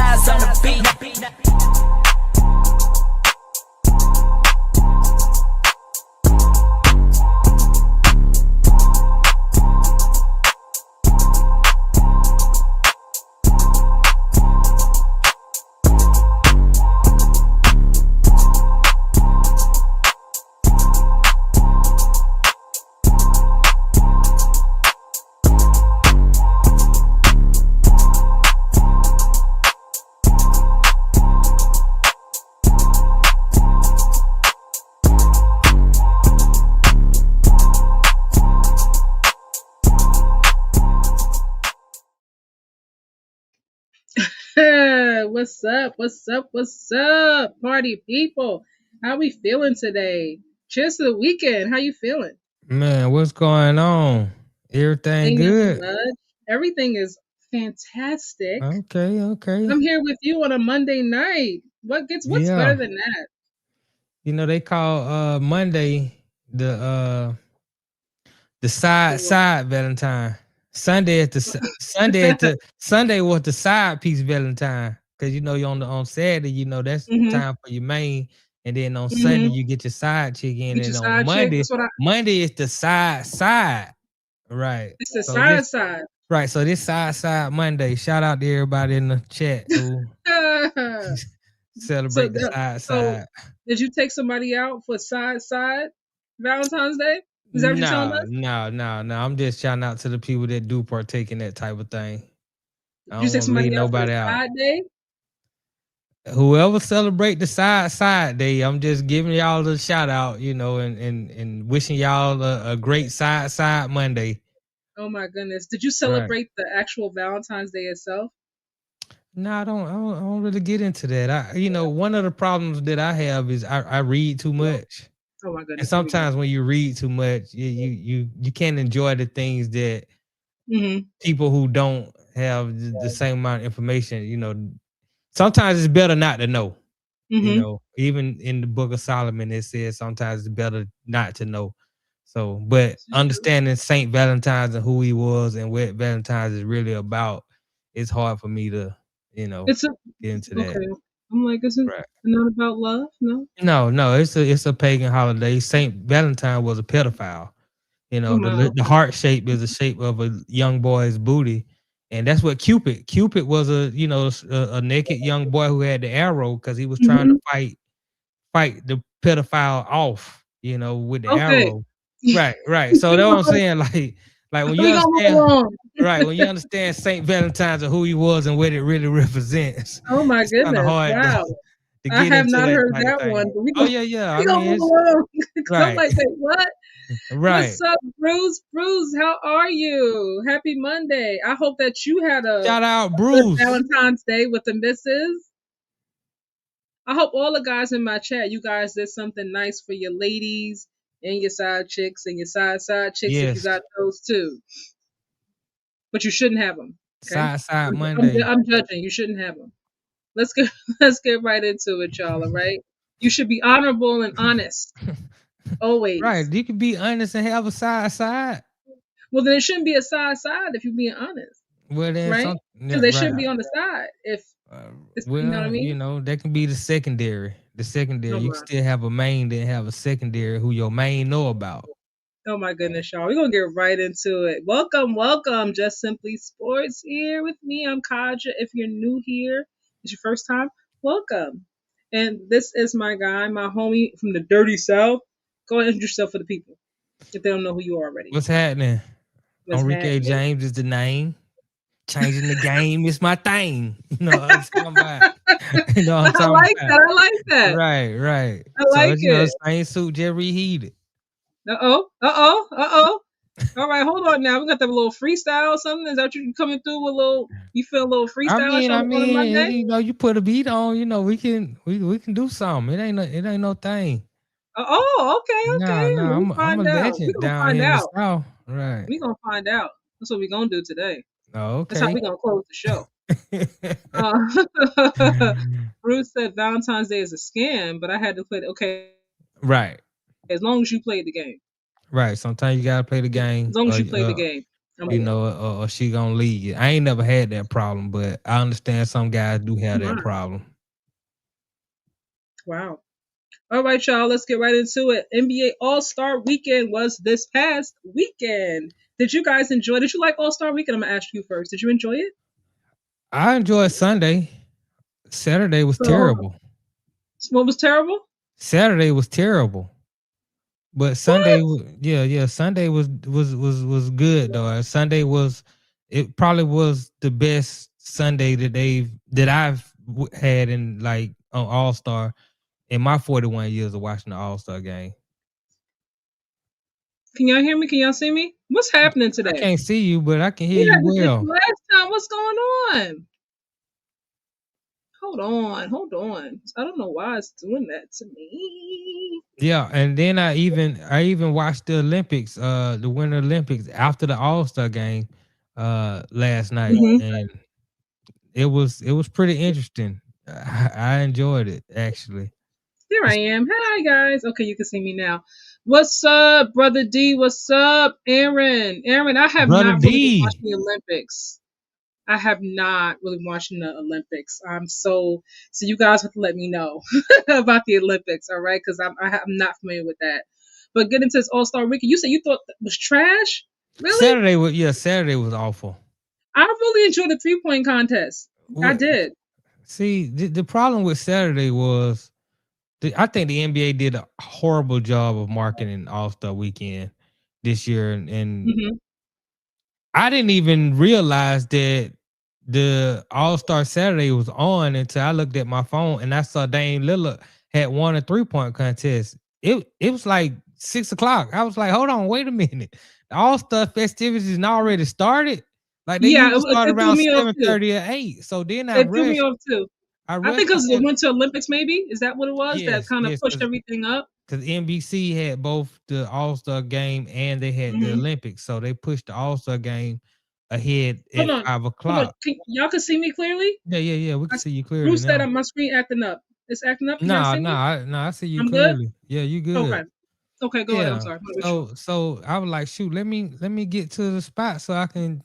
eyes on the beat. What's up? What's up? What's up, party people? How we feeling today? Cheers to the weekend. How you feeling? Man, what's going on? Everything Ain't nothing good? much. Everything is fantastic. Okay. I'm here with you on a Monday night. What's better Yeah. than that? You know, they call Monday the the side Valentine. Sunday was the side piece Valentine. Cause you know you on Saturday, you know, that's Mm-hmm. time for your main. And then on Sunday Mm-hmm. you get your side chick in. Get your And on side chick. Monday, That's what I. Monday is the side. Right. It's the So this side. Right, so this side Monday. Shout out to everybody in the chat who so, celebrate the so side. did you take somebody out for side Valentine's Day? Is that what you're telling No, us? no, no, no. I'm just shouting out to the people that do partake in that type of thing. I Did you don't take want to leave somebody out for the nobody out. side day? Whoever celebrate the side day, I'm just giving y'all a shout out, you know, and wishing y'all a great side Monday. Oh my goodness. Did you Right. celebrate the actual Valentine's Day itself? No, I don't really get into that. One of the problems that I have is I read too much. Oh my And goodness. Here we go. sometimes when you read too much, you can't enjoy the things that Mm-hmm. people who don't have the same amount of information, sometimes it's better not to know. Mm-hmm. Even in the book of Solomon, it says sometimes it's better not to know. So, but This is true. understanding Saint Valentine's and who he was and what Valentine's is really about, it's hard for me to, It's a get into that. okay. I'm like, isn't Right. it not about love? No. No, it's a pagan holiday. Saint Valentine was a pedophile. Oh my. The heart shape is the shape of a young boy's booty, and that's what Cupid was a naked young boy who had the arrow because he was trying to Mm-hmm. fight the pedophile off, with the Okay. arrow. Right. So that's what I'm saying. Like when you We gonna move understand, along. right, when you understand Saint Valentine's and who he was and what it really represents, Oh my it's kind of goodness. hard to, Wow. to I get have into not that heard type of that one, thing. but we Oh gonna yeah. I we gonna mean, move it's along. Cause I'm right, like, wait, what? right. What's up, Bruce? Bruce, how are you? Happy Monday. I hope that you had a Shout out good Bruce. Valentine's Day with the missus. I hope all the guys in my chat, you guys did something nice for your ladies and your side chicks and your side chicks if you Yes, got those too. But you shouldn't have them. Okay, side Monday. I'm judging. You shouldn't have them. Let's get let's get right into it, y'all. All right. You should be honorable and honest always. Right, you can be honest and have a side. Well, then it shouldn't be a side if you're being honest, Well, then right? some Because yeah, they right. shouldn't be on the side if Uh, it's, you know what I well, mean. that can be the secondary. The secondary, Oh you can my. still have a main, then have a secondary who your main know about. Oh my goodness, y'all. We're gonna get right into it. Welcome. Just Simply Sports here with me. I'm Kaja. If you're new here, it's your first time, welcome. And this is my guy, my homie from the dirty south. Go ahead and introduce yourself for the people if they don't know who you are already. What's happening? What's Enrique happening? James is the name. Changing the game is my thing. You know what I'm talking about. You know what I'm I talking like about. that. I like that. Right. I So like it's, it. same suit just reheated. Uh oh. All right, hold on now. We got that little freestyle or something. Is that what you coming through with a little? You feel a little I freestylish mean, on a Monday? you put a beat on, we can do something. It ain't no thing. Okay. No, Let me I'm a find out. We legend gonna down find here in the out. South. Right. We gonna find out. That's what we gonna do today. Oh, That's how okay. we gonna close the show. Bruce said Valentine's Day is a scam, but I had to play. Okay, Right. as long as you played the game. Right. Sometimes you gotta play the As game. long as you played the game. you know, or she gonna leave. I ain't never had that problem, but I understand some guys do have that problem. Wow. All right, y'all, let's get right into it. NBA All-Star Weekend was this past weekend. Did you guys enjoy? Did you like All-Star Weekend? I'm gonna ask you first. Did you enjoy it? I enjoyed Sunday. Saturday was terrible. What was terrible? Saturday was terrible. But Sunday, Sunday was good though. Sunday was, it probably was the best Sunday that I've had in like on All Star in my 41 years of watching the All Star game. Can y'all hear me? Can y'all see me? What's happening today? I can't see you, but I can hear you well. Last time, what's going on? Hold on. I don't know why it's doing that to me. Yeah, and then I even watched the Olympics, the Winter Olympics after the All-Star game last night, and it was pretty interesting. I enjoyed it actually. Here I am. Hi guys. Okay, you can see me now. What's up, brother D? What's up, Aaron? Aaron, I have not really watched the Olympics. I have not really watched the Olympics. So you guys have to let me know about the Olympics, all right? Because I'm not familiar with that. But get into this All-Star Weekend. You said you thought it was trash? Really? Saturday was awful. I really enjoyed the 3-point contest. I did. See, the problem with Saturday was, I think the NBA did a horrible job of marketing All-Star Weekend this year, and I didn't even realize that the All-Star Saturday was on until I looked at my phone and I saw Dame Lillard had won a 3-point contest. It was like 6 o'clock. I was like, hold on, wait a minute. The All-Star festivities already started. Like they usually start around 7:30 or 8. So then it threw me off too. I think because the Winter Olympics, maybe is that what it was that kind of pushed everything up. Because NBC had both the All-Star game and they had the Olympics, so they pushed the All-Star game ahead at 5 o'clock. Y'all can see me clearly? Yeah. We can see you clearly. Bruce said my screen acting up. It's acting up. No, I see you clearly. Good? Yeah, you good. Okay, go ahead. I'm sorry. So I was like, shoot, let me get to the spot so I can,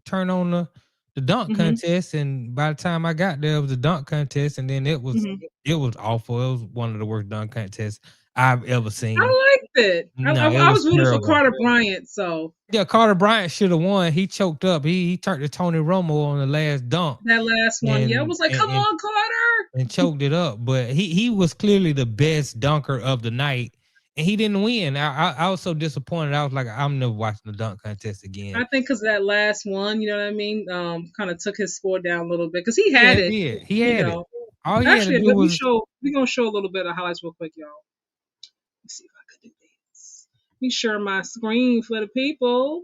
turn on the dunk contest. And by the time I got there, it was a dunk contest, and then it was awful. It was one of the worst dunk contests I've ever seen. I liked it. I was rooting for Carter Bryant. So yeah, Carter Bryant should have won. He choked up. He turned to Tony Romo on the last dunk. That last one, I was like, come on, Carter, and choked it up. But he was clearly the best dunker of the night. And he didn't win. I was so disappointed. I was like, I'm never watching the dunk contest again. I think because that last one, you know what I mean, kind of took his score down a little bit because he had it. He had it. All he Actually, had to do was we're gonna show a little bit of highlights real quick, y'all. Let's see if I can do this. Let me share my screen for the people.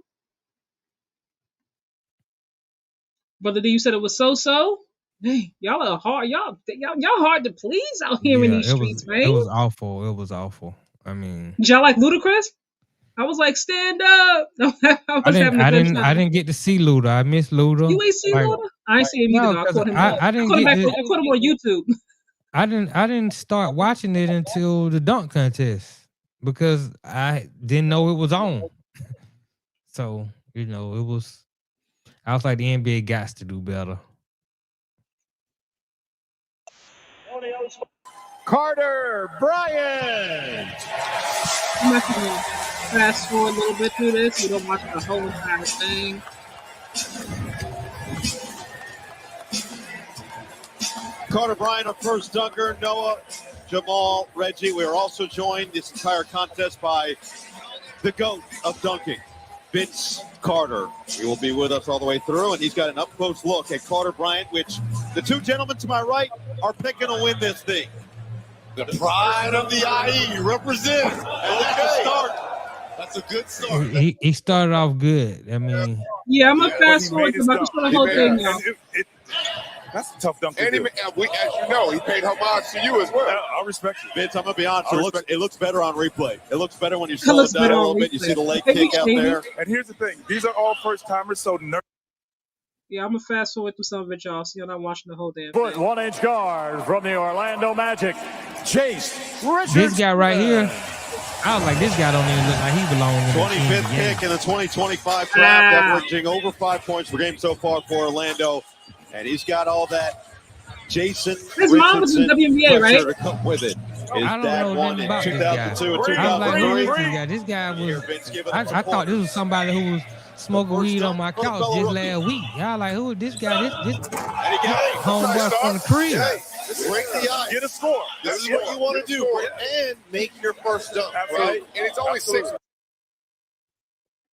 Brother D, you said it was so. Hey, y'all are hard. Y'all hard to please out here in these streets, man. It was awful. It was awful. I mean, did y'all like Ludacris? I was like, stand up. I didn't get to see Luda. I missed Luda. You ain't seen Luda? I ain't seen him either. I caught him on YouTube. I didn't start watching it until the dunk contest because I didn't know it was on. So, it was, I was like, the NBA got to do better. Carter Bryant. I'm not going to fast forward a little bit through this. We don't watch the whole entire thing. Carter Bryant, our first dunker. Noah, Jamal, Reggie. We are also joined this entire contest by the GOAT of dunking, Vince Carter. He will be with us all the way through, and he's got an up-close look at Carter Bryant, which the two gentlemen to my right are picking to win this thing. The pride of the IE represents. That's a good start. He started off good. I mean, yeah, I'm gonna fast forward because I'm the whole thing now. That's a tough dunk. And as you know, he paid homage to you as well. I respect you, Vince. I'm gonna be honest. It looks better on replay. It looks better when you slow it down a little bit. You see the leg kick out there. And here's the thing: these are all first timers, so yeah, I'm gonna fast forward through some of it, y'all. So you're not watching the whole damn thing. 1-inch guard from the Orlando Magic, Chase Richardson. This guy right here. I was like, this guy don't even look like he belongs in the 25th game. pick in the 2025 draft, averaging over 5 points per game so far for Orlando. And he's got all that Jason His mom was in Richardson WNBA, right? pressure to come with it. His I don't dad know won nothing in about this 2002 and I was like, who is 2003. this guy? This guy Here, was. Vince, give it I up thought support. this was somebody who was smoking weed on my couch just last week. Y'all like, who is this guy? This And he got it. homeboy from the crib. Hey, Break the ice. Get a score. This is what you want to do, and make your first dunk, right? And it's only 6.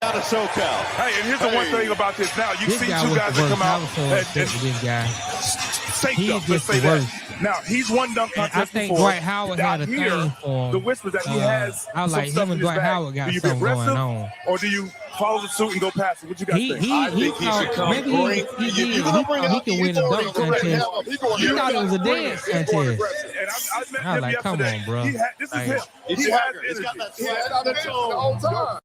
Out of SoCal. Hey, and here's the one thing about this. Now you've This seen guy two was guys the that worst. come I out was so and upset with this guy. fake He dunk. is Let's just say the that. worst. Now he's won dunk And I contest think before. Dwight Howard had a Here, thing for the him. whisper that he has I was some like, stuff him and in his Dwight bag. Howard got Do you be something going aggressive, on. or do you follow the suit and go past it? What you got to He think? I think he should come maybe bring. he You're did. gonna He bring thought he out could win the dunk contest. He thought it was a dance contest. And I met I was him like, come yesterday. on, bro. This is Like, him. He's He has swagger. He's got energy. that He had swagger. the whole time.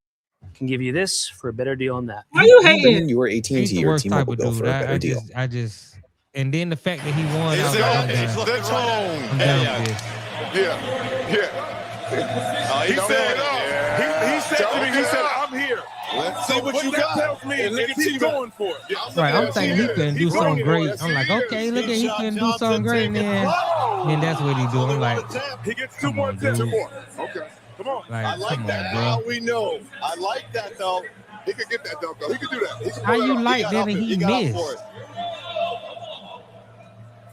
Can give you this for a better deal on that. Why you Bring in hating? your he's AT&T the or worst type T-Mobile of bill dude. for a better deal. I just, and then the fact that he won, I was It's like, I'm the done. tone. I'm done with this. Yeah. He said, he said to me, he said, Talk I'm here. Let's see So what what you that got. tells me And is look at he's you. going for it. Right, I'm Yes, thinking he he is. couldn't do He's something running. great. Yes, I'm he like, is. okay, look at he Shot couldn't do Johnson something great, taking man. And that's what he do. I'm like, He gets two Come more on, attempts. dude. Okay. Come on. I like, like come that. on, Now bro. we know. I like that though. He could get that dunk, though. He could do that. He could How pull you that off. like got that up and it. he got up missed? for it.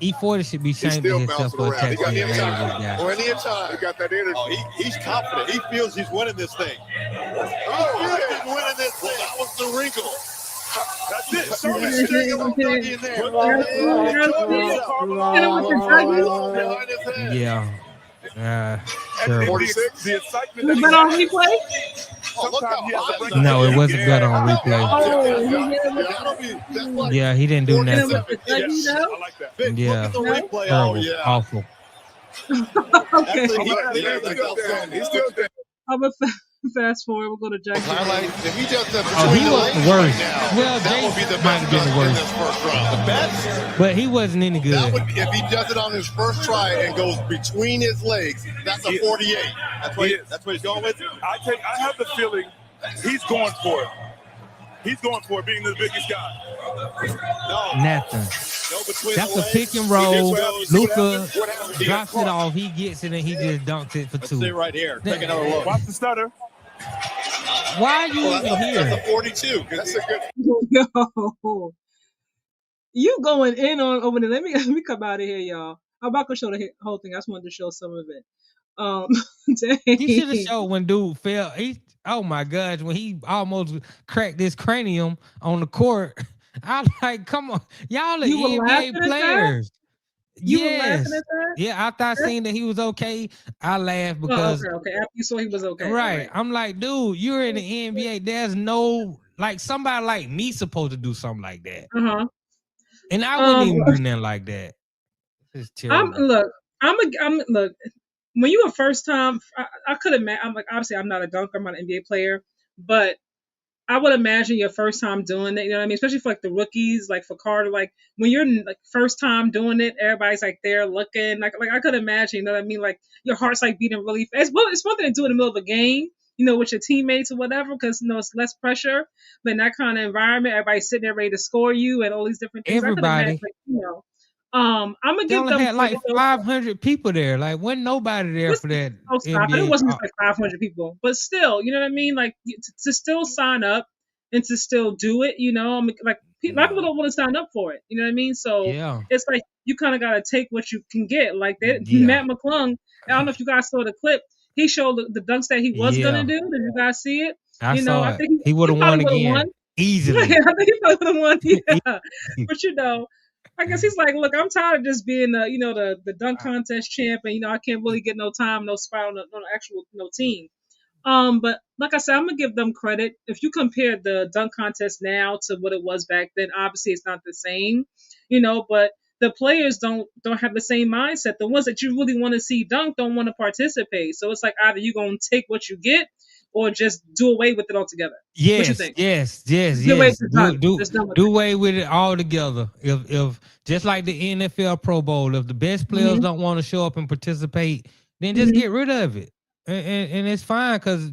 E40 should be He's ashamed of still himself bouncing for around. He attacking got the him this time. guy. Plenty of time. He got that energy. Oh, he's confident. He feels he's winning this thing. Oh, He's winning this thing. That was the wrinkle. That's it. Show Show me me. stick a little doggy in there. Behind his head. Yeah. And Terrible. 46. the excitement Was that that on he has. replay? Oh, look how Sometimes he has to high break he is. No, it wasn't better on Yeah. replay. Oh, That's like Yeah, he didn't do Hit him nothing. with the Dougie, Yes, though? I like that. Vic, Yeah. look at the No? replay. Oh, Terrible. yeah. Awful. Okay. That's He's still there. I'm going to fast forward. We'll go to Jack. Highlights. If he does that Oh, between he the was legs the worst. right now, Well, that would be Jason the might best have been the dunk in worst. this first round. the best. But he wasn't any good. That would, if he does it on his first try and goes between his legs, That's a 48. That's what, He is. that's what he's going with. I have the feeling he's going for it. He's going for it, being the biggest guy. No, Nothing. no between That's the a legs. pick and He roll. just goes- Luka What happened? He drops got it caught. off. He gets it and he just dunks it for Let's see two. right here. Take another look. Watch the stutter. Why are you Well, even that's here? a 42. That's a good. Yo. You going in on over there. Let me come out of here, y'all. I'm not gonna show the whole thing. I just wanted to show some of it. You should have Dang. showed when dude fell. Oh my gosh, when he almost cracked his cranium on the court. I was like, come on, y'all are You were laughing NBA at that? players. You were Yes. laughing at that? Yeah, after I seen that he was okay, I laughed Oh, because okay. After you saw he was okay. right. I'm like, dude, you're in the NBA. There's no like somebody like me supposed to do something like that. Uh-huh. And I wouldn't even do nothing like that. It's terrible. Look. When you were first time, I could imagine. I'm like, obviously, I'm not a dunker. I'm not an NBA player, but I would imagine your first time doing it. You know what I mean? Especially for like the rookies, like for Carter. Like when you're like first time doing it, everybody's like there looking. Like I could imagine. You know what I mean? Like your heart's like beating really fast. Well, it's one thing to do in the middle of a game, you know, with your teammates or whatever, because you know it's less pressure. But in that kind of environment, everybody's sitting there ready to score you and all these different things. I could Everybody. imagine, like, you know. I'm gonna They give only them had like credit, though. 500 people there. Like, wasn't nobody there for that Oh, stop it. It NBA. wasn't just like 500 people, but still, you know what I mean? Like to still sign up and to still do it, you know, I mean, like a lot of people don't want to sign up for it. You know what I mean? So Yeah. it's like you kind of got to take what you can get. Like that, Yeah. Matt McClung. I don't know if you guys saw the clip. He showed the dunks that he was Yeah. gonna do. Did you guys see it? I You know, saw I it. think He would have won probably would've again. Easily. I think he probably would have won. Yeah, but you know. I guess he's like, look, I'm tired of just being the dunk contest champ, and I can't really get no time, no spot on the actual team. But like I said, I'm gonna give them credit. If you compare the dunk contest now to what it was back then, obviously it's not the same, but the players don't have the same mindset. The ones that you really want to see dunk don't want to participate. So it's like either you're gonna take what you get or just do away with it altogether. What you Yes, think? yes. Do away with it. Just done with Do it. away with it all together. If just like the NFL Pro Bowl, if the best players Mhm. don't want to show up and participate, then just Mhm. get rid of it. and it's fine because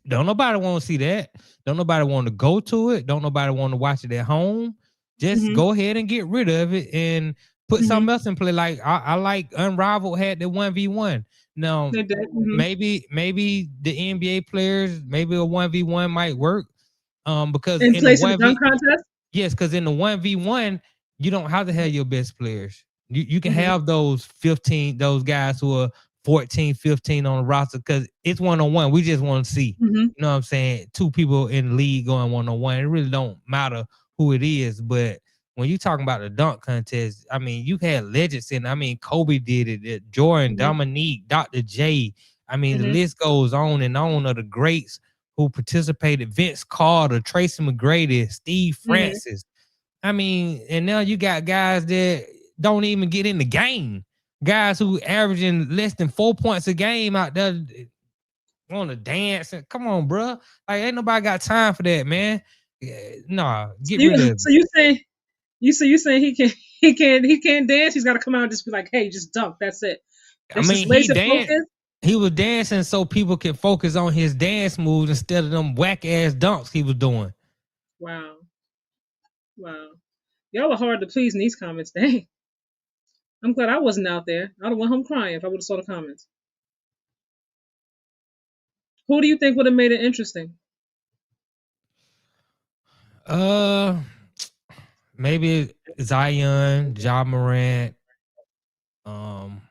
don't nobody want to see that. Don't nobody want to go to it. Don't nobody want to watch it at home. Just Mhm. go ahead and get rid of it and put Mhm. something else in play. Like I like Unrivaled had the 1v1. Now They did. Mhm. maybe the NBA players, maybe a 1v1 might work. Because In in the place of the 1v dunk contest. yes, because in the 1v1, you don't have to have your best players. You can Mhm. have those 15, those guys who are 14, 15 on the roster because it's one-on-one. We just want to see. Mhm. You know what I'm saying? Two people in the league going one-on-one. It really don't matter who it is. But when you talking about the dunk contest, I mean, you had legends in. I mean, Kobe did it. Jordan, Mhm. Dominique, Dr. J. I mean, the Mhm. list goes on and on of the greats who participated. Vince Carter, Tracy McGrady, Steve Mhm. Francis. I mean, and now you got guys that don't even get in the game. Guys who averaging less than 4 points a game out there want to dance. Come on, bro. Like, ain't nobody got time for that, man. Nah, So get rid of it. you saying he can't dance. He's got to come out and just be like, hey, just dunk. That's it. I That's just mean, he laser danced. focus. He was dancing so people could focus on his dance moves instead of them whack ass dunks he was doing. Wow. Wow. Y'all are hard to please in these comments. Dang. I'm glad I wasn't out there. I'd have went home crying if I would have saw the comments. Who do you think would have made it interesting? Uh, maybe Zion, Ja Morant, um,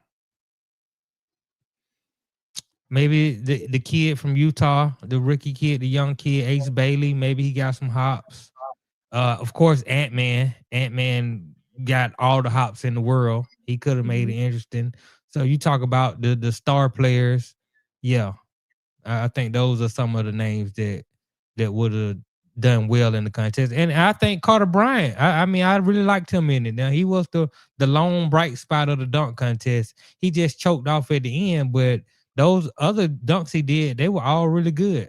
maybe the kid from Utah, the rookie kid, the young kid, Ace Bailey. Maybe he got some hops. Of course, Ant-Man. Ant-Man got all the hops in the world. He could have made Mhm. it interesting. So you talk about the star players. Yeah, I think those are some of the names that would have done well in the contest. And I think Carter Bryant. I mean, I really liked him in it. Now he was the lone bright spot of the dunk contest. He just choked off at the end, but those other dunks he did, they were all really good.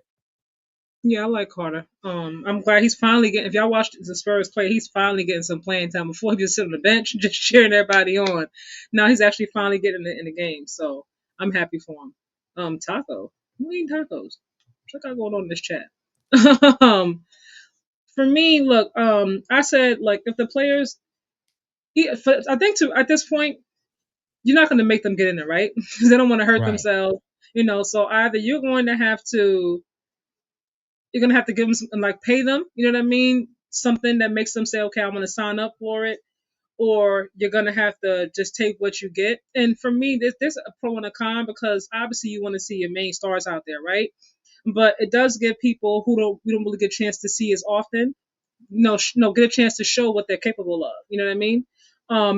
Yeah, I like Carter. I'm glad he's finally getting. If y'all watched the Spurs play, he's finally getting some playing time. Before he just sit on the bench, just cheering everybody on. Now he's actually finally getting in the game. So I'm happy for him. Taco, who eating tacos? Check out going on in this chat. um, for me, look, I said like if the players, I think to at this point, you're not going to make them get in there, right? Because they don't want to hurt Right. themselves, you know. So either you're gonna have to give them some, like pay them, you know what I mean? Something that makes them say, okay, I'm gonna sign up for it, or you're gonna have to just take what you get. And for me, there's a pro and a con because obviously you want to see your main stars out there, right? But it does give people who don't we don't really get a chance to see as often get a chance to show what they're capable of. You know what I mean?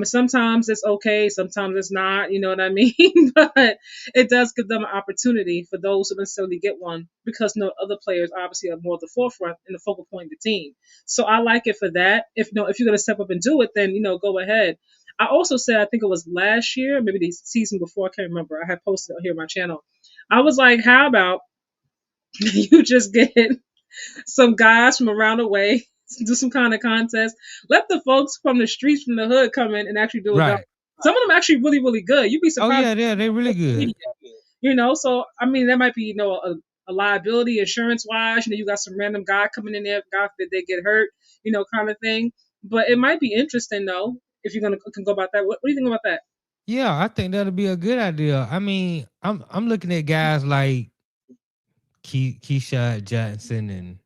Sometimes it's okay, sometimes it's not. You know what I mean? But it does give them an opportunity for those who necessarily get one because no other players obviously are more at the forefront and the focal point of the team. So I like it for that. If you're gonna step up and do it, then go ahead. I also said I think it was last year, maybe the season before, I can't remember. I had posted it here on my channel. I was like, how about you just get some guys from around the way, do some kind of contest. Let the folks from the streets, from the hood, come in and actually do a dunk. Right. Some of them actually really, really good. You'd be Oh surprised. yeah, they really good. So I mean, that might be a liability insurance wise. You got some random guy coming in there, God that they get hurt, kind of thing. But it might be interesting though if you're gonna can go about that. What do you think about that? Yeah, I think that'll be a good idea. I mean, I'm looking at guys like Keyshawn Johnson and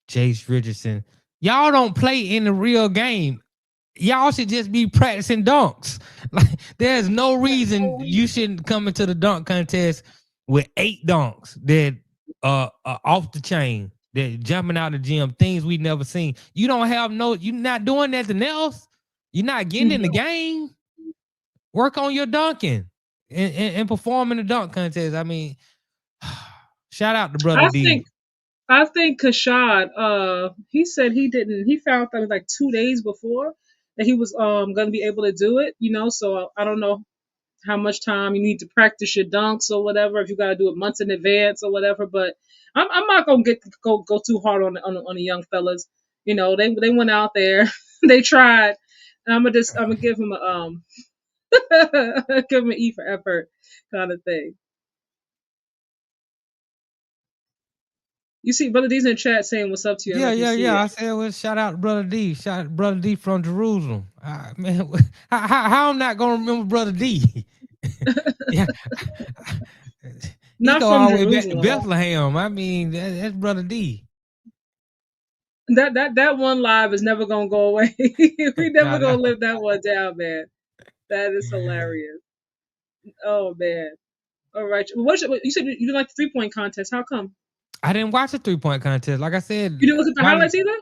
Jace Richardson. Y'all don't play in the real game. Y'all should just be practicing dunks. Like, there's no reason you shouldn't come into the dunk contest with 8 dunks that are off the chain, that jumping out of the gym, things we never seen. You don't have you're not doing nothing else. You're not getting in the Mhm. game. Work on your dunking and perform in the dunk contest. I mean, shout out to brother I think D. I think Kashad, he said he found out like 2 days before that he was gonna be able to do it, so I don't know how much time you need to practice your dunks or whatever, if you gotta do it months in advance or whatever, but I'm not gonna go too hard on the young fellas. They went out there, they tried, and I'm gonna give him a give him an E for effort kind of thing. You see, Brother D's in the chat saying what's up to you. I don't know if you see I it. said, well, shout out to Brother D. Shout out Brother D from Jerusalem. Man, how I'm not gonna remember Brother D? Yeah, he Not go from all the way back to Jerusalem. Bethlehem. I mean, that's Brother D. That one live is never gonna go away. We never Nah, gonna live that one down, man. That is hilarious. Oh man. All right. You said you didn't like the 3-point contest. How come? I didn't watch the 3-point contest. Like I said, You didn't look at the highlights either?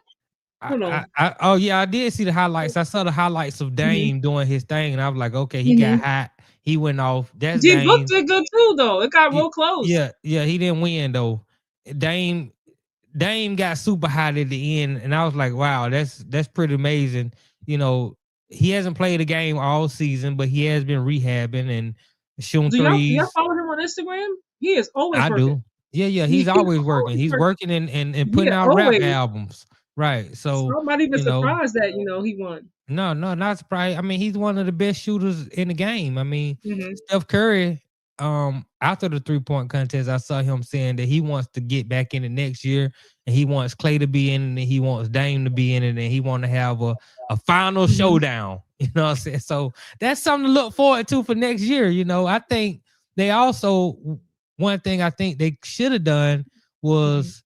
Hold on. oh yeah, I did see the highlights. I saw the highlights of Dame doing his thing, and I was like, okay, he got Mm-hmm. hot. He went off. That's D Book Dame. did good too, though. It got real close. Yeah, he didn't win though. Dame got super hot at the end, and I was like, wow, that's pretty amazing. You know, he hasn't played a game all season, but he has been rehabbing and shooting Do y'all threes. follow him on Instagram? He is always I working. do. Yeah, he's always working. He's working and putting Yeah, out rap always. albums. Right. So I'm not even you know, surprised that he won. no, not surprised. I mean, he's one of the best shooters in the game. I mean, Mm-hmm. Steph Curry, after the 3-point contest, I saw him saying that he wants to get back in it next year, and he wants Clay to be in it, and he wants Dame to be in it, and he want to have a final showdown. You know what I'm saying? So that's something to look forward to for next year. You know, I think they also, one thing I think they should have done was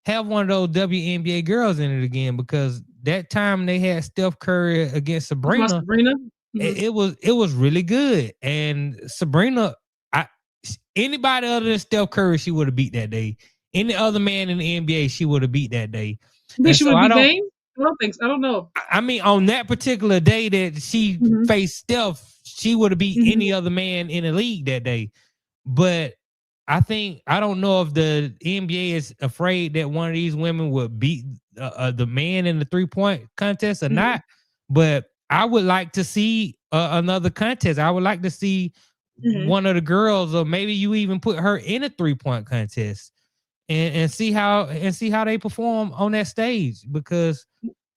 have one of those WNBA girls in it again, because that time they had Steph Curry against Sabrina, it was really good. And Sabrina, anybody other than Steph Curry, she would have beat that day. Any other man in the NBA, she would have beat that day. And she would have beat Dame? I don't think so. I don't know. I mean, on that particular day that she faced Steph, she would have beat any other man in the league that day. But I don't know if the NBA is afraid that one of these women would beat the man in the 3-point contest or not. But I would like to see another contest. I would like to see one of the girls, or maybe you even put her in a 3-point contest and see how they perform on that stage, because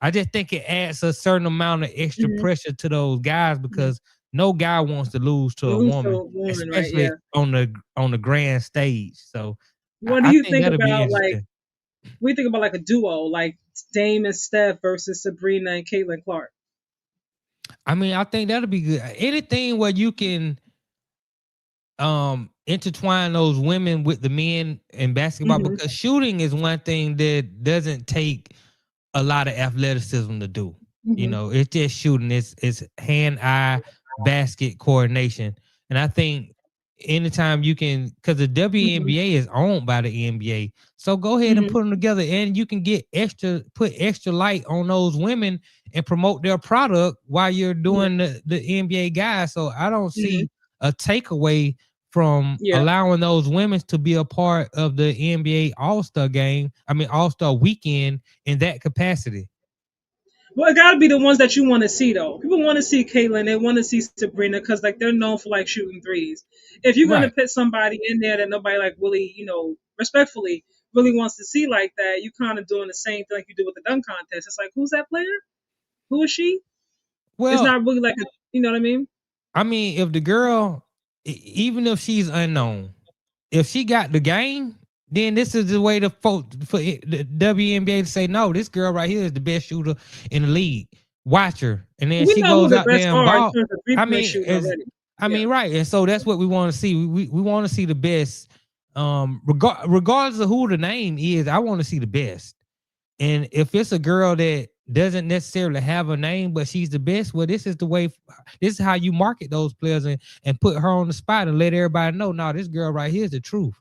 I just think it adds a certain amount of extra pressure to those guys, because no guy wants to lose to a woman, especially right? Yeah. on the grand stage. So what do you think about like a duo, like Dame and Steph versus Sabrina and Caitlin Clark? I mean, I think that'll be good. Anything where you can intertwine those women with the men in basketball, because shooting is one thing that doesn't take a lot of athleticism to do. You know, it's just shooting. It's hand-eye basket coordination. And I think anytime you can, because the WNBA is owned by the NBA, so go ahead and put them together, and you can put extra light on those women and promote their product while you're doing the NBA guys. So I don't see a takeaway from allowing those women to be a part of the NBA All-Star game. I mean, All-Star weekend in that capacity. Well, it got to be the ones that you want to see, though. People want to see Caitlin. They want to see Sabrina, because like they're known for like shooting threes. If you're going to put somebody in there that nobody like really, respectfully really wants to see like that, you kind of doing the same thing like you do with the dunk contest. It's like, who's that player? Who is she? Well, it's not really like you know what I mean? I mean, if the girl, even if she's unknown, if she got the game, then this is the way for the WNBA to say, no, this girl right here is the best shooter in the league. Watch her. And then she goes out there and ball. I mean, right. And so that's what we want to see. We want to see the best. Regardless of who the name is, I want to see the best. And if it's a girl that doesn't necessarily have a name, but she's the best, well, this is the way. This is how you market those players and put her on the spot and let everybody know, no, this girl right here is the truth.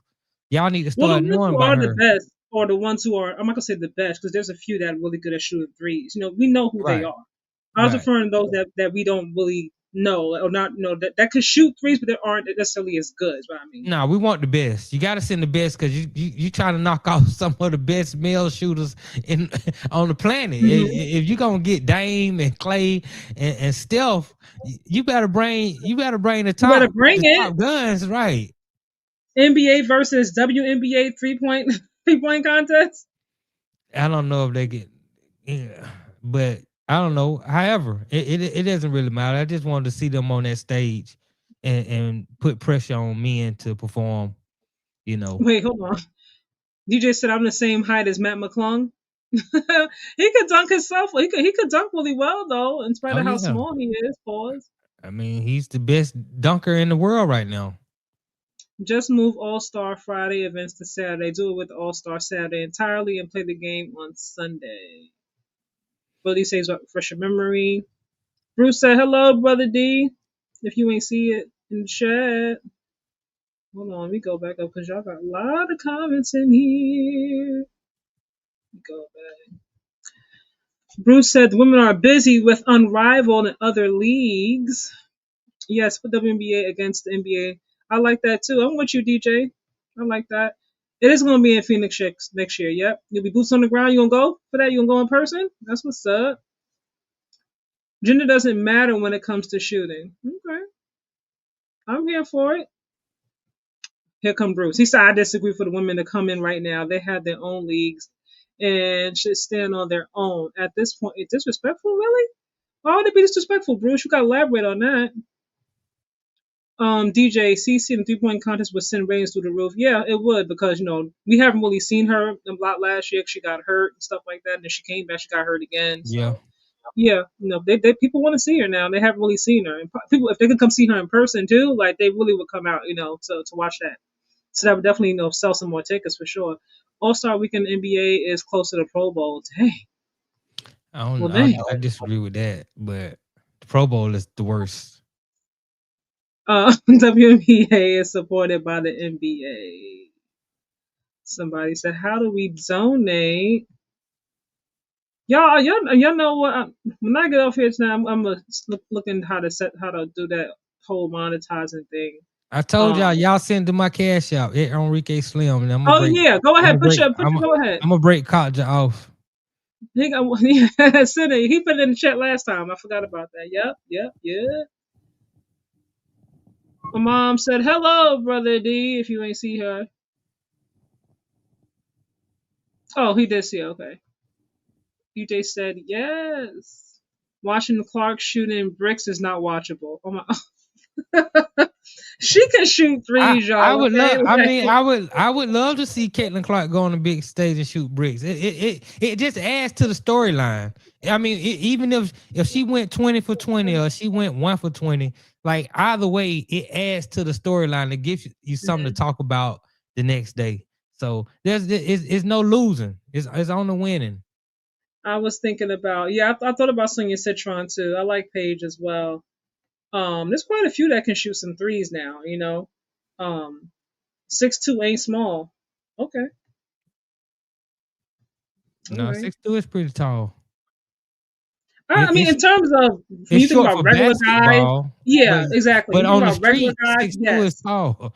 Y'all need to start knowing about her. The best, or the ones who are, I'm not gonna say the best, because there's a few that are really good at shooting threes. We know who they are. I was referring to those that we don't really know, or not know that could shoot threes, but they aren't necessarily as good. Is what I mean. No, we want the best. You got to send the best, because you trying to knock off some of the best male shooters on the planet. If you're gonna get Dame and Clay and Steph, you better bring the top. You better bring top guns, right? NBA versus WNBA 3-point contest. I don't know if they get, but I don't know. However, it doesn't really matter. I just wanted to see them on that stage and put pressure on men to perform. Wait, hold on. DJ said I'm the same height as Matt McClung. He could dunk himself. He could dunk really well though, in spite Oh of how yeah. small he is. Pause. I mean, he's the best dunker in the world right now. Just move All Star Friday events to Saturday. Do it with All Star Saturday entirely and play the game on Sunday. Buddy says refresh your memory. Bruce said hello, brother D. If you ain't see it in the chat. Hold on, let me go back up because y'all got a lot of comments in here. Go back. Bruce said the women are busy with Unrivaled and other leagues. Yes, put WNBA against the NBA. I like that too. I'm with you, DJ. I like that. It is going to be in Phoenix next year. Yep. You'll be boots on the ground. You going to go for that? You going to go in person? That's what's up. Gender doesn't matter when it comes to shooting. Okay. I'm here for it. Here come Bruce. He said, I disagree for the women to come in right now. They have their own leagues and should stand on their own. At this point, it's disrespectful, really? Why would it be disrespectful, Bruce? You got to elaborate on that. DJ CC in the 3-point contest would send ratings through the roof. Yeah, it would because we haven't really seen her a lot last year. She got hurt and stuff like that, and then she came back. She got hurt again. Yeah. So yeah, they people want to see her now. They haven't really seen her, and people if they could come see her in person too, like they really would come out, to watch that. So that would definitely sell some more tickets for sure. All-Star Weekend NBA is close to the Pro Bowl. Dang. I disagree with that, but the Pro Bowl is the worst. WNBA is supported by the NBA. Somebody said, "How do we donate?" Y'all know what? When I get off here tonight, I'm gonna look into how to do that whole monetizing thing. I told y'all send to my cash out at Enrique Slim. And go ahead, go ahead. I'm gonna break Kaja off. He put it in the chat last time. I forgot about that. Yep. My mom said, hello, brother D, if you ain't see her. Oh, he did see her. Okay. UJ said, yes. Watching the Clark shooting bricks is not watchable. Oh my. She can shoot threes, y'all. I would love. I mean, I would love to see Caitlin Clark go on the big stage and shoot bricks. It just adds to the storyline. I mean, even if she went 20 for 20 or she went 1 for 20, like either way, it adds to the storyline. It gives you something to talk about the next day. So it's no losing. It's only winning. I was thinking about I thought about Sonia Citron too. I like Paige as well. There's quite a few that can shoot some threes now, 6'2" ain't small. Okay. No, 6'2" is pretty tall. I mean, in terms of when you think about regular guys, yeah, exactly. But on the street, 6'2" is tall.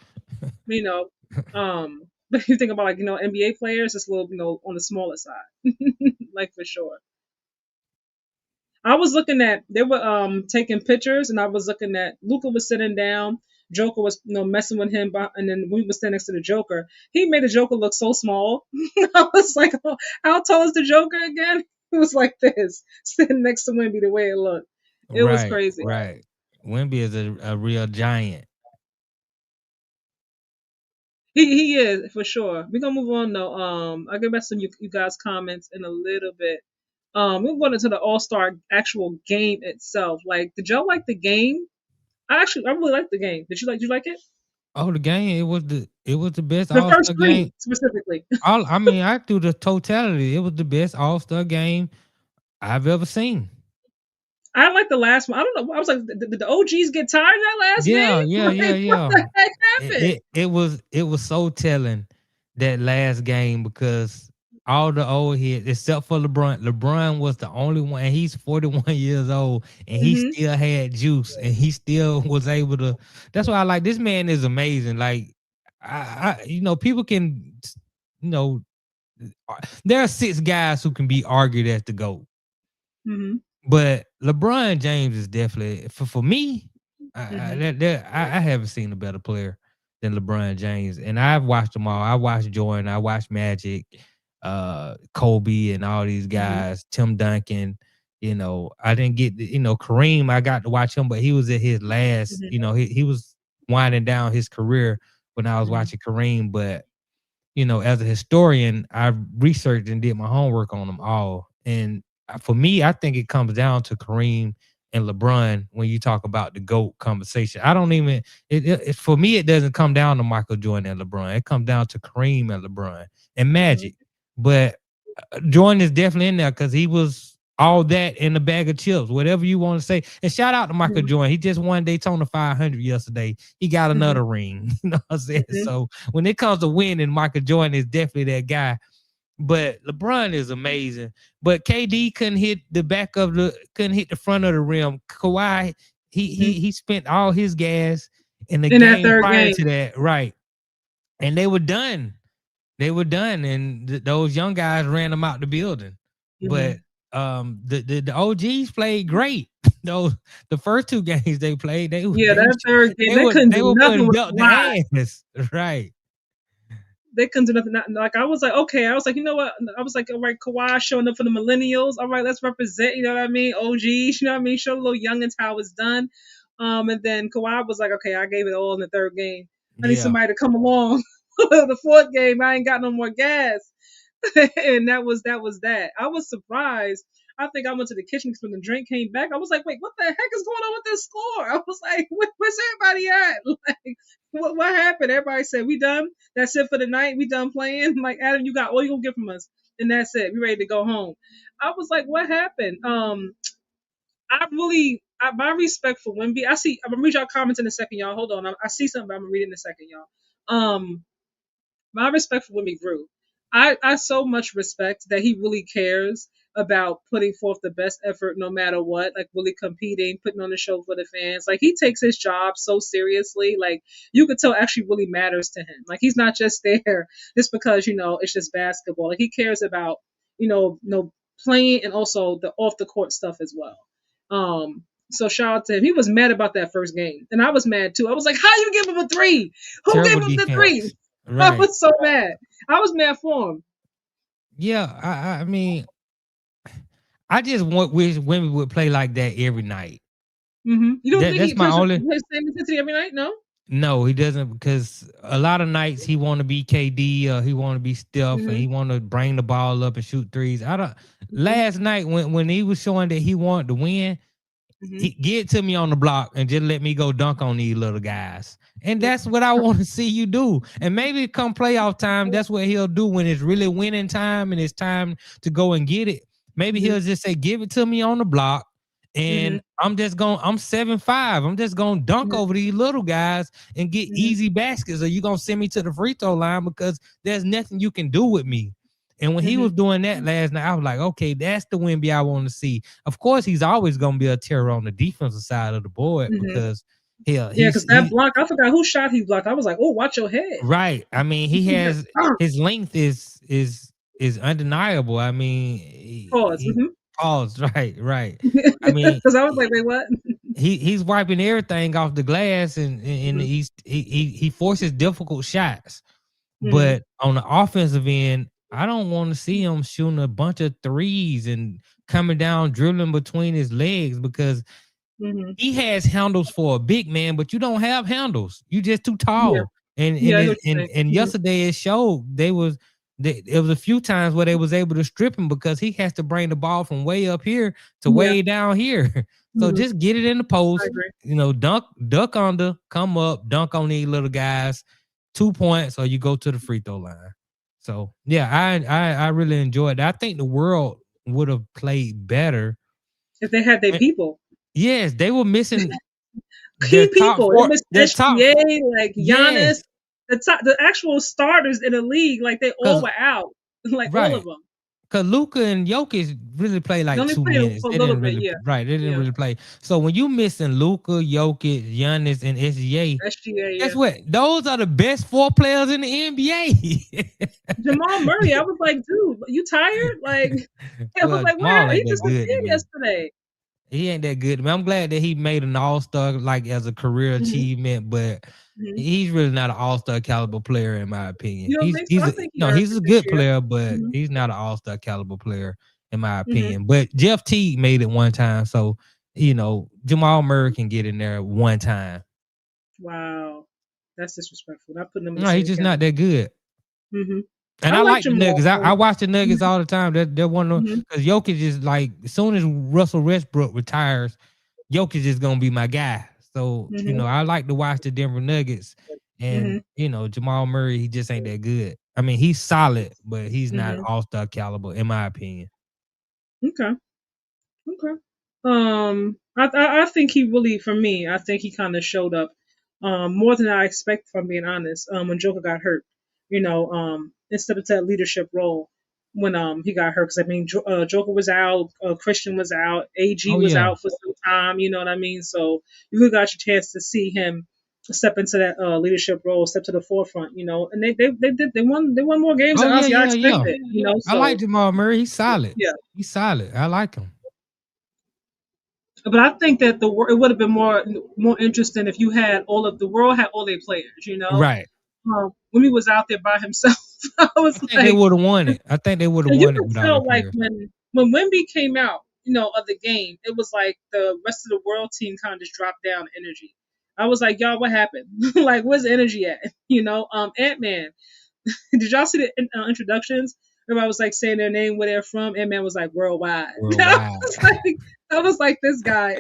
But you think about NBA players, it's a little on the smaller side, like for sure. I was looking at they were taking pictures, and I was looking at Luka was sitting down, Joker was messing with him, and then we were standing next to the Joker. He made the Joker look so small. I was like, oh, how tall is the Joker again? It was like this, sitting next to Wemby the way it looked. It was crazy. Right. Wemby is a real giant. He is for sure. We're gonna move on though. I'll get back to you guys' comments in a little bit. We're going into the All-Star actual game itself. Like, did y'all like the game? I really liked the game. Did you like it? Oh, the game, it was the best the All-Star first three game specifically. I do the totality. It was the best All-Star game I've ever seen. I like the last one. I don't know. I was like, did the OGs get tired of that last game? Yeah. What the heck happened? It was so telling that last game because all the old heads, except for LeBron. LeBron was the only one, and he's 41 years old, and he still had juice, and he still was able to. That's why I like this man is amazing. Like, people can, there are 6 guys who can be argued as the GOAT. Mm-hmm. But LeBron James is definitely for me. I haven't seen a better player than LeBron James, and I've watched them all. I watched Jordan, I watched Magic, Kobe, and all these guys. Tim Duncan. I didn't get Kareem. I got to watch him, but he was at his last. He was winding down his career when I was watching Kareem. But as a historian, I researched and did my homework on them all. And for me, I think it comes down to Kareem and LeBron when you talk about the GOAT conversation. I don't even for me, it doesn't come down to Michael Jordan and LeBron. It comes down to Kareem and LeBron and Magic. But Jordan is definitely in there because he was all that in a bag of chips, whatever you want to say. And shout out to Michael Jordan. He just won Daytona 500 yesterday. He got another ring. You know what I'm saying? So when it comes to winning, Michael Jordan is definitely that guy. But LeBron is amazing. But KD couldn't hit the front of the rim. Kawhi, he spent all his gas in the game prior to that, right? And they were done. And those young guys ran them out the building. But the OGs played great. The first two games they played, that third game they couldn't do nothing with Kawhi. Right. They couldn't do nothing. Like I was like, okay. I was like, you know what? I was like, all right, Kawhi showing up for the millennials. All right, let's represent. You know what I mean? OGs. You know what I mean? Show the little youngins how it's done. And then Kawhi was like, okay, I gave it all in the third game. I need somebody to come along. The fourth game, I ain't got no more gas. And that was that. I was surprised. I think I went to the kitchen because when the drink came back, I was like, wait, what the heck is going on with this score? I was like, where's everybody at? Like, what happened? Everybody said, we done? That's it for the night? We done playing? Like, Adam, you got all you gonna get from us. And that's it. We ready to go home. I was like, what happened? My respect for Wemby. I'm gonna read y'all comments in a second, y'all. Hold on. I see something, but I'm gonna read it in a second, y'all. My respect for Wemby grew. I so much respect that he really cares about putting forth the best effort no matter what, like really competing, putting on the show for the fans. Like he takes his job so seriously. Like you could tell actually really matters to him. Like he's not just there just because, it's just basketball. Like he cares about, playing and also the off the court stuff as well. So shout out to him. He was mad about that first game. And I was mad too. I was like, how you give him a 3? Who gave him the 3? Right. I was so mad. I was mad for him. Yeah, I mean, I just wish women would play like that every night. You don't think he plays the same intensity every night? No, he doesn't, because a lot of nights he want to be KD, he want to be Steph, and he want to bring the ball up and shoot threes. Last night when he was showing that he wanted to win, he get to me on the block and just let me go dunk on these little guys. And that's what I want to see you do. And maybe come playoff time, that's what he'll do when it's really winning time and it's time to go and get it. Maybe he'll just say, give it to me on the block. And I'm 7'5". I'm just going to dunk over these little guys and get easy baskets. Or you going to send me to the free throw line because there's nothing you can do with me. And when he was doing that last night, I was like, okay, that's the Wemby I want to see. Of course, he's always going to be a terror on the defensive side of the board because because that block, I forgot who shot he blocked. I was like, oh, watch your head. Right. I mean, he has his length is undeniable. I mean, pause. Right. I mean, because I was like, wait, what? He's wiping everything off the glass and he forces difficult shots. But on the offensive end, I don't want to see him shooting a bunch of threes and coming down, dribbling between his legs because he has handles for a big man, but you don't have handles. You just too tall. And yesterday it showed there was a few times where they was able to strip him because he has to bring the ball from way up here to way down here. So just get it in the post, duck under, come up, dunk on these little guys, 2 points, or you go to the free throw line. So yeah, I really enjoyed that. I think the world would have played better if they had their people. Yes, they were missing key people. They missed SGA, like Giannis, the actual starters in the league. Like they all were out, like all of them. Because Luka and Jokic really played like 2 minutes. They didn't really, they didn't really play. So when you missing Luka, Jokic, Giannis, and SGA, guess what? Those are the best 4 players in the NBA. Jamal Murray, I was like, dude, you tired? Like, I was like, wow, he just was here yesterday. He ain't that good. I mean, I'm glad that he made an all-star like as a career achievement, but he's really not an all-star caliber player in my opinion. He's a good player, but he's not an all-star caliber player in my opinion. But Jeff Teague made it one time, so Jamal Murray can get in there one time. Wow, that's disrespectful. Not putting him. No, he's just not that good. Mm-hmm. And I like the Jamal. Nuggets. I watch the Nuggets all the time. They're one of them because Jokic is like, as soon as Russell Westbrook retires, Jokic is gonna be my guy. So I like to watch the Denver Nuggets, and Jamal Murray, he just ain't that good. I mean, he's solid, but he's not all-star caliber, in my opinion. Okay. I think he really, for me, I think he kind of showed up more than I expected, if I'm being honest. When Joker got hurt, instead of that leadership role when he got hurt, because I mean, Joker was out, Christian was out, AG was out for some time. You know what I mean? So you really got your chance to see him step into that leadership role, step to the forefront. And they won more games than I expected. I like Jamal Murray. He's solid. Yeah, he's solid. I like him. But I think that it would have been more interesting if you had the world had all their players, Right. When he was out there by himself, I think they would have won it. I think they would have won it without tell, like when Wemby came out, of the game, it was like the rest of the world team kind of just dropped down energy. I was like, y'all, what happened? Like, where's the energy at? Ant-Man. Did y'all see the introductions? Everybody was like saying their name, where they're from. Ant-Man was like worldwide. I was like, this guy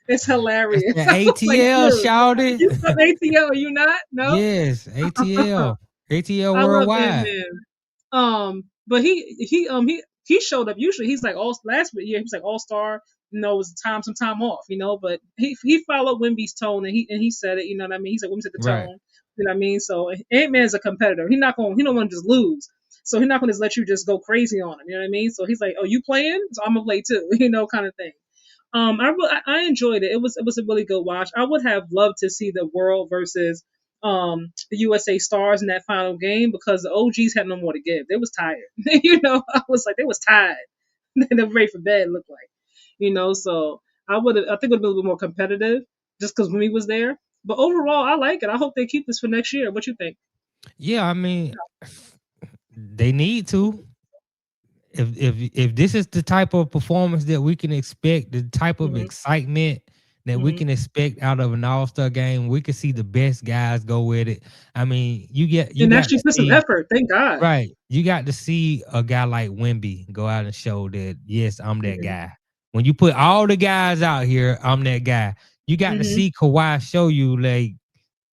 is hilarious. ATL, shouty. You from ATL? Are you not? No. Yes, ATL. ATL worldwide. But he showed up. Usually he's like last year he was like all-star. It was some time off. But he followed Wemby's tone and he said it. You know what I mean? He said Wemby set the tone. Right. You know what I mean? So Ant-Man's a competitor. He don't want to just lose. So he's not going to just let you just go crazy on him. You know what I mean? So he's like, oh, you playing? So I'm gonna play too. Kind of thing. I enjoyed it. It was a really good watch. I would have loved to see the world versus the USA Stars in that final game because the OGs had no more to give. They was tired. I was like, they was tired. They were ready for bed. It looked like. So I think it would have been a little bit more competitive just because when he was there. But overall, I like it. I hope they keep this for next year. What you think? Yeah, I mean, they need to. If this is the type of performance that we can expect, the type of excitement that we can expect out of an all-star game, we can see the best guys go with it. I mean, you actually put some effort. Thank God. Right, you got to see a guy like Wemby go out and show that yes, I'm that guy. When you put all the guys out here, I'm that guy. You got to see Kawhi show you like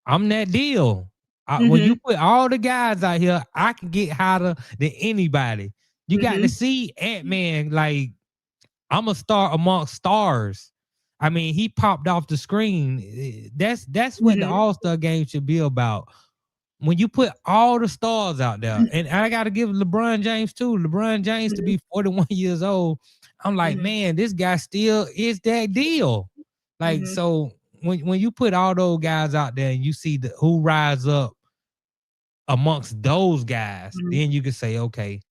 I'm that deal. When you put all the guys out here, I can get hotter than anybody. You got to see Ant-Man like I'm a star amongst stars. I mean, he popped off the screen. That's what the All-Star game should be about. When you put all the stars out there, and I got to give LeBron James too. LeBron James to be 41 years old, I'm like, man, this guy still is that deal. Like, so when you put all those guys out there and you see who rise up amongst those guys, then you can say, okay,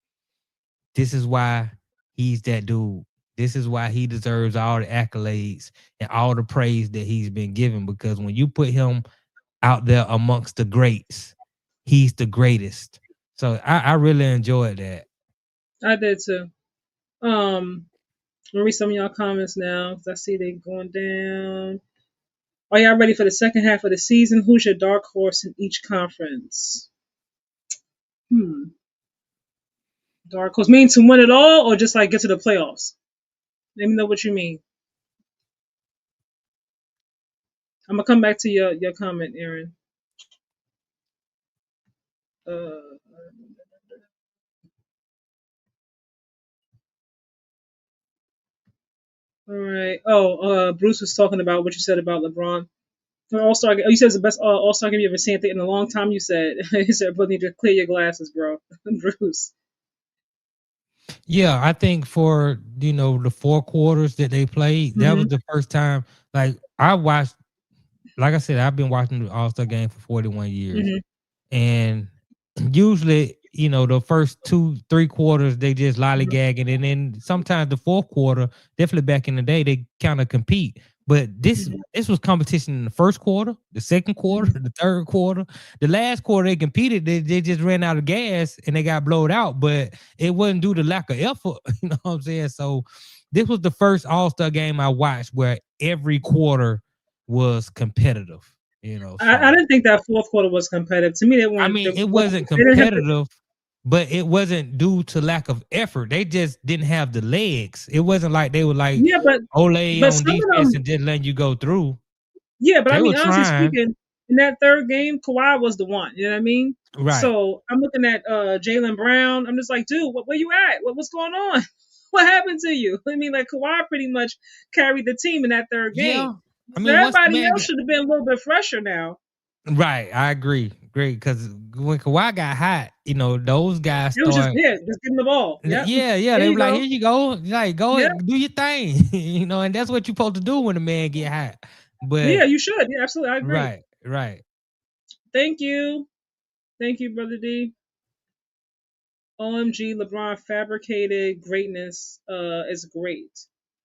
this is why he's that dude. This is why he deserves all the accolades and all the praise that he's been given. Because when you put him out there amongst the greats, he's the greatest. So I really enjoyed that. I did too. I'll read some of y'all comments now because I see they going down. Are y'all ready for the second half of the season? Who's your dark horse in each conference? Dark horse mean to win it all or just like get to the playoffs? Let me know what you mean. I'm gonna come back to your comment, Aaron. All right. Bruce was talking about what you said about LeBron. All-Star. You said it's the best All-Star game you ever seen in a long time. You said he said, "But need to clear your glasses, bro." Bruce. Yeah, I think for the 4 quarters that they played, that was the first time. Like I watched, like I said, I've been watching the All-Star game for 41 years, and usually, the first 2-3 quarters they just lollygagging, and then sometimes the 4th quarter, definitely back in the day, they kind of compete. But this was competition in the 1st quarter, the 2nd quarter, the 3rd quarter. The last quarter they competed, they just ran out of gas and they got blowed out, but it wasn't due to lack of effort. You know what I'm saying? So this was the first All-Star game I watched where every quarter was competitive. So. I didn't think that 4th quarter was competitive. To me, they weren't. I mean, it wasn't competitive. but it wasn't due to lack of effort. They just didn't have the legs. It wasn't like they were like Yeah, Ole but on some of defense them, and just letting you go through. yeah, but I They were mean, honestly trying. speaking, in that third game, Kawhi was the one. You know what I mean? Right. So I'm looking at Jaylen Brown. I'm just like, dude, where you at? What's going on? What happened to you? I mean, like Kawhi pretty much carried the team in that third Yeah. game. I So mean, once the everybody man else got should have been a little bit fresher now. right, I agree. Great, because when Kawhi got hot, those guys It was just start. yeah, just give him the ball. Yep. Yeah, There they you were like, go. "Here you go, like go Yeah. ahead, do your thing," and that's what you're supposed to do when a man get hot. Yeah, But you should. Yeah, absolutely. I agree. right. Thank you. Thank you, Brother D. OMG, LeBron fabricated greatness is great.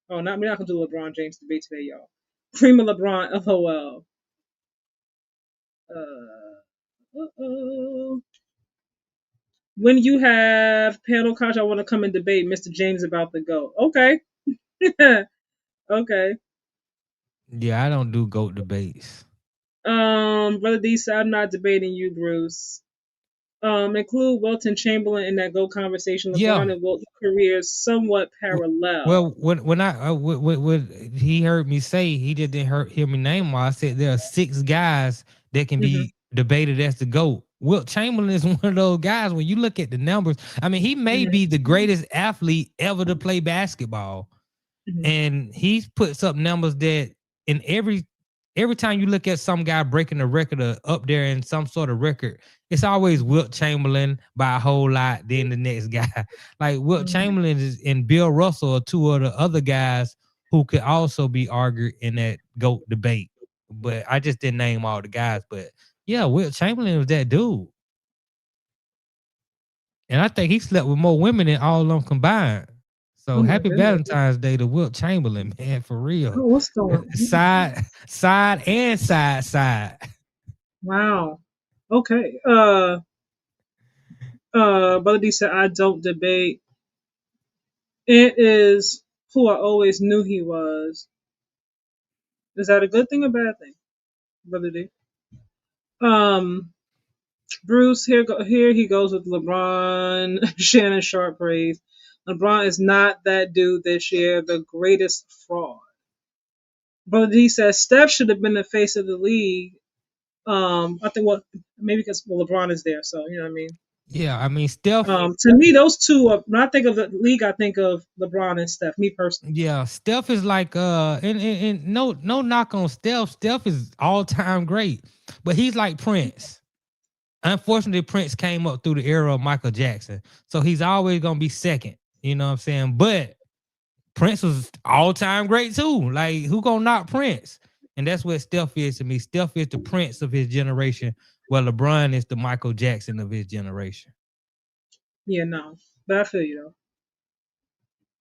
Oh, we're not gonna do LeBron James debate today, y'all. Cream of LeBron, LOL. Uh-oh. When you have panel coach, I want to come and debate Mr. James about the GOAT. Okay. Okay. Yeah, I don't do GOAT debates. Brother D said, I'm not debating you, Bruce. Include Wilton Chamberlain in that GOAT conversation. LeBron Yeah. and Wilton's careers somewhat parallel. Well, when I when he heard me say, he just didn't hear me name why I said there are 6 guys that can be debated as the GOAT. Wilt Chamberlain is one of those guys. When you look at the numbers, I mean, he may be the greatest athlete ever to play basketball, and he's put up numbers that in every time you look at some guy breaking a record or up there in some sort of record, it's always Wilt Chamberlain by a whole lot, then the next guy. Like Wilt Chamberlain and Bill Russell are 2 of the other guys who could also be argued in that GOAT debate. But I just didn't name all the guys. But yeah, Wilt Chamberlain was that dude. And I think he slept with more women than all of them combined. So happy Valentine's Day to Wilt Chamberlain, man, for real. Oh, what's going on? Side and side. Wow. Okay. Brother D said, I don't debate. It is who I always knew he was. Is that a good thing or bad thing, Brother D? Bruce, here he goes with LeBron, Shannon Sharp praise. LeBron is not that dude this year, the greatest fraud. Brother D says Steph should have been the face of the league. I think maybe because LeBron is there, so you know what I mean. Yeah, I mean Steph. To me, those two are. When I think of the league, I think of LeBron and Steph. Me personally. Yeah, Steph is like and no knock on Steph. Steph is all time great, but he's like Prince. Unfortunately, Prince came up through the era of Michael Jackson, so he's always gonna be second. You know what I'm saying? But Prince was all time great too. Like who gonna knock Prince? And that's what Steph is to me. Steph is the Prince of his generation, while LeBron is the Michael Jackson of his generation. Yeah, no, but I feel you though.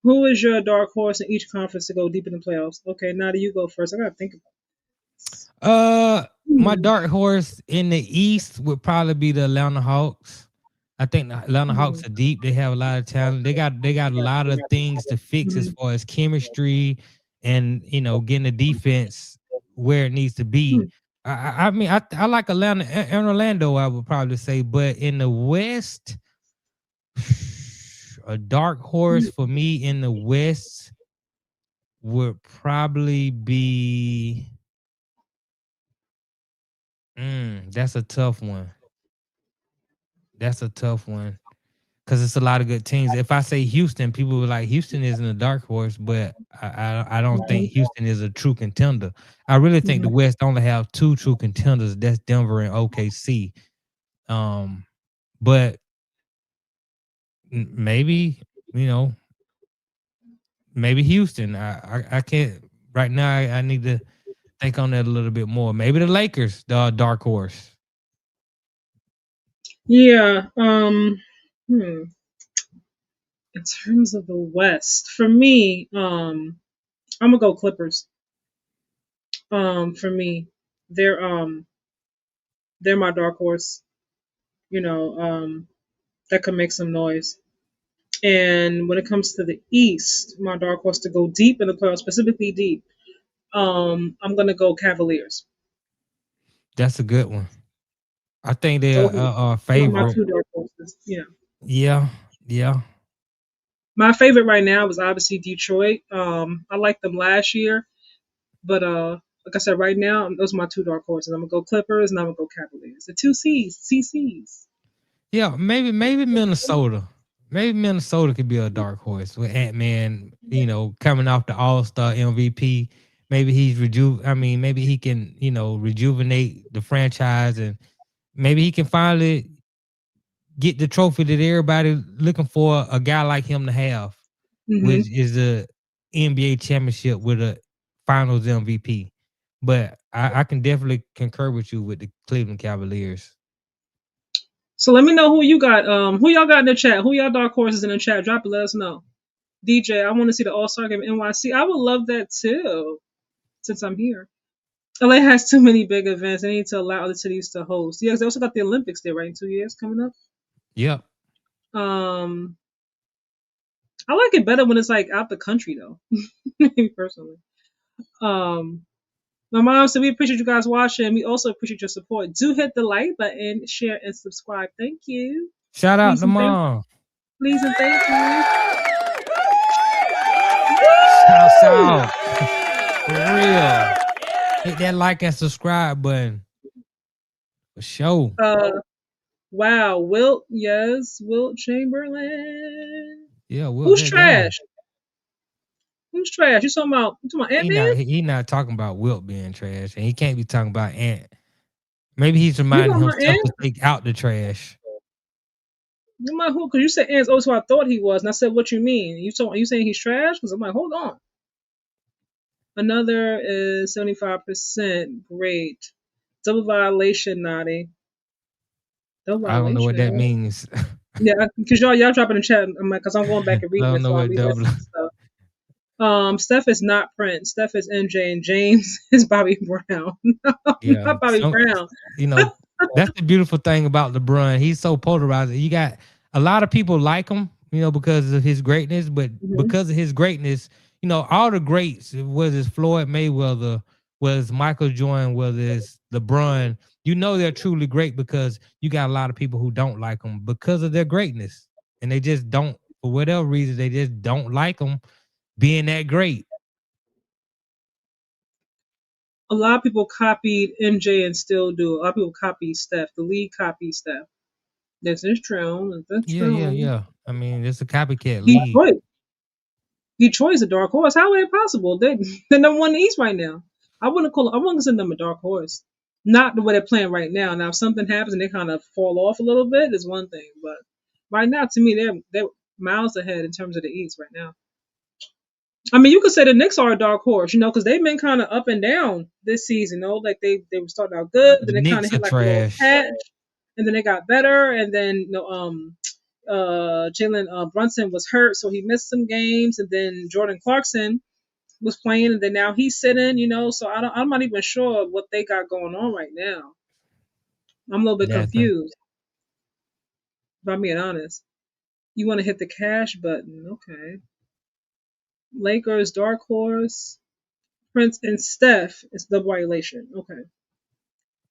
Who is your dark horse in each conference to go deep in the playoffs? Okay, now do you go first? I gotta think about it. My dark horse in the East would probably be the Atlanta Hawks. I think the Atlanta Hawks are deep. They have a lot of talent. They got a lot of things to fix as far as chemistry and getting the defense where it needs to be. I mean, I like Atlanta and Orlando, I would probably say, but in the West, a dark horse for me in the West would probably be. That's a tough one. That's a tough one because it's a lot of good teams. If I say Houston, people were like, Houston isn't a dark horse, but I don't think Houston is a true contender. I really think the West only have 2 true contenders. That's Denver and OKC. But maybe maybe Houston. I can't right now. I need to think on that a little bit more. Maybe the Lakers, the dark horse. Yeah. In terms of the West, for me, I'm gonna go Clippers. For me, they're my dark horse. That could make some noise. And when it comes to the East, my dark horse to go deep in the playoffs, specifically deep, I'm gonna go Cavaliers. That's a good one. I think they're Those are favorite. my 2 dark horses. Yeah. Yeah, yeah. My favorite right now was obviously Detroit. I liked them last year, but like I said, right now those are my two dark horses. I'm gonna go Clippers and I'm gonna go Cavaliers. The two C's, CCs. Yeah, maybe Minnesota. Maybe Minnesota could be a dark horse with Ant-Man, coming off the All-Star MVP. Maybe maybe he can, rejuvenate the franchise, and maybe he can finally get the trophy that everybody looking for a guy like him to have, Hmm. which is a NBA championship with a finals MVP. But I can definitely concur with you with the Cleveland Cavaliers. So let me know who you got. Who y'all got in the chat? Who y'all dark horses in the chat? Drop it. Let us know. DJ, I want to see the All Star game in NYC. I would love that too. Since I'm here, LA has too many big events. They need to allow other cities to host. Yeah, 'cause they also got the Olympics there, right? In 2 years coming up. Yep. Um, I like it better when it's like out the country though. Me personally. Um, my mom said we appreciate you guys watching. We also appreciate your support. Do hit the like button, share, and subscribe. Thank you. Shout out Please to and thank mom. please and thank you. Shouts Woo! out. For real. Hit that like and subscribe button. For sure. Wow, Wilt, yes, Wilt Chamberlain. Yeah, well, Who's that guy. trash? Who's trash? You talking about Ant He Man? not he not talking about Wilt being trash, and he can't be talking about Ant. Maybe he's You reminding talking about himself to Ant? take out the trash. You my who? Because you said Ant's always who I thought he was, and I said, "What you mean? You saying he's trash?" Because I'm like, hold on. Another is 75%. Great. Double violation, naughty. Double I don't know what that violation. means. Yeah, because y'all dropping in the chat. I'm like, because I'm going back and I reading don't this know while I'm what reading double. this stuff. Steph is not Prince. Steph is MJ, and James is Bobby Brown. Yeah, Not Bobby Brown. you know, that's the beautiful thing about LeBron. He's so polarizing. You got a lot of people like him, because of his greatness, but Mhm. because of his greatness, all the greats, whether it's Floyd Mayweather, whether it's Michael Jordan, whether it's LeBron, they're truly great because you got a lot of people who don't like them because of their greatness. And they just don't, for whatever reason, they just don't like them being that great. A lot of people copied MJ and still do. A lot of people copy Steph. The league copies Steph. This is true. This is Yeah, yeah, true. yeah. I mean, it's a copycat league. Detroit. Detroit's a dark horse. How is it possible? They're number one in the East right now. I wouldn't consider them a dark horse. Not the way they're playing right now. Now, if something happens and they kind of fall off a little bit, is one thing. But right now, to me, they're miles ahead in terms of the East right now. I mean, you could say the Knicks are a dark horse, because they've been kind of up and down this season. Like they were starting out good, The then they kind of Knicks are hit like a little trash. patch, and then they got better, and then Jalen Brunson was hurt, so he missed some games, and then Jordan Clarkson was playing, and then now he's sitting. So I'm not even sure what they got going on right now. I'm a little bit Nothing. confused, if I'm being honest. You want to hit the cash button, okay? Lakers dark horse. Prince and Steph is double violation. Okay.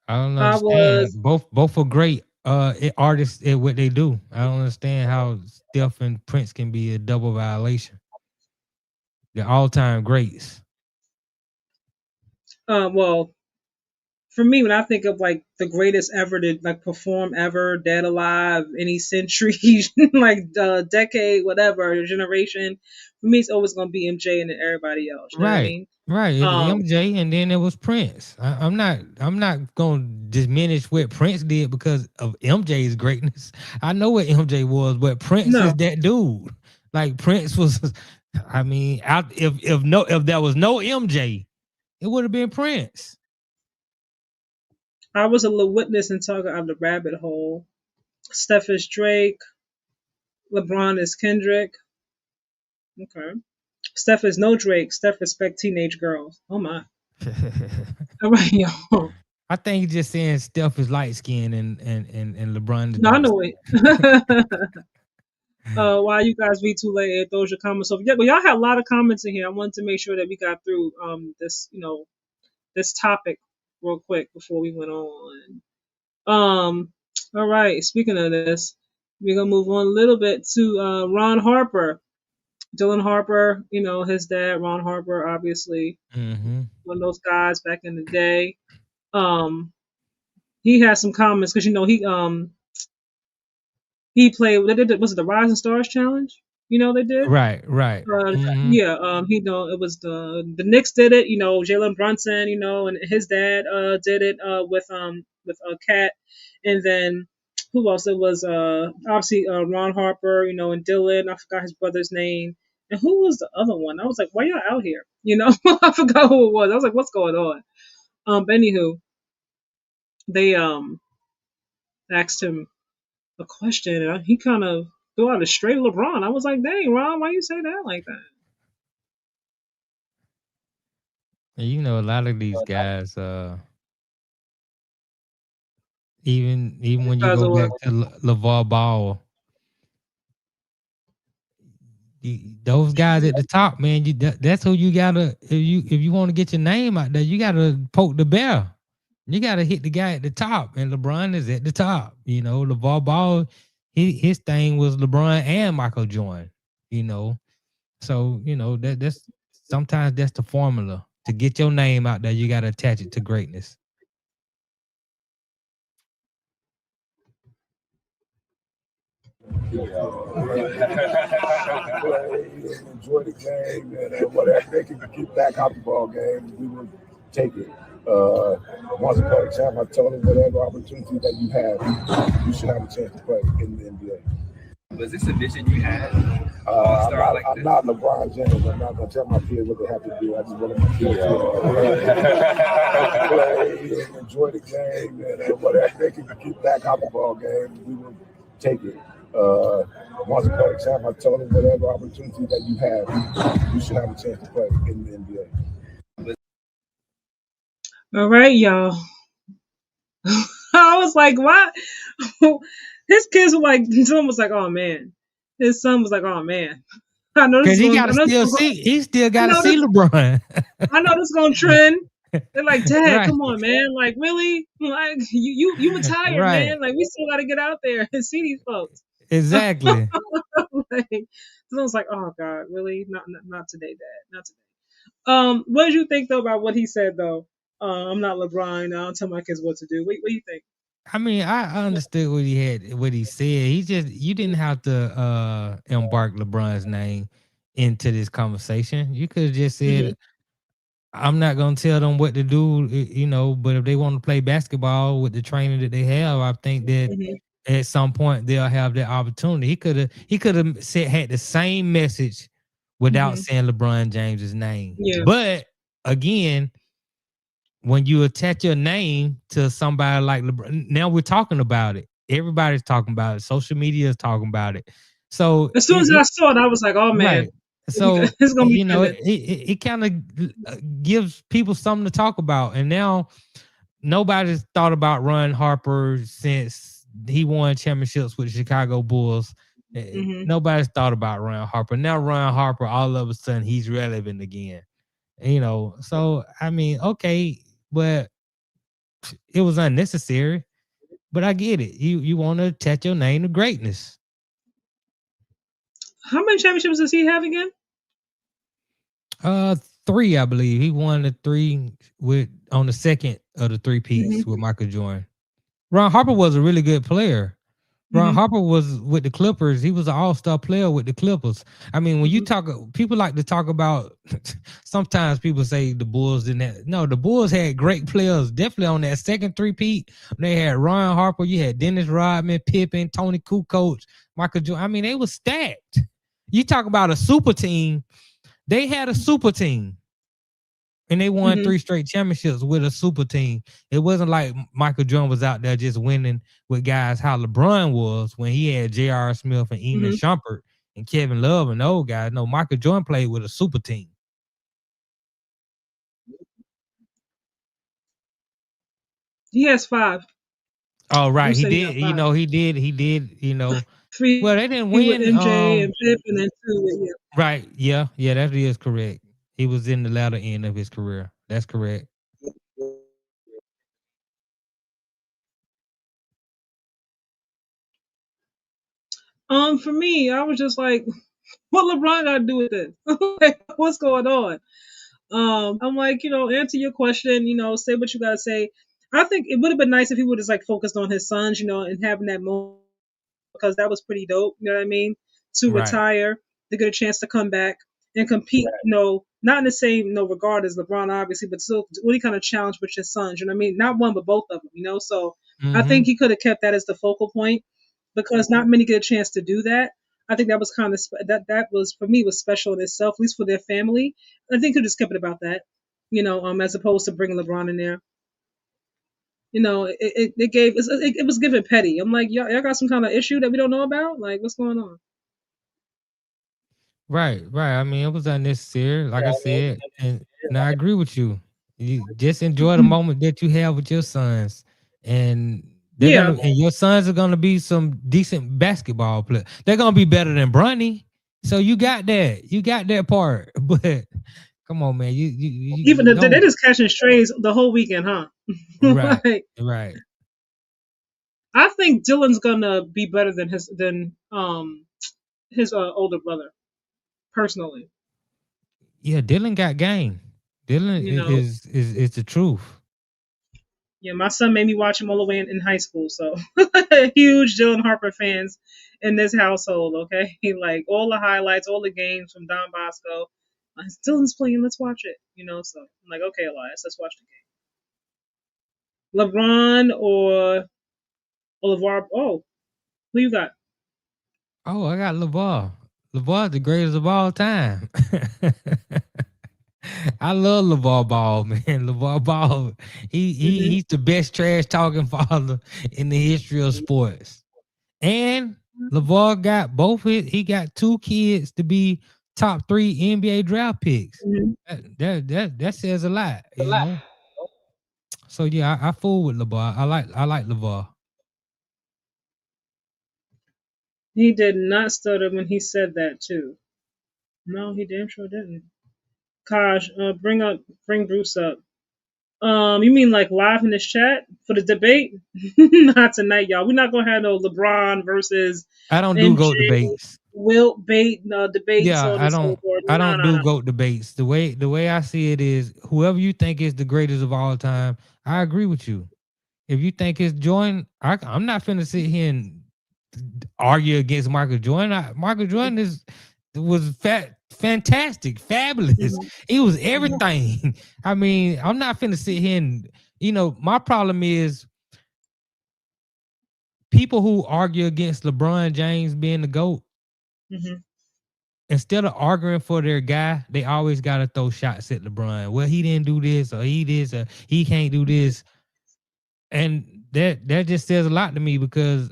I don't I understand. was Both are great artists at what they do. I don't understand how Steph and Prince can be a double violation. They're all time greats. well, for me, when I think of like the greatest ever to like perform ever, dead alive, any century, like decade, whatever generation, for me it's always gonna be MJ and then everybody else. You know what I Right. mean? Right. It's Um, MJ and then it was Prince. I'm not gonna diminish what Prince did because of MJ's greatness. I know what MJ was, but Prince is no, that dude. Like Prince was I mean, if there was no MJ, it would have been Prince. I was a little witness and talking out of the rabbit hole. Steph is Drake. LeBron is Kendrick. Okay. Steph is no Drake. Steph respect teenage girls. Oh my. All right, yo. I think he's just saying Steph is light skinned and LeBron is No, I dark. know it. Why you guys be too late? It throws your comments off. Yeah, but y'all had a lot of comments in here. I wanted to make sure that we got through this this topic real quick before we went on. All right. Speaking of this, we're gonna move on a little bit to Ron Harper. Dylan Harper, his dad, Ron Harper, obviously Mm-hmm. one of those guys back in the day. Um, he has some comments because he played. They did was it the Rising Stars Challenge? They did. Right. Mm-hmm. Yeah, it was the Knicks did it. Jalen Brunson, and his dad did it with Cat, and then who else? It was obviously Ron Harper, and Dylan. I forgot his brother's name, and who was the other one? I was like, why y'all out here? I forgot who it was. I was like, what's going on? But anywho, they asked him a question, and he kind of threw out a straight LeBron. I was like, dang, Ron, why you say that like that? And a lot of these guys, even when you Because go of back to LeVar Ball, those guys at the top, man, that's who you gotta. If you want to get your name out there, you gotta poke the bear. You gotta hit the guy at the top, and LeBron is at the top. LeVar Ball, his thing was LeBron and Michael Jordan. So that's sometimes that's the formula to get your name out there. You gotta attach it to greatness. Enjoy the game, and whatever they can get back out the ball game, we will take it. Once upon a time, I told him whatever opportunity that you have, you should have a chance to play in the NBA. Was this a vision you had? I'm not LeBron James. I'm not going to tell my kids what they have to do. I just want my kids to play and enjoy the game, and whatever they can get back out the ball game, we will take it. Once upon a time, I told him whatever opportunity that you have, you should have a chance to play in the NBA. All right, y'all. I was like, what? His kids were like, someone was like, oh man. His son was like, oh man. I know this Because is going. he still got to see LeBron. I know this is going to trend. They're like, Dad, Right. come on, man. Like, really? Like, you retired, Right. man. Like, we still got to get out there and see these folks. Exactly. Someone's like, oh God, really? Not today, Dad. Not today. What did you think though about what he said though? I'm not LeBron. I don't tell my kids what to do. What do you think? I mean, I understood what he said. You didn't have to embark LeBron's name into this conversation. You could have just said, Mm-hmm. I'm not gonna tell them what to do, but if they want to play basketball with the training that they have, I think that at some point they'll have that opportunity. He could have had the same message without saying LeBron James's name. Yeah. But again, when you attach your name to somebody like LeBron, now we're talking about it. Everybody's talking about it. Social media is talking about it. So as soon as I saw it, I was like, oh man. Right. So it's gonna be it kind of gives people something to talk about. And now nobody's thought about Ron Harper since he won championships with the Chicago Bulls. Nobody's thought about Ron Harper. Now Ron Harper, all of a sudden, he's relevant again. So I mean, okay, but it was unnecessary. But I get it. You want to attach your name to greatness. How many championships does he have again? 3, I believe. He won the 3 on the second of the 3 peats with Michael Jordan. Ron Harper was a really good player. Ron Harper was with the Clippers. He was an all-star player with the Clippers. I mean, when you talk, people like to talk about, sometimes people say the Bulls didn't have, no, the Bulls had great players. Definitely on that second 3-peat. They had Ron Harper. You had Dennis Rodman, Pippen, Tony Kukoc, Michael Jordan. I mean, they were stacked. You talk about a super team. They had a super team. And they won 3 straight championships with a super team. It wasn't like Michael Jordan was out there just winning with guys how LeBron was when he had J.R. Smith and Eamon Shumpert and Kevin Love and those guys. No, Michael Jordan played with a super team. He has 5. Oh, right. He did. He did. 3. Well, they didn't win. With MJ and Pip, and then 2. Right. Yeah. That is correct. He was in the latter end of his career. That's correct. For me, I was just like, what LeBron got to do with this? Like, what's going on? I'm like, answer your question, say what you gotta say. I think it would have been nice if he would have like focused on his sons, and having that moment because that was pretty dope. You know what I mean? To Right. retire, to get a chance to come back and compete. Not in the same regard as LeBron, obviously, but still really kind of challenge with your sons. You know what I mean? Not one, but both of them. So I Mm-hmm. think he could have kept that as the focal point because not many get a chance to do that. I think that was kind of that was for me was special in itself, at least for their family. I think he just kept it about that, as opposed to bringing LeBron in there. It was given petty. I'm like, y'all got some kind of issue that we don't know about. Like, what's going on? Right, right. I mean, it was unnecessary, like I said, and I agree with you. You just enjoy the moment that you have with your sons, and Yeah, and your sons are gonna be some decent basketball players. They're gonna be better than Bronny. So you got that part. But come on, man, even you if they don't. just catching strays the whole weekend, huh? Right, Like, right. I think Dylan's gonna be better than his older brother, personally. Yeah, Dylan got game. Dylan You know, is the truth. yeah, my son made me watch him all the way in high school, so huge Dylan Harper fans in this household. Okay, like all the highlights, all the games from Don Bosco. Dylan's playing. Let's watch it. So I'm like, okay, Elias, let's watch the game. LeBron or LeVar? Oh, who you got? Oh, I got LeVar. LeVar's the greatest of all time. I love LeVar Ball, man. LeVar Ball, Hmm. he's the best trash talking father in the history of sports. And LeVar got he got two kids to be top 3 NBA draft picks. Hmm. That says a lot. So yeah, I fool with LeVar. I like LeVar. He did not stutter when he said that too. No, he damn sure didn't. Kaj, bring Bruce up. You mean like live in this chat for the debate? Not tonight, y'all. We're not gonna have no LeBron versus I don't do MJ, GOAT debates. Wilt bait debate, so Yeah, on and so forth. I No, don't no, do no. GOAT debates. The way I see it is whoever you think is the greatest of all time, I agree with you. If you think it's Jordan, I'm not finna sit here and argue against Michael Jordan. Michael Jordan was fantastic, fabulous. Mhm. He was everything. I mean, I'm not finna sit here and my problem is people who argue against LeBron James being the GOAT, Mhm. instead of arguing for their guy, they always gotta throw shots at LeBron. Well, he didn't do this, or he this, or he can't do this. And that just says a lot to me because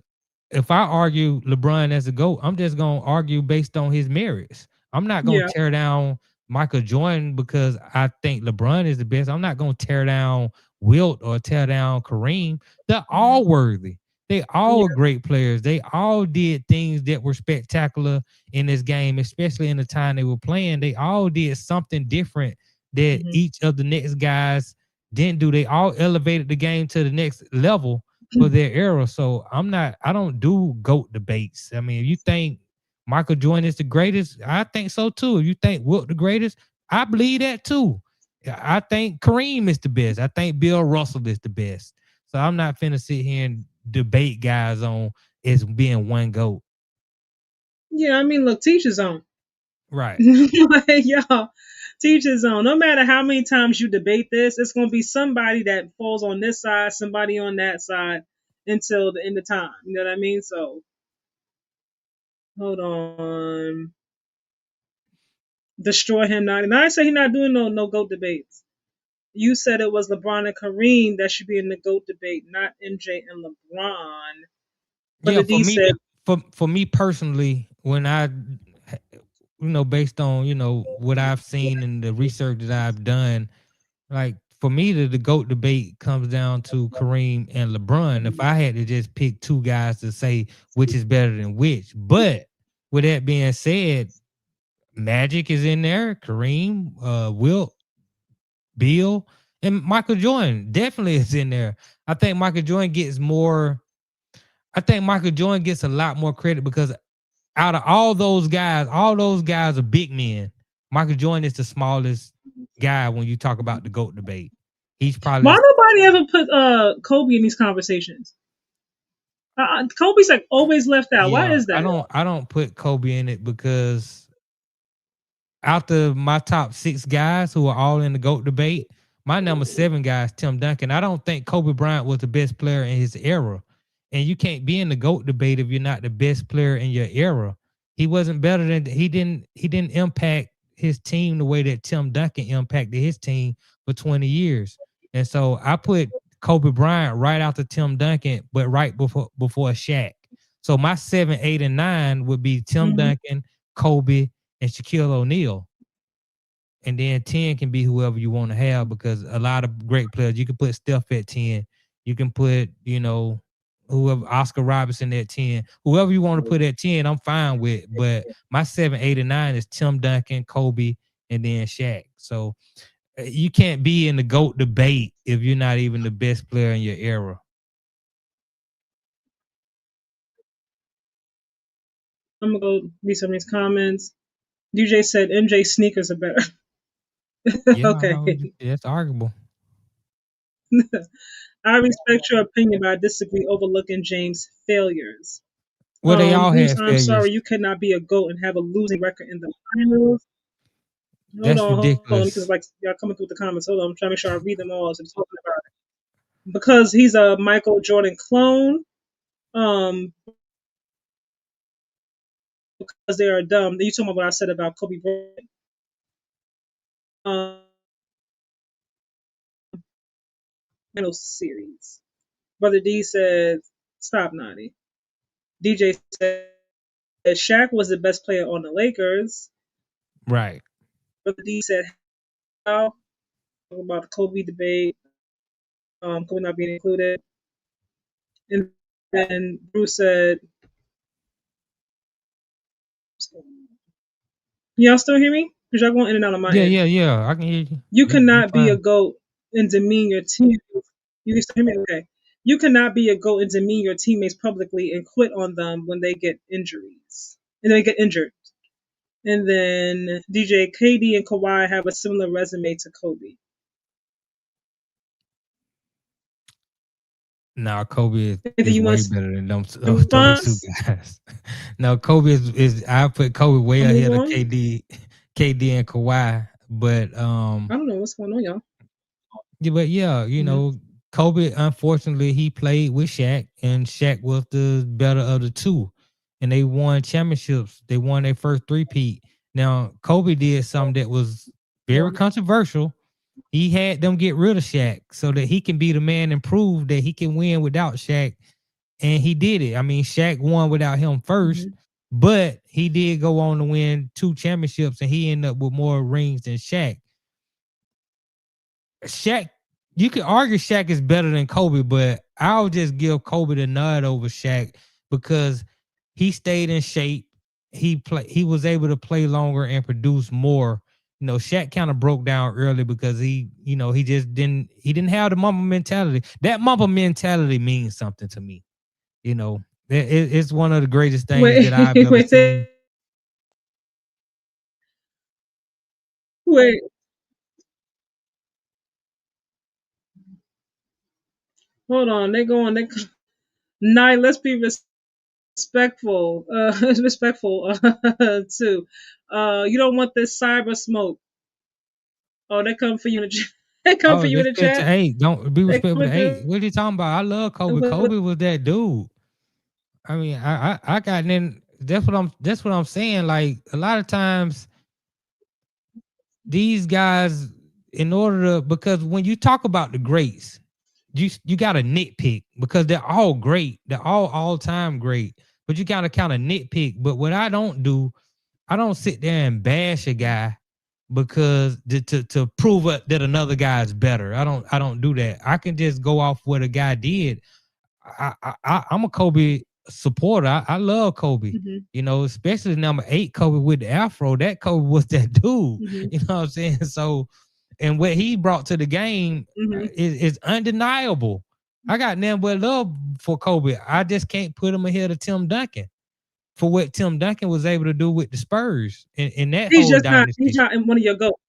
if I argue LeBron as a GOAT, I'm just gonna argue based on his merits. I'm not gonna Yeah. tear down Michael Jordan because I think LeBron is the best. I'm not gonna tear down Wilt or tear down Kareem. They're all worthy. They all Yeah. are great players. They all did things that were spectacular in this game, especially in the time they were playing. They all did something different that Mhm. each of the next guys didn't do. They all elevated the game to the next level for their era. So I don't do GOAT debates. I mean, if you think Michael Jordan is the greatest, I think so too. If you think Wilt the greatest, I believe that too. I think Kareem is the best. I think Bill Russell is the best. So I'm not finna sit here and debate guys on as being one GOAT. Yeah. I mean, look, teach his own. Right. Like, y'all, teach his own. No matter how many times you debate this, it's gonna be somebody that falls on this side, somebody on that side, until the end of time. You know what I mean? So hold on. Destroy him not. And I say he's not doing no GOAT debates. You said it was LeBron and Kareem that should be in the GOAT debate, not MJ and LeBron. But Yeah, the D said, for me personally, when I based on, what I've seen and the research that I've done, like for me, the GOAT debate comes down to Kareem and LeBron. If I had to just pick two guys to say which is better than which, but with that being said, Magic is in there, Kareem, Wilt, Bill, and Michael Jordan definitely is in there. I think Michael Jordan gets more. I think Michael Jordan gets a lot more credit because out of all those guys are big men. Michael Jordan is the smallest guy when you talk about the GOAT debate. He's probably Why nobody ever put Kobe in these conversations? Kobe's like always left out. Why is that? I don't put Kobe in it because after my top 6 guys who are all in the GOAT debate, my number 7 guy is Tim Duncan. I don't think Kobe Bryant was the best player in his era. And you can't be in the GOAT debate if you're not the best player in your era. He wasn't better than he didn't impact his team the way that Tim Duncan impacted his team for 20 years. And so I put Kobe Bryant right after Tim Duncan, but right before Shaq. So my 7, 8, and 9 would be Tim Duncan, Kobe, and Shaquille O'Neal. And then 10 can be whoever you want to have, because a lot of great players, you can put Steph at 10. You can put, whoever, Oscar Robertson at 10. Whoever you want to put at 10, I'm fine with. But my 7, 8, and 9 is Tim Duncan, Kobe, and then Shaq. So you can't be in the GOAT debate if you're not even the best player in your era. I'm going to go read some of these comments. DJ said MJ sneakers are better. Yeah, okay. That's arguable. I respect your opinion, but I disagree overlooking James' failures. Well, they all had I'm failures. sorry, you cannot be a GOAT and have a losing record in the finals. That's ridiculous. Because like y'all coming through the comments. Hold on, I'm trying to make sure I read them all as I'm talking about it. Because he's a Michael Jordan clone. Because they are dumb. You talking about what I said about Kobe Bryant? Series. Brother D said, "Stop, Naughty." DJ said Shaq was the best player on the Lakers. Right. Brother D said, "How about the Kobe debate? Kobe not being included." And then Bruce said, "Y'all still hear me? Because y'all going in and out of my end." Yeah. I can hear you. You cannot be a GOAT and demean your team. You can still hear me? Okay. You cannot be a GOAT and demean your teammates publicly and quit on them when they get injuries. And they get injured. And then DJ KD and Kawhi have a similar resume to Kobe. Now Kobe is way better than those 2 guys. Now Kobe is I put Kobe way ahead of KD and Kawhi, but I don't know what's going on, y'all. Yeah, but Kobe, unfortunately, he played with Shaq, and Shaq was the better of the 2, and they won championships. They won their first 3-peat. Now Kobe did something that was very controversial. He had them get rid of Shaq so that he can be the man and prove that he can win without Shaq. And he did it. I mean, Shaq won without him first, but he did go on to win 2 championships, and he ended up with more rings than Shaq. You could argue Shaq is better than Kobe, but I'll just give Kobe the nod over Shaq because he stayed in shape. He was able to play longer and produce more. Shaq kind of broke down early because he just didn't have the Mamba mentality. That Mamba mentality means something to me. It's one of the greatest things that I've ever seen. Wait. Hold on. Nah, let's be respectful. Respectful too. You don't want this cyber smoke. Oh, they come for you in the chat. They come for you in the chat. Hey, don't be respectful to 8. What are you talking about? I love Kobe. Kobe was that dude. I mean, I got in. That's what I'm saying. Like a lot of times, these guys, because when you talk about the greats, you got to nitpick because they're all great. They're all time great. But you got to kind of nitpick. But what I don't do, I don't sit there and bash a guy because to prove that another guy is better. I don't do that. I can just go off what a guy did. I'm a Kobe supporter. I love Kobe. Especially number 8 Kobe with the afro. That Kobe was that dude. You know what I'm saying? So, and what he brought to the game is undeniable. I got nothing but love for Kobe. I just can't put him ahead of Tim Duncan. for what Tim Duncan was able to do with the Spurs in that He's whole just not. dynasty. He's not in one of your goats.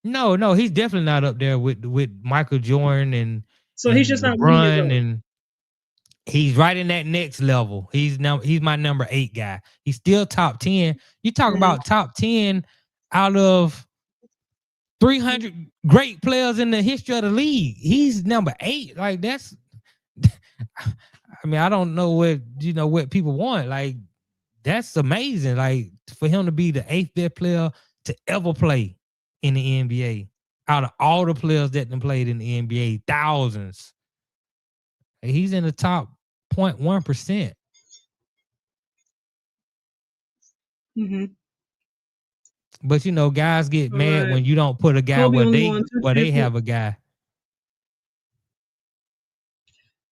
No, he's definitely not up there with Michael Jordan and So he's just not one of your LeBron, goats. and he's right in that next level. He's my number 8 guy. He's still top 10. You talk about top 10 out of 300 great players in the history of the league. He's number 8. Like that's I mean, I don't know what people want. Like that's amazing. Like for him to be the 8th best player to ever play in the NBA out of all the players that played in the NBA, thousands. He's in the top 0.1%. Mm-hmm. But guys get mad when you don't put a guy Kobe where only won 2 they have a guy.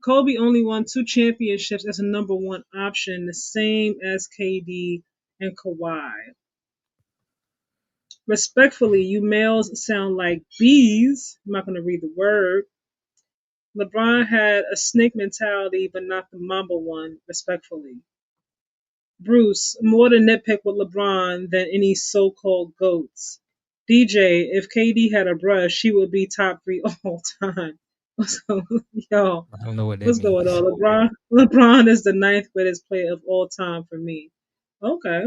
Kobe only won 2 championships as a number 1 option, the same as KD and Kawhi. Respectfully, you males sound like bees. I'm not going to read the word. LeBron had a snake mentality, but not the Mamba one, respectfully. Bruce, more to nitpick with LeBron than any so-called GOATs. DJ, if KD had a brush, she would be top 3 all time. So, yo, I don't know what that what's means. going on? LeBron is the 9th greatest player of all time for me. Okay.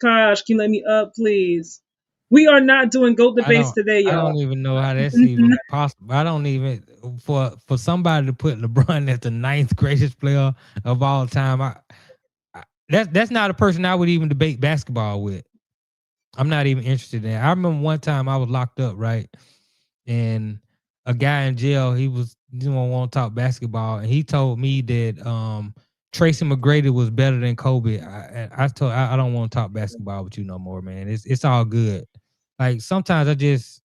Gosh, can you let me up, please? We are not doing GOAT debates today, y'all. I don't even know how that's even possible. I don't even for somebody to put LeBron as the 9th greatest player of all time. That's not a person I would even debate basketball with. I'm not even interested in it. I remember one time I was locked up, right? And a guy in jail, he didn't want to talk basketball, and he told me that Tracy McGrady was better than Kobe. I told I don't want to talk basketball with you no more, man. It's all good. Like sometimes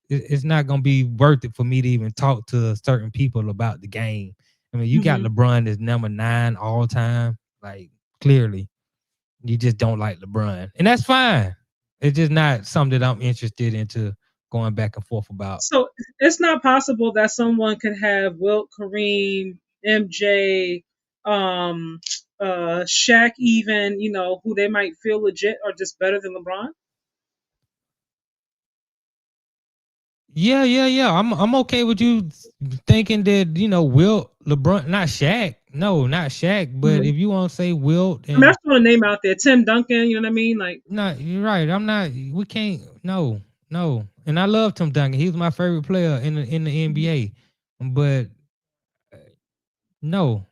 it's not gonna be worth it for me to even talk to certain people about the game. I mean, you got LeBron as number 9 all time. Like clearly, you just don't like LeBron, and that's fine. It's just not something that I'm interested into going back and forth about. So it's not possible that someone could have Wilt, Kareem, MJ, Shaq, even who they might feel legit or just better than LeBron. Yeah. I'm okay with you thinking that Wilt, LeBron, not Shaq. No, not Shaq. But if you want to say Wilt, I mean, that's throwing a name out there. Tim Duncan. You know what I mean? Like, no, you're right. I'm not. We can't. No. And I love Tim Duncan. He was my favorite player in the NBA. But no,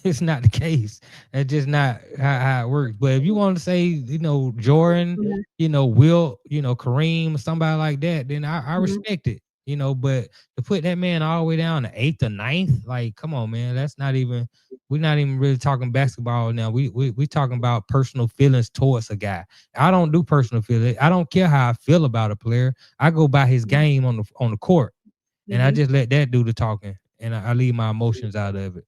it's not the case. That's just not how it works. But if you want to say, Jordan, Wilt, Kareem, somebody like that, then I respect it. But to put that man all the way down to 8th or 9th, like, come on, man, that's not even. We're not even really talking basketball now. We talking about personal feelings towards a guy. I don't do personal feelings. I don't care how I feel about a player. I go by his game on the court, and I just let that do the talking, and I leave my emotions out of it.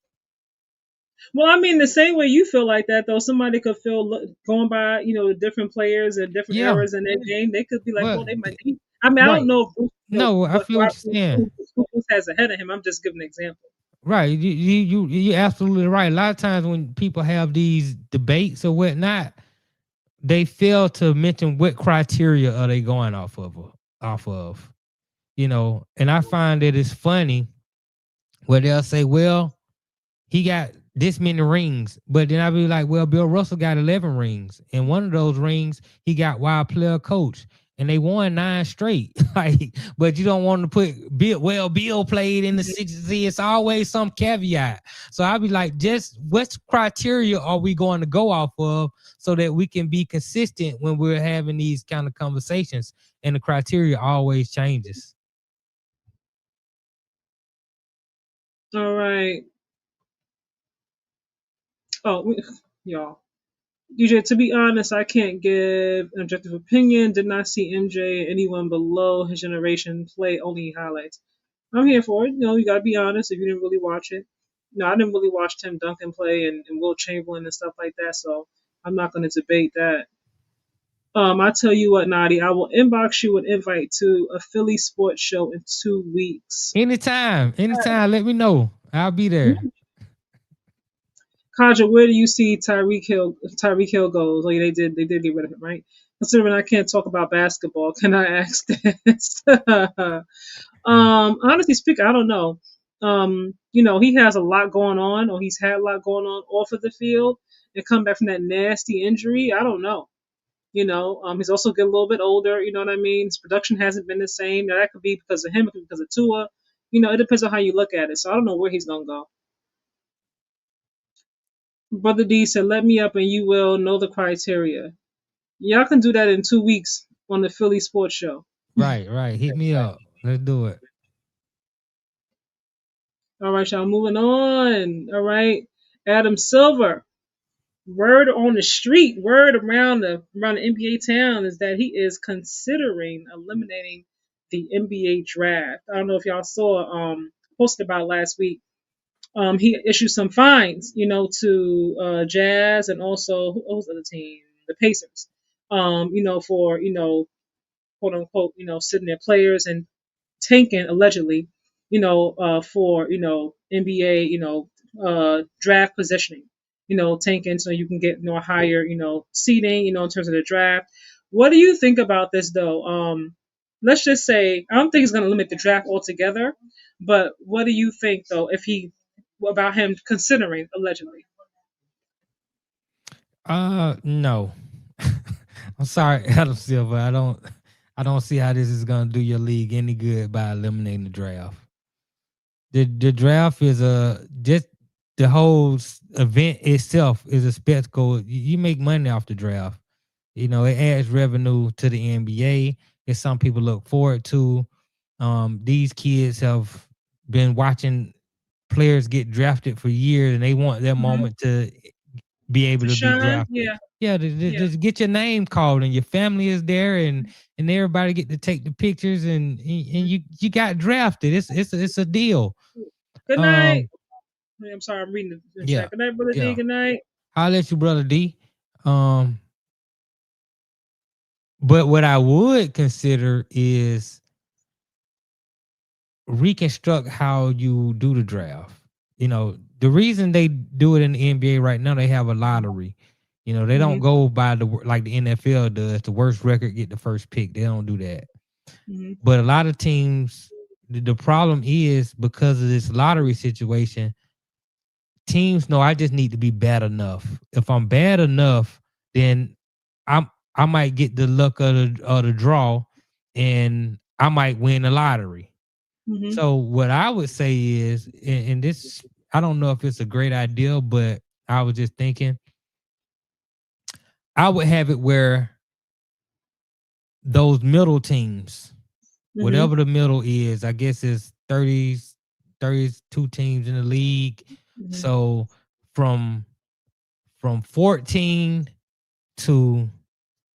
Well, I mean, the same way you feel like that, though, somebody could feel going by, different players and different eras in their game. They could be like, well, they might be. I mean, I don't know. I feel what you're saying. Who has ahead of him? I'm just giving an example. Right, you're absolutely right. A lot of times when people have these debates or whatnot, they fail to mention what criteria are they going off of. And I find that it's funny where they'll say, well, he got this many rings, but then I'll be like, well, Bill Russell got 11 rings, and one of those rings he got while player coach, and they won 9 straight. Like, but you don't want to put Bill. Well, Bill played in the 60s. It's always some caveat. So I'll be like, just what criteria are we going to go off of so that we can be consistent when we're having these kind of conversations? And the criteria always changes. All right. Oh, y'all. DJ, to be honest, I can't give an objective opinion. Did not see MJ anyone below his generation play, only highlights. I'm here for it. You gotta be honest if you didn't really watch it. No, I didn't really watch Tim Duncan play and Will Chamberlain and stuff like that, so I'm not gonna debate that. I tell you what, Nadi, I will inbox you an invite to a Philly sports show in 2 weeks. Anytime, let me know. I'll be there. Kaja, where do you see Tyreek Hill? If Tyreek Hill goes, oh, yeah, they did get rid of him, right? Considering I can't talk about basketball, can I ask this? Honestly speaking, I don't know. He has a lot going on, or he's had a lot going on off of the field, and come back from that nasty injury. I don't know. He's also getting a little bit older. You know what I mean? His production hasn't been the same. Now that could be because of him, it could be because of Tua. It depends on how you look at it. So I don't know where he's gonna go. Brother D said, "Let me up, and you will know the criteria." Y'all can do that in 2 weeks on the Philly Sports Show. Right. Hit me up. Let's do it. All right, y'all. Moving on. All right, Adam Silver. Word on the street, word around the NBA town is that he is considering eliminating the NBA draft. I don't know if y'all saw posted about last week. He issued some fines, to Jazz and also who was the other team, the Pacers. For quote unquote, sitting their players and tanking allegedly, for NBA, draft positioning, tanking so you can get higher, seating, in terms of the draft. What do you think about this though? Let's just say I don't think he's going to limit the draft altogether, but what do you think though about him considering allegedly? No. I'm sorry, Adam Silver. I don't see how this is gonna do your league any good by eliminating the draft. The draft is just the whole event itself is a spectacle. You make money off the draft. It adds revenue to the NBA. It's something people look forward to. These kids have been watching players get drafted for years, and they want their moment to be able to be Shine, drafted. Yeah, just get your name called, and your family is there, and everybody get to take the pictures, and you got drafted. It's a deal. Good night. I'm sorry, I'm reading the chat. Good night, brother D. Good night. I'll let you, brother D. But what I would consider is reconstruct how you do the draft. The reason they do it in the NBA right now, they have a lottery. They don't go by like the NFL does. The worst record get the first pick. They don't do that. But a lot of teams, the problem is because of this lottery situation, teams know I just need to be bad enough. If I'm bad enough, then I might get the luck of the draw, and I might win the lottery. So what I would say is, and this, I don't know if it's a great idea, but I was just thinking, I would have it where those middle teams, whatever the middle is, I guess it's 32 teams in the league. So from 14 to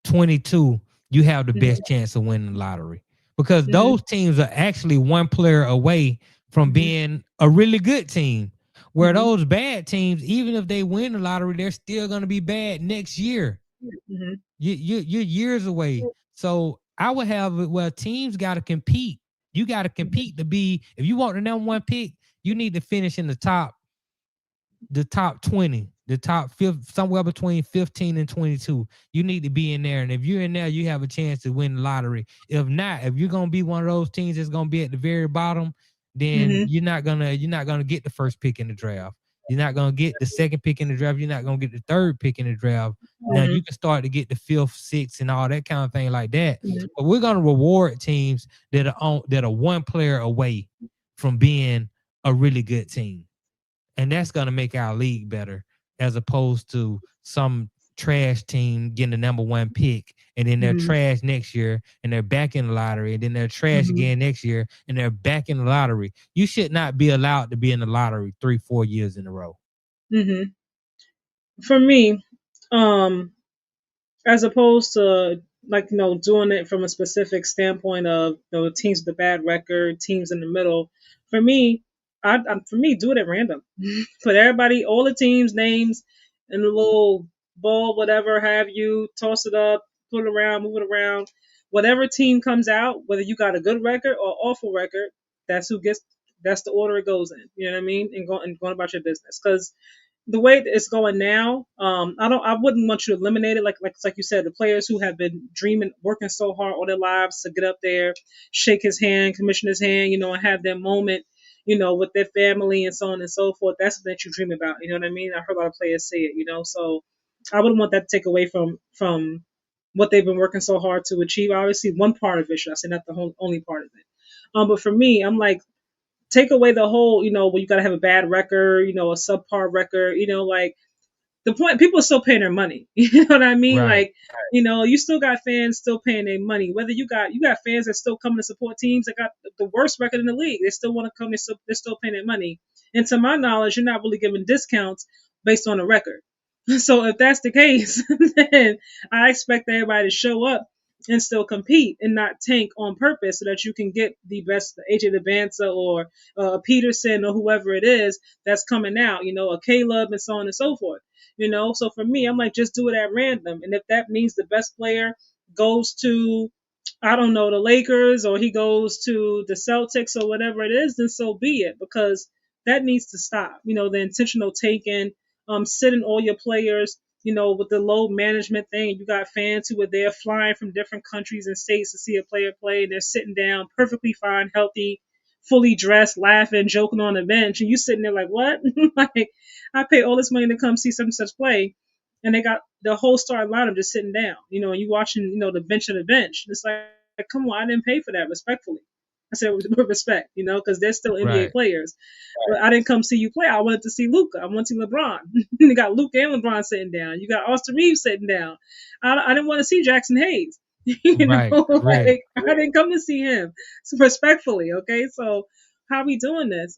22, you have the best chance of winning the lottery, because those teams are actually one player away from being a really good team. Where those bad teams, even if they win the lottery, they're still going to be bad next year. You're years away. So I would have it where teams got to compete. You got to compete to be, if you want the number one pick, you need to finish in the top 20, the top somewhere between 15 and 22. You need to be in there. And if you're in there, you have a chance to win the lottery. If not, if you're going to be one of those teams that's going to be at the very bottom, then you're not gonna get the first pick in the draft. You're not gonna get the second pick in the draft. You're not gonna get the third pick in the draft. Now you can start to get the fifth, sixth, and all that kind of thing like that. But we're gonna reward teams that are one player away from being a really good team, and that's gonna make our league better, as opposed to some trash team getting the number one pick, and then they're trash next year, and they're back in the lottery, and then they're trash again next year, and they're back in the lottery. You should not be allowed to be in the lottery 3-4 years in a row. For me, as opposed to doing it from a specific standpoint of teams with a bad record, teams in the middle. For me, do it at random. Put everybody, all the teams' names in a little ball, whatever have you. Toss it up, put it around, move it around. Whatever team comes out, whether you got a good record or awful record, that's who gets. That's the order it goes in. You know what I mean? And going about your business, because the way that it's going now, I wouldn't want you to eliminate it. Like you said, the players who have been dreaming, working so hard all their lives to get up there, shake his hand, commission his hand, and have their moment, with their family and so on and so forth. That's something that you dream about. You know what I mean? I heard a lot of players say it. So I wouldn't want that to take away from what they've been working so hard to achieve. Obviously, one part of it, should I say, not the whole only part of it. But for me, I'm like, take away the whole, where you got to have a bad record, a subpar record, like the point, people are still paying their money. You know what I mean? Right. Like, you still got fans still paying their money. Whether you got fans that still coming to support teams that got the worst record in the league, they still want to come. They're still paying their money. And to my knowledge, you're not really giving discounts based on a record. So if that's the case, then I expect everybody to show up and still compete and not tank on purpose so that you can get the best AJ Devanza or Peterson or whoever it is that's coming out, a Caleb and so on and so forth. So for me, I'm like, just do it at random. And if that means the best player goes to, I don't know, the Lakers, or he goes to the Celtics or whatever it is, then so be it, because that needs to stop. The intentional taking, sitting all your players, with the load management thing. You got fans who are there flying from different countries and states to see a player play, and they're sitting down perfectly fine, healthy, fully dressed, laughing, joking on the bench, and you sitting there like, what? Like, I pay all this money to come see such play, and they got the whole starting lineup just sitting down, and you watching, the bench of the bench. It's like, come on, I didn't pay for that, respectfully. I said with respect, because they're still NBA Right. players. But I didn't come see you play. I wanted to see Luca. I wanted to see LeBron. You got Luca and LeBron sitting down. You got Austin Reeves sitting down. I didn't want to see Jackson Hayes. Right. Correct. Like, I didn't come to see him. So respectfully, okay. So how we doing this?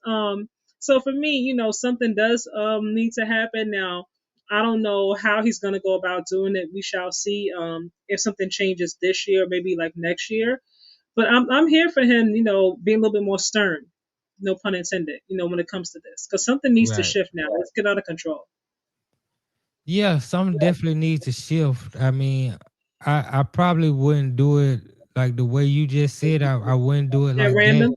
So for me, something does need to happen now. I don't know how he's gonna go about doing it. We shall see. If something changes this year, maybe like next year. But I'm here for him, being a little bit more stern, no pun intended, when it comes to this, because something needs to Right. shift now. Let's get out of control. Yeah, some definitely needs to shift. I mean, I probably wouldn't do it like the way you just said. I wouldn't do it At like that. random.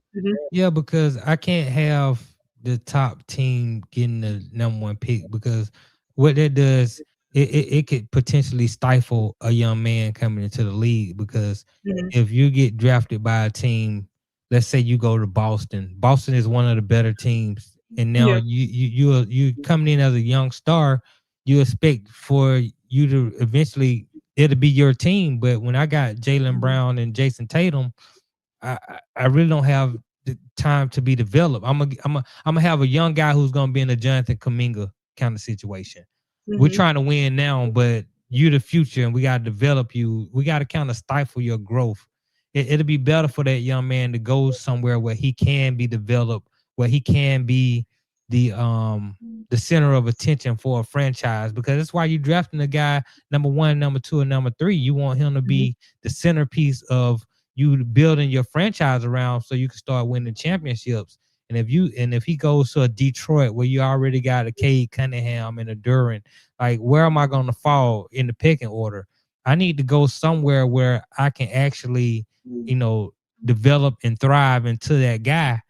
Yeah, because I can't have the top team getting the number one pick, because what that does, it could potentially stifle a young man coming into the league. Because Hmm. if you get drafted by a team, let's say you go to Boston. Boston is one of the better teams, and now Yeah. you coming in as a young star, you expect for you to eventually it'll be your team. But when I got Jalen Brown and Jason Tatum, I really don't have the time to be developed. I'm gonna have a young guy who's gonna be in a Jonathan Kuminga kind of situation. We're Hmm. trying to win now, but you the future, and we gotta develop you. We gotta kind of stifle your growth. It'll be better for that young man to go somewhere where he can be developed, where he can be the center of attention for a franchise, because that's why you drafting a guy number one, number two, and number three. You want him to Hmm. be the centerpiece of you building your franchise around, so you can start winning championships. And if he goes to a Detroit where you already got a Cade Cunningham and a Duran, like, where am I going to fall in the pecking order? I need to go somewhere where I can actually, you know, develop and thrive into that guy.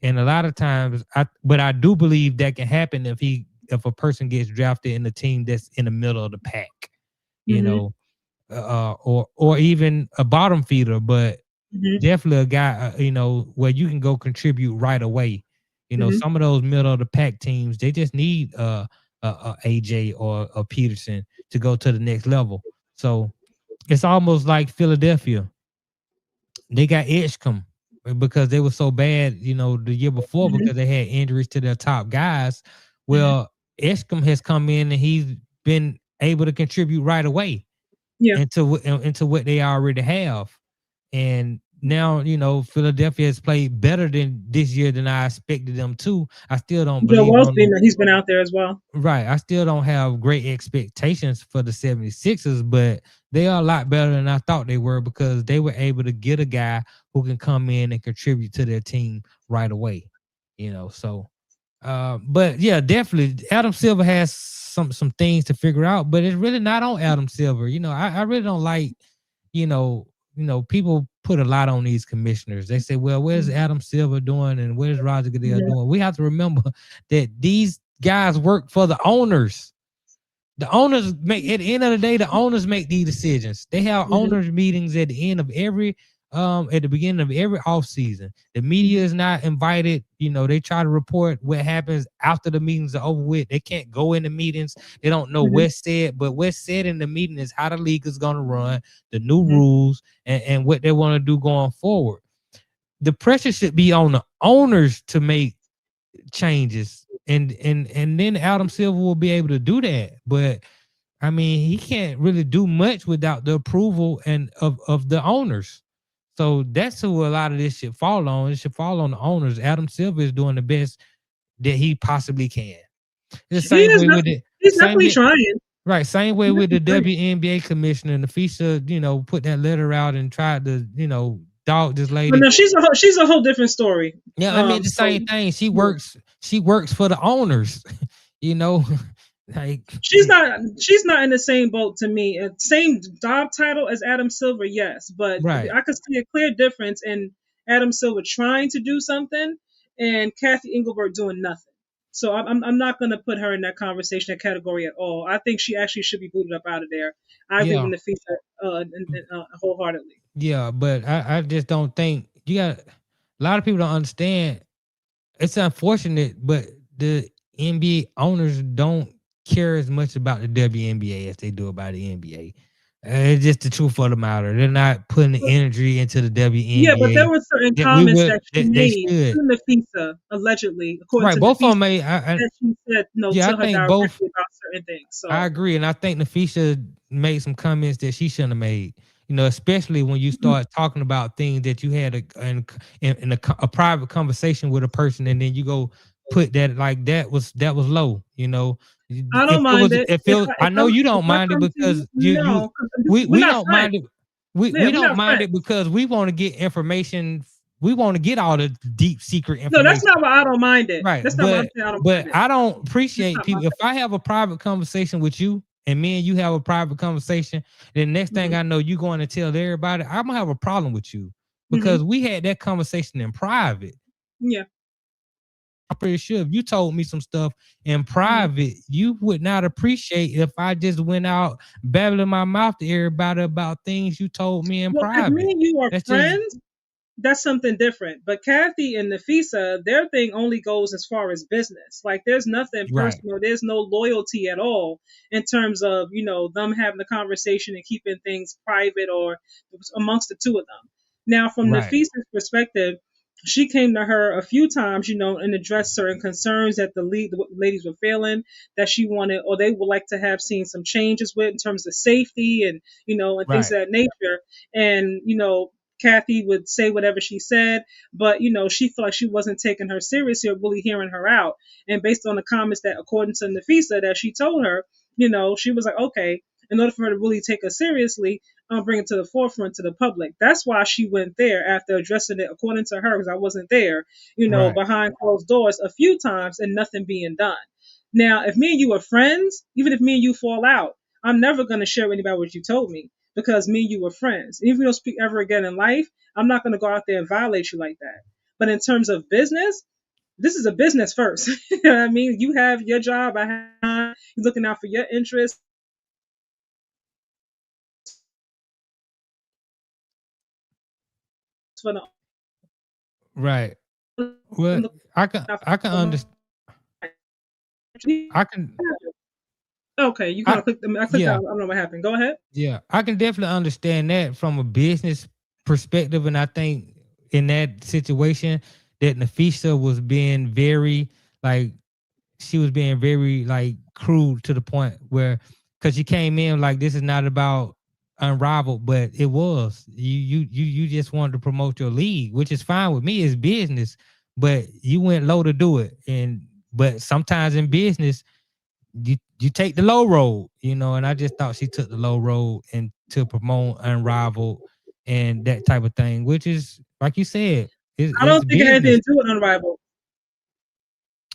And a lot of times, but I do believe that can happen if a person gets drafted in a team that's in the middle of the pack, you Hmm. know, or even a bottom feeder, but Hmm. definitely a guy, where you can go contribute right away. Hmm. Some of those middle of the pack teams, they just need a AJ or a Peterson to go to the next level. So it's almost like Philadelphia. They got Edgecombe because they were so bad, the year before, Hmm. because they had injuries to their top guys. Hmm. Well, Edgecombe has come in and he's been able to contribute right away Yeah. into what they already have. And now, Philadelphia has played better than this year than I expected them to. I still don't Joe believe Wall's on them. he's been out there as well. Right. I still don't have great expectations for the 76ers, but they are a lot better than I thought they were, because they were able to get a guy who can come in and contribute to their team right away. So but yeah, definitely Adam Silver has some things to figure out, but it's really not on Adam Silver. I really don't like, people put a lot on these commissioners. They say, well, where's Adam Silver doing and where's Roger Goodell Yeah. doing? We have to remember that these guys work for the owners. The owners make, at the end of the day, the owners make these decisions. They have owners meetings at the end of every at the beginning of every off season. The media is not invited. You know, they try to report what happens after the meetings are over with. They can't go in the meetings. They don't know what's said, but what's said in the meeting is how the league is gonna run, the new rules, and what they want to do going forward. The pressure should be on the owners to make changes, and then Adam Silver will be able to do that. But I mean, he can't really do much without the approval and of the owners. So that's who a lot of this should fall on. It should fall on the owners. Adam Silver is doing the best that he possibly can. The same way with it. He's definitely trying. Right. Same way with the WNBA commissioner and the FISA, you know, put that letter out and tried to, you know, dog this lady. But no, she's a whole different story. Yeah, I mean the same thing. She works for the owners, you know. Like she's not in the same boat to me. Same job title as Adam Silver, yes, but I could see a clear difference in Adam Silver trying to do something and Kathy Engelbert doing nothing. So I'm not going to put her in that conversation, that category at all. I think she actually should be booted up out of there. I agree with Nafisa wholeheartedly. Yeah, but I just don't think you got. A lot of people don't understand. It's unfortunate, but the NBA owners don't care as much about the WNBA as they do about the NBA. It's just the truth of the matter. They're not putting the energy into the WNBA. Yeah, but there were certain comments that she made to Nafisa, allegedly, according to both Nafisa, of them made. she said no to her directly about certain things. So I agree, and I think Nafisa made some comments that she shouldn't have made. You know, especially when you start talking about things that you had in a private conversation with a person, and then you go put that like that was low. You know, I don't mind it. I know you don't mind it because we don't mind it. We don't mind it because we want to get information. We want to get all the deep secret information. No, that's not why I don't mind it. Right, that's not what I'm saying. But I don't appreciate people. If I have a private conversation with you, and me and you have a private conversation, then next thing I know, you going to tell everybody, I'm gonna have a problem with you because we had that conversation in private. Yeah. I'm pretty sure if you told me some stuff in private, you would not appreciate if I just went out babbling my mouth to everybody about things you told me in private. If me and you are friends, that's something different. But Kathy and Nafisa, their thing only goes as far as business. Like there's nothing personal. There's no loyalty at all in terms of, you know, them having the conversation and keeping things private or amongst the two of them. Now, from Nafisa's perspective, she came to her a few times, you know, and addressed certain concerns that the ladies were feeling, that she wanted, or they would like to have seen some changes with in terms of safety and, you know, and things of that nature. And, you know, Kathy would say whatever she said, but, you know, she felt like she wasn't taking her seriously or really hearing her out. And based on the comments that, according to Nafisa, that she told her, you know, she was like, okay, in order for her to really take her seriously, bring it to the forefront to the public. That's why she went there after addressing it, according to her, because I wasn't there, you know, behind closed doors a few times and nothing being done. Now, if me and you are friends, even if me and you fall out, I'm never going to share with anybody what you told me, because me and you were friends. And if we don't speak ever again in life, I'm not going to go out there and violate you like that. But in terms of business, this is a business first. You know what I mean? You have your job. I have looking out for your interests. Right. Well, I can understand. I can. Okay, you kind of clicked. I clicked out. I don't know what happened. Go ahead. Yeah, I can definitely understand that from a business perspective, and I think in that situation that Nafisa was being very she was being very crude to the point where, because she came in like, this is not about Unrivaled, but it was. You just wanted to promote your league, which is fine with me. It's business, but you went low to do it. But sometimes in business, you take the low road, you know, and I just thought she took the low road and to promote Unrivaled and that type of thing, which is, like you said, I don't think it had anything to do with Unrivaled.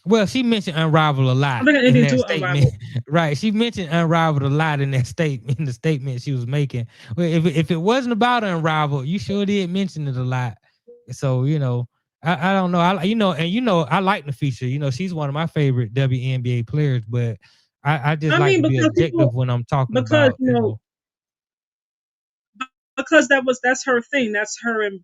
Well, she mentioned Unrivaled a lot in that statement. Right. She mentioned Unrivaled a lot in that statement, in the statement she was making. Well, if it wasn't about Unrivaled, you sure did mention it a lot. So, you know, I don't know. I like Nafisha. She's one of my favorite WNBA players, but I just I like mean, to be because objective when I'm talking because about, because that's her thing. That's her and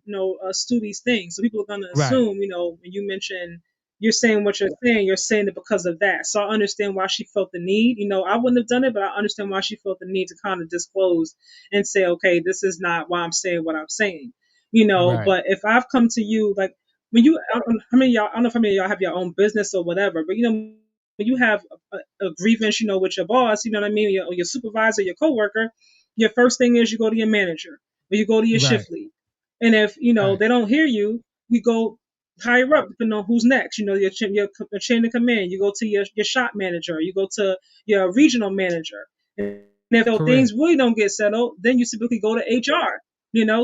Stubby's thing. So people are gonna right, assume, when you mention you're saying what you're saying it because of that. So I understand why she felt the need. I wouldn't have done it, but I understand why she felt the need to kind of disclose and say, okay, this is not why I'm saying what I'm saying. right, But if I've come to you like when you, how many of y'all, I don't know if how many of y'all have your own business or whatever, but when you have a grievance, with your boss, you know what I mean, or your supervisor, your coworker, your first thing is you go to your manager or you go to your right, shift lead. And if right, they don't hear you, you go higher up, depending on who's next. Your chain of command. You go to your shop manager. You go to your regional manager. And if correct, things really don't get settled, then you typically go to HR.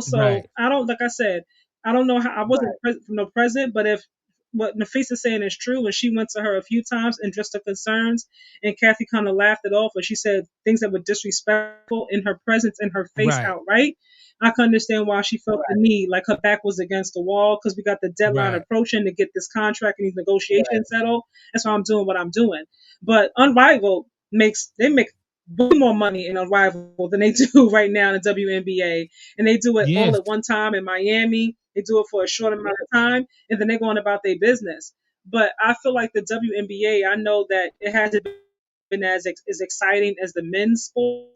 So right, I don't, like I said, I don't know how I wasn't from the present, but if what Nafisa's saying is true, when she went to her a few times and addressed her concerns, and Kathy kind of laughed it off, and she said things that were disrespectful in her presence, in her face, right, outright. I can understand why she felt the need, like her back was against the wall, because we got the deadline right, approaching to get this contract and these negotiations settled. That's why I'm doing what I'm doing. But Unrivaled they make way more money in Unrivaled than they do right now in the WNBA, and they do it all yes, at one time in Miami. They do it for a short amount of time, and then they're going about their business. But I feel like the WNBA, I know that it hasn't been as exciting as the men's sport,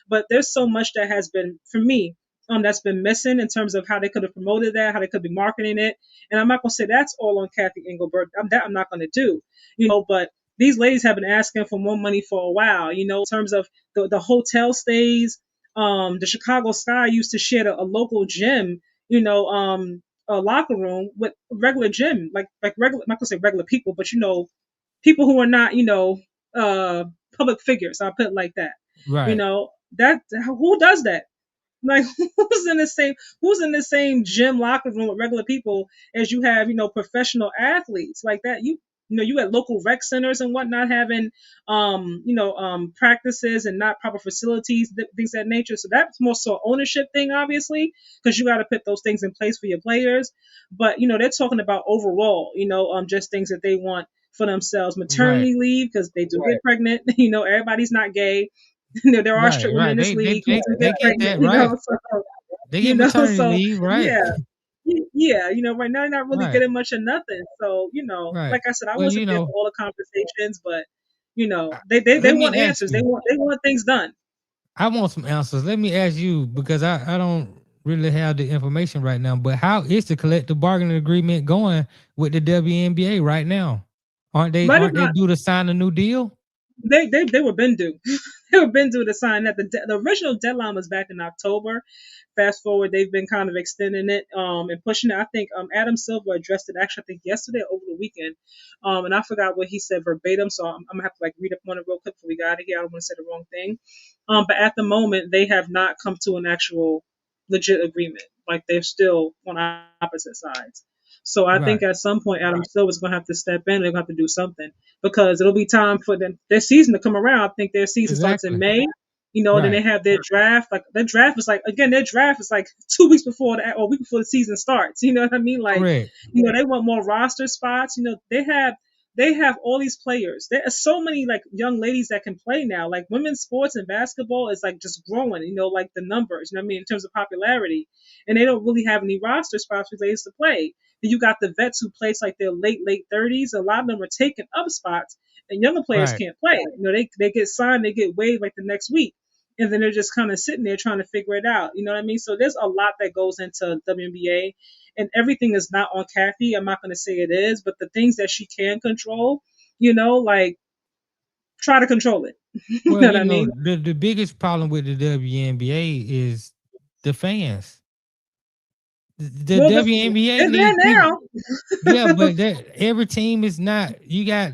but there's so much that has been, for me, that's been missing in terms of how they could have promoted that, how they could be marketing it. And I'm not gonna say that's all on Kathy Engelberg. I'm not gonna do, but these ladies have been asking for more money for a while, in terms of the hotel stays. The Chicago Sky used to share a local gym, a locker room with regular gym, like regular, I'm not gonna say regular people, but people who are not, uh, public figures. I'll put it like that. You right, know, that who does that? Like who's in the same gym locker room with regular people as you have, professional athletes like that. You at local rec centers and whatnot having practices and not proper facilities, things of that nature. So that's more so ownership thing, obviously, because you got to put those things in place for your players. But they're talking about overall, just things that they want for themselves. right, Maternity leave, because they do get pregnant. Everybody's not gay. There are right, straight women right. in this They they league who they do they get get pregnant, that right. so They get maternity so leave, right, yeah. Yeah, right now you're not really right, getting much of nothing. So, right. like I said, I Well, wasn't there for all the conversations, but they let me want ask answers. They you. want things done. I want some answers. Let me ask you because I don't really have the information right now. But how is the collective bargaining agreement going with the WNBA right now? Aren't they Right aren't they about due to sign a new deal? they were been due. They were been due to sign that. The original deadline was back in October. Fast forward, they've been kind of extending it and pushing it. I think Adam Silver addressed it actually, I think yesterday or over the weekend. And I forgot what he said verbatim, so I'm gonna have to read up on it real quick before we got out of here. I don't want to say the wrong thing. But at the moment, they have not come to an actual legit agreement. Like they're still on opposite sides. So I think Right. at some point Adam Silver's gonna have to step in. They're gonna have to do something because it'll be time for their season to come around. I think their season starts in Exactly. May. Then they Right. have their draft. Like their draft is their draft is like 2 weeks before or a week before the season starts. You know what I mean? Like, Correct. they want more roster spots. They have all these players. There are so many like young ladies that can play now. Like women's sports and basketball is like just growing. Like the numbers. You know what I mean in terms of popularity, and they don't really have any roster spots for players to play. Then you got the vets who place like their late 30s. A lot of them are taking up spots, and younger players Right. can't play. They get signed, they get waived like the next week, and then they're just kind of sitting there trying to figure it out. You know what I mean? So there's a lot that goes into WNBA, and everything is not on Kathy. I'm not going to say it is, but the things that she can control, like try to control it. You Well, know what I mean? the biggest problem with the WNBA is the fans. The Well, WNBA they're there needs people. now. Yeah, but every team is not. You got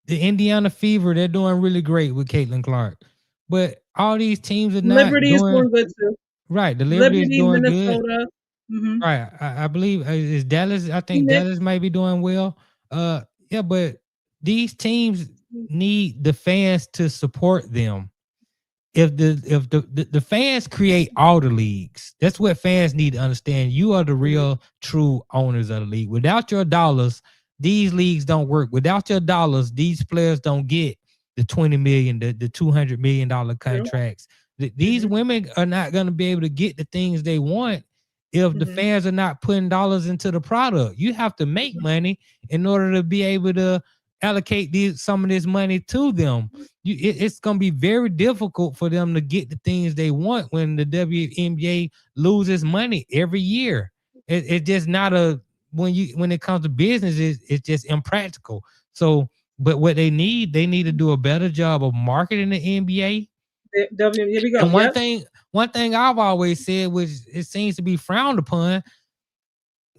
the Indiana Fever. They're doing really great with Caitlin Clark, but all these teams are not Liberty is doing doing good too. right. The Liberty is Liberty, doing good. Minnesota. Hmm. Right. I believe is Dallas. I think Phoenix. Dallas might be doing well. Yeah, but these teams need the fans to support them. if the fans create all the leagues, that's what fans need to understand. You are the real true owners of the league. Without your dollars, these leagues don't work. Without your dollars, these players don't get the 20 million, the $200 million contracts. These women are not going to be able to get the things they want if the fans are not putting dollars into the product. You have to make money in order to be able to allocate some of this money to them. It's going to be very difficult for them to get the things they want when the WNBA loses money every year. It's just not when it comes to business, it's just impractical. So, but what they need to do a better job of marketing the NBA. Here we go. And one thing I've always said, which it seems to be frowned upon,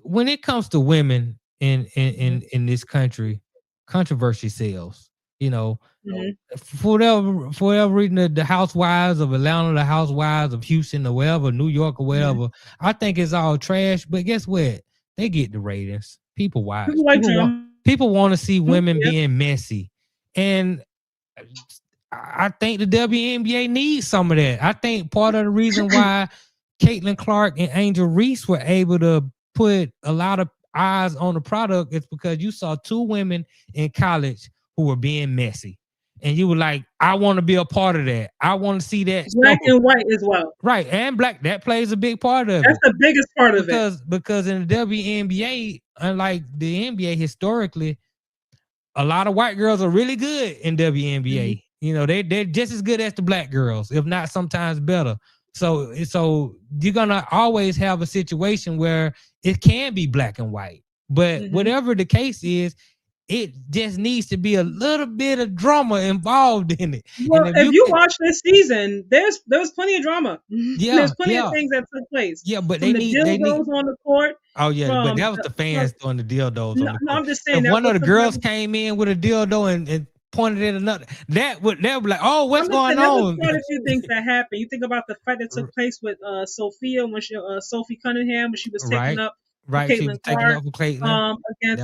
when it comes to women in this country, controversy sells. You know, for whatever reason, the housewives of Atlanta, the housewives of Houston, or wherever, New York or whatever, I think it's all trash. But guess what? They get the ratings. People watch. People want to see women being messy, and I think the WNBA needs some of that. I think part of the reason why Caitlin Clark and Angel Reese were able to put a lot of eyes on the product is because you saw two women in college who were being messy. And you were like, I want to be a part of that. I want to see that. Black and white as well. Right. And black, that plays a big part of it. That's the biggest part of it. Because in the WNBA, unlike the NBA historically, a lot of white girls are really good in WNBA. You know, they're just as good as the black girls, if not sometimes better. So you're gonna always have a situation where it can be black and white. But whatever the case is, it just needs to be a little bit of drama involved in it. Well, if you watch this season, there was plenty of drama. Yeah, there's plenty of things that took place. Yeah, but they need on the court. Oh yeah, but that was the fans doing the dildos. No, I'm just saying. If one of the girls came in with a dildo and pointed at another, that would be like, oh, what's going on? There's quite a few things that happened. You think about the fight that took place with Sophia when Sophie Cunningham when she was taking up. Caitlin Clark against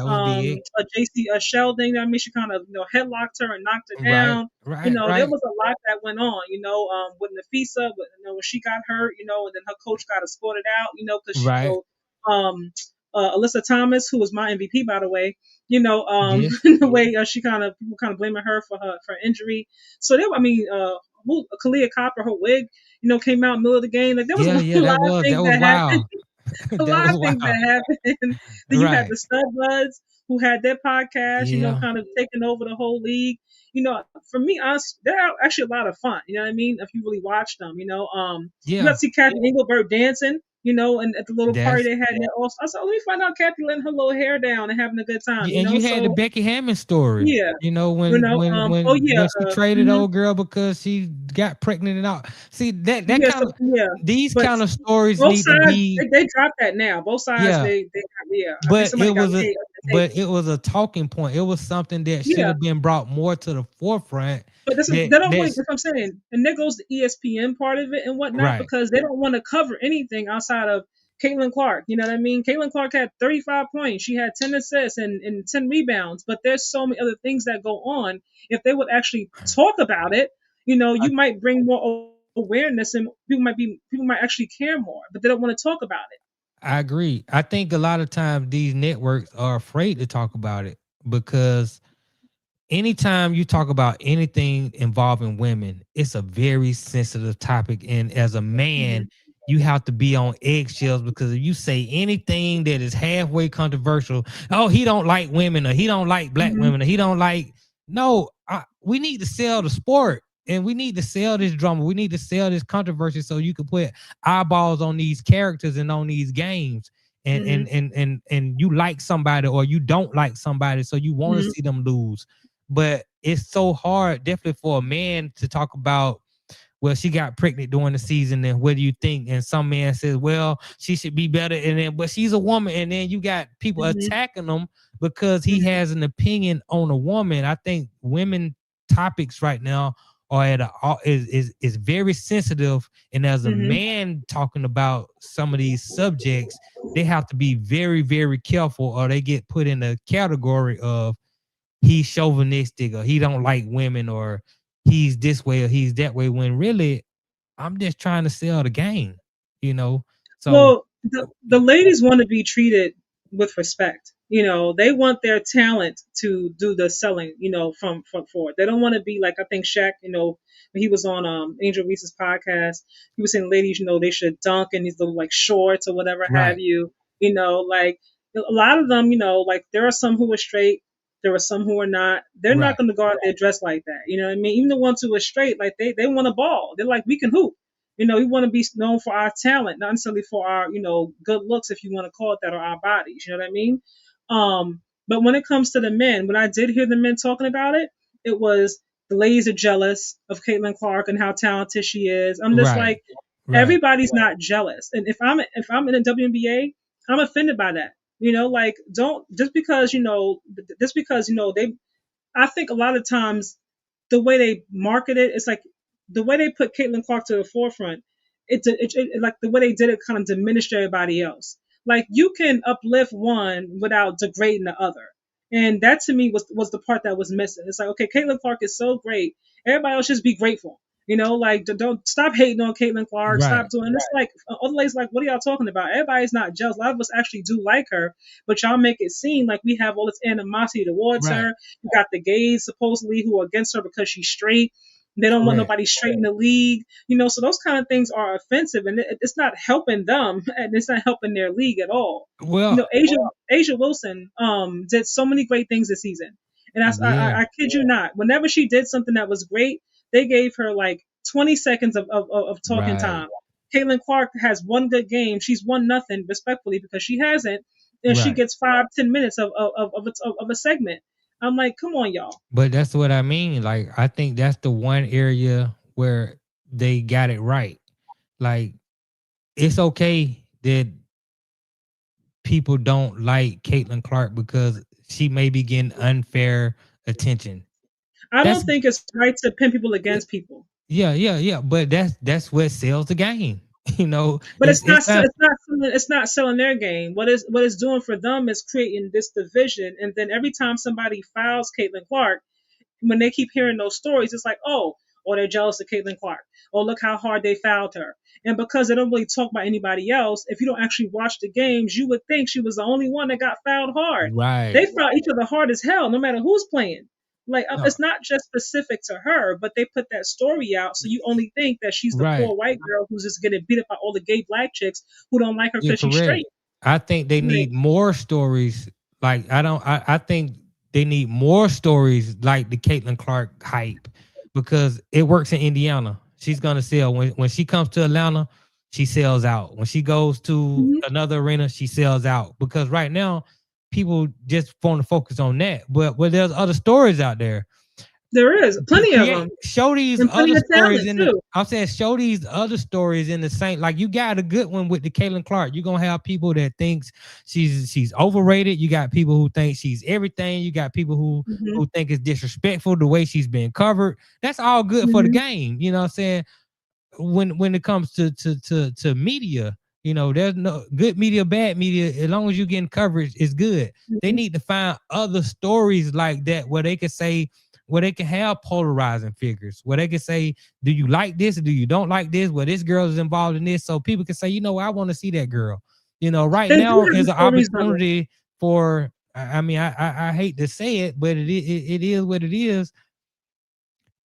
JC Sheldon. I mean, she kind of headlocked her and knocked her down. Right, there was a lot that went on. With Nafisa, when she got hurt, and then her coach got escorted out. Because she Alyssa Thomas, who was my MVP, by the way. The way she people kind of blaming her for her injury. So Kalia Copper, her wig, came out in the middle of the game. Like there was a lot of things that happened. A lot of things that happened. Then you had the Studbuds who had their podcast, kind of taking over the whole league. For me, they're actually a lot of fun. You know what I mean? If you really watch them, you got to see Kathy Engelbert dancing. And at the little party they had there also. I said, let me find out Kathy letting her little hair down and having a good time. And you had the Becky Hammond story. Yeah. When she traded old girl because she got pregnant and all. See that these kind of stories need to be. They dropped that now. Both sides they But it was a talking point. It was something that should have been brought more to the forefront. But that's what I'm saying. And there goes the ESPN part of it and whatnot, because they don't want to cover anything outside of Caitlin Clark. You know what I mean? Caitlin Clark had 35 points. She had 10 assists and 10 rebounds. But there's so many other things that go on. If they would actually talk about it, you might bring more awareness and people might actually care more, but they don't want to talk about it. I agree. I think a lot of times these networks are afraid to talk about it because anytime you talk about anything involving women, it's a very sensitive topic. And as a man, you have to be on eggshells because if you say anything that is halfway controversial, oh, he don't like women or he don't like black women or he don't like, we need to sell the sport and we need to sell this drama. We need to sell this controversy so you can put eyeballs on these characters and on these games. And you like somebody or you don't like somebody, so you want to see them lose. But it's so hard, definitely for a man to talk about, well, she got pregnant during the season, and what do you think? And some man says, well, she should be better, but she's a woman, and then you got people attacking them because he has an opinion on a woman. I think women topics right now are is very sensitive, and as a man talking about some of these subjects, they have to be very, very careful, or they get put in a category of he's chauvinistic or he don't like women or he's this way or he's that way, when really I'm just trying to sell the game, you know. So Well, the ladies want to be treated with respect. They want their talent to do the selling. From forward. They don't want to be like, I think Shaq. When he was on Angel Reese's podcast, he was saying ladies, they should dunk in these little like shorts or whatever have right, you. Like a lot of them, like there are some who are straight. There are some who are not. They're not right, going to go out there dressed like that. You know what I mean? Even the ones who are straight, like they want a ball. They're like, we can hoop. We want to be known for our talent, not necessarily for our, good looks, if you want to call it that, or our bodies. You know what I mean? But when it comes to the men, when I did hear the men talking about it, it was the ladies are jealous of Caitlin Clark and how talented she is. I'm just right, like, right, everybody's not jealous. And if I'm in the WNBA, I'm offended by that. Like, don't, just because they, I think a lot of times the way they market it, it's like the way they put Caitlin Clark to the forefront. Like the way they did it kind of diminished everybody else. Like, you can uplift one without degrading the other, and that to me was the part that was missing. It's like, okay, Caitlin Clark is so great, everybody else just be grateful. Like, don't stop hating on Caitlin Clark. right, Stop doing this. Like, other ladies, like, what are y'all talking about? Everybody's not jealous. A lot of us actually do like her, but y'all make it seem like we have all this animosity towards right, her. You got the gays supposedly who are against her because she's straight. They don't want correct. nobody straight in the league. So those kind of things are offensive, and it's not helping them, and it's not helping their league at all. Well, Asia Wilson did so many great things this season, and yeah, I kid you not. Whenever she did something that was great, they gave her like 20 seconds of talking right, time. Caitlin Clark has one good game. She's won nothing, respectfully, because she hasn't, and she right. gets 5-10 minutes of a segment. I'm like, come on, y'all. But that's what I mean. Like, I think that's the one area where they got it right. Like, it's okay that people don't like Caitlin Clark because she may be getting unfair attention. I That's don't think it's right to pin people against people. yeah, yeah, yeah. But that's what sells the game. You know, But it's not it's not selling their game. What it's doing for them is creating this division, and then every time somebody fouls Caitlin Clark, when they keep hearing those stories, it's like, oh, or they're jealous of Caitlin Clark. Oh, look how hard they fouled her. And because they don't really talk about anybody else, if you don't actually watch the games, you would think she was the only one that got fouled hard. right. They foul each other hard as hell, no matter who's playing. Like, No, it's not just specific to her, but they put that story out, so you only think that she's the right. poor white girl who's just getting beat up by all the gay black chicks who don't like her You're because she's correct. straight. I think they Like, need more stories. Like, I think they need more stories like the Caitlin Clark hype, because it works in Indiana. She's gonna sell when she comes to Atlanta. She sells out. When she goes to mhm. another arena, she sells out, because right now people just want to focus on that. But there's other stories out there. There is plenty of Create them, show these and plenty other of stories talent in the too. I'm saying show these other stories in the same, like, you got a good one with the Caitlin Clark. You're gonna have people that thinks she's overrated. You got people who think she's everything. You got people Hmm. who think it's disrespectful the way she's been covered. That's all good for the Hmm. game. You know what I'm saying? When it comes to media, there's no good media, bad media. As long as you're getting coverage, it's good. They Hmm. need to find other stories like that where they can say, where they can have polarizing figures, where they can say, do you like this or do you don't like this? Where this girl is involved in this, so people can say, I want to see that girl. Right They do now have is the an stories though. opportunity for. I mean, I hate to say it, but it is what it is.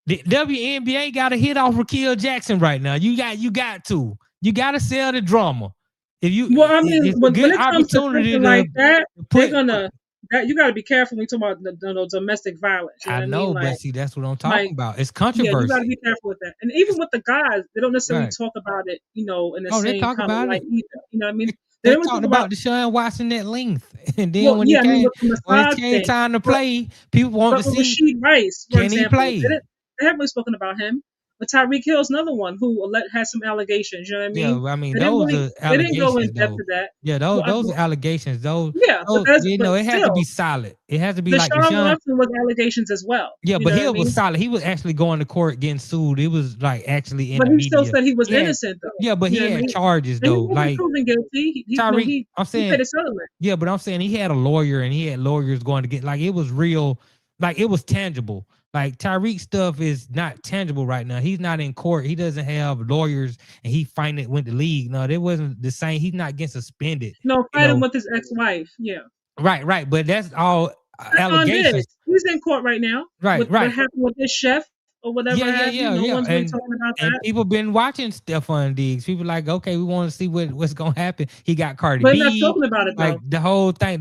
The WNBA got to hit off Raquel Jackson right now. You got to sell the drama. Well, I mean, It's a when good it comes to opportunity something to like that, they're put. gonna that you got to be careful when you talk about the domestic violence. You know I what I mean? know, but Like, see, that's what I'm like talking about. It's yeah, you got to be controversy. careful with that. And even It's with the guys, they don't necessarily right. talk about it, in the Oh, they same talk kind of about light it. either. You know what I mean? They, They they don't really talked talk about. about Deshaun Watson at length, and then Well, when yeah, it I mean, came with the when it massage came thing, time to but play, people want to with see, Rasheed Rice, for can he example, play? they haven't really spoken about him. But Tyreek Hill's another one who has some allegations. You know what I mean? Yeah, I mean, They didn't those really are they didn't go in allegations, depth though. to that. Yeah, Well, those are allegations. yeah, Those, but it has to be still, solid. It has to be like Deshaun Deshaun. Watson was allegations as well. Yeah, You but know what I Hill was mean? solid. He was actually going to court getting sued. It was like actually in But the he still media. said he was He had, innocent, though. yeah, but You know he what I had mean? charges And he though. wasn't Like proven guilty. Tyreek, I'm He paid saying, a settlement. yeah, but I'm saying he had a lawyer and he had lawyers going to get, like, it was real, like it was tangible. Like Tyreek stuff is not tangible right now. He's not in court. He doesn't have lawyers, and he finally went to league. No, that wasn't the same. He's not getting suspended. No, You fighting know, with his ex-wife. Yeah. right. But that's all On this. allegations. He's in court right now. Right. With what happened with this chef or whatever have you. No one's really talking about And that. people been watching Stephon Diggs. People like, okay, we want to see what's gonna happen. He got Cardi But they're not B, talking about it like though. the whole thing,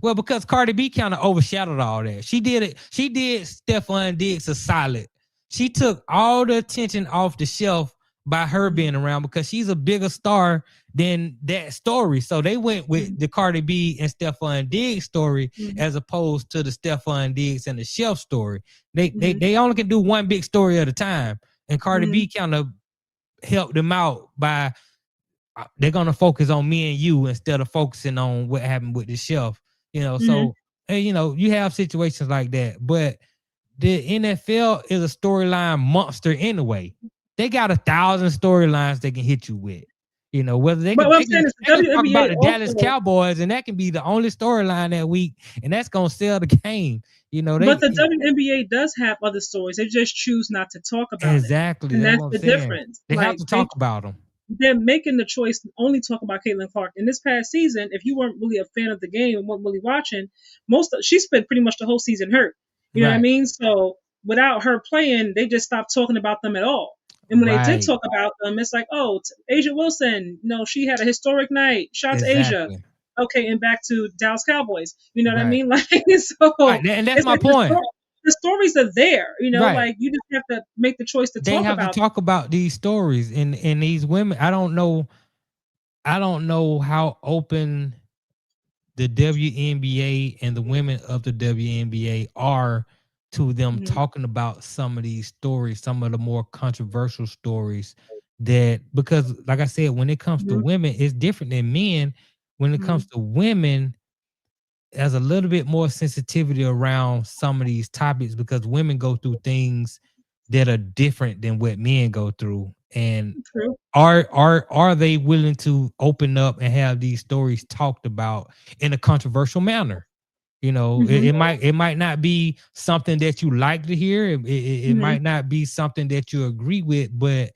well, because Cardi B kind of overshadowed all that. She did Stephon Diggs a solid. She took all the attention off the shelf by her being around because she's a bigger star than that story. So they went with the Cardi B and Stephon Diggs story as opposed to the Stephon Diggs and the Shelf story. They only can do one big story at a time. And Cardi B kind of helped them out by they're gonna focus on me and you instead of focusing on what happened with the Shelf. So you have situations like that. But the NFL is a storyline monster anyway. They got 1,000 storylines they can hit you with. Whether they can, But what I'm saying is they can talk WNBA about the also, Dallas Cowboys, and that can be the only storyline that week, and that's gonna sell the game. But the WNBA does have other stories. They just choose not to talk about exactly. it. And That's that's what the I'm saying. difference. They have to talk about them. They're making the choice to only talk about Caitlin Clark. In this past season, if you weren't really a fan of the game and weren't really watching, she spent pretty much the whole season hurt. You know what I mean? So without her playing, they just stopped talking about them at all. And when they did talk about them, it's like, oh, Asia Wilson, she had a historic night. Shout to Asia. Okay, and back to Dallas Cowboys. You know what I mean? Like, so and that's my point. The stories are there, like you just have to make the choice to talk about. They have to talk about these stories and these women. I don't know how open the WNBA and the women of the WNBA are to them talking about some of these stories, some of the more controversial stories because like I said, when it comes to women, it's different than men. When it comes to women, there's a little bit more sensitivity around some of these topics because women go through things that are different than what men go through. And are they willing to open up and have these stories talked about in a controversial manner? It might not be something that you like to hear. It might not be something that you agree with, but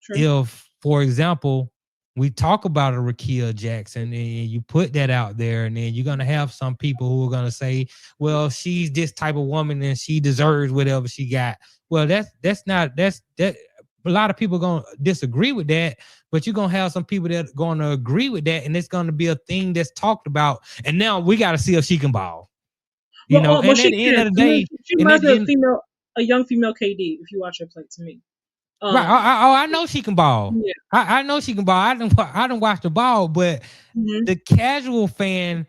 if, for example, we talk about a Rakia Jackson and you put that out there, and then you're going to have some people who are going to say, well, she's this type of woman and she deserves whatever she got. Well, that's a lot of people are going to disagree with that, but you're going to have some people that are going to agree with that, and it's going to be a thing that's talked about. And now we got to see if she can ball. And at the end of the day, she reminds me of a young female KD if you watch her play to me. Right. I know she can ball. Yeah. I know she can ball. I don't watch the ball, but the casual fan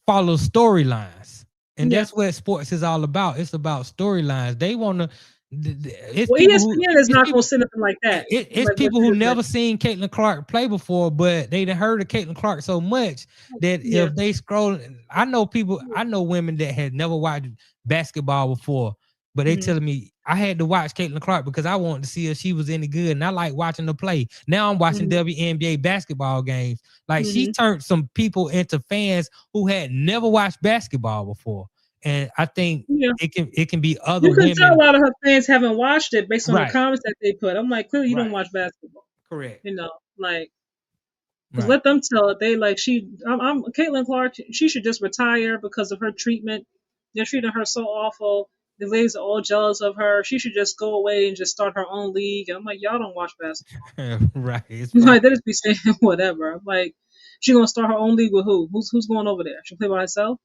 follows storylines. And that's what sports is all about. It's about storylines. They want to. ESPN is not going to send nothing like that. It's people who never seen Caitlin Clark play before, but they done heard of Caitlin Clark so much that if they scroll, I know women that had never watched basketball before, but they telling me I had to watch Caitlin Clark because I wanted to see if she was any good, and I like watching her play. Now I'm watching WNBA basketball games. Like she turned some people into fans who had never watched basketball before. And I think it can be other women. You can tell a lot of her fans haven't watched it based on the comments that they put. I'm like, clearly you don't watch basketball. Correct. Let them tell it. They like I'm Caitlin Clark. She should just retire because of her treatment. They're treating her so awful. The ladies are all jealous of her. She should just go away and just start her own league. And I'm like, y'all don't watch basketball. Right. Like they just be saying whatever. I'm like, she gonna start her own league with who? Who's going over there? She'll play by herself.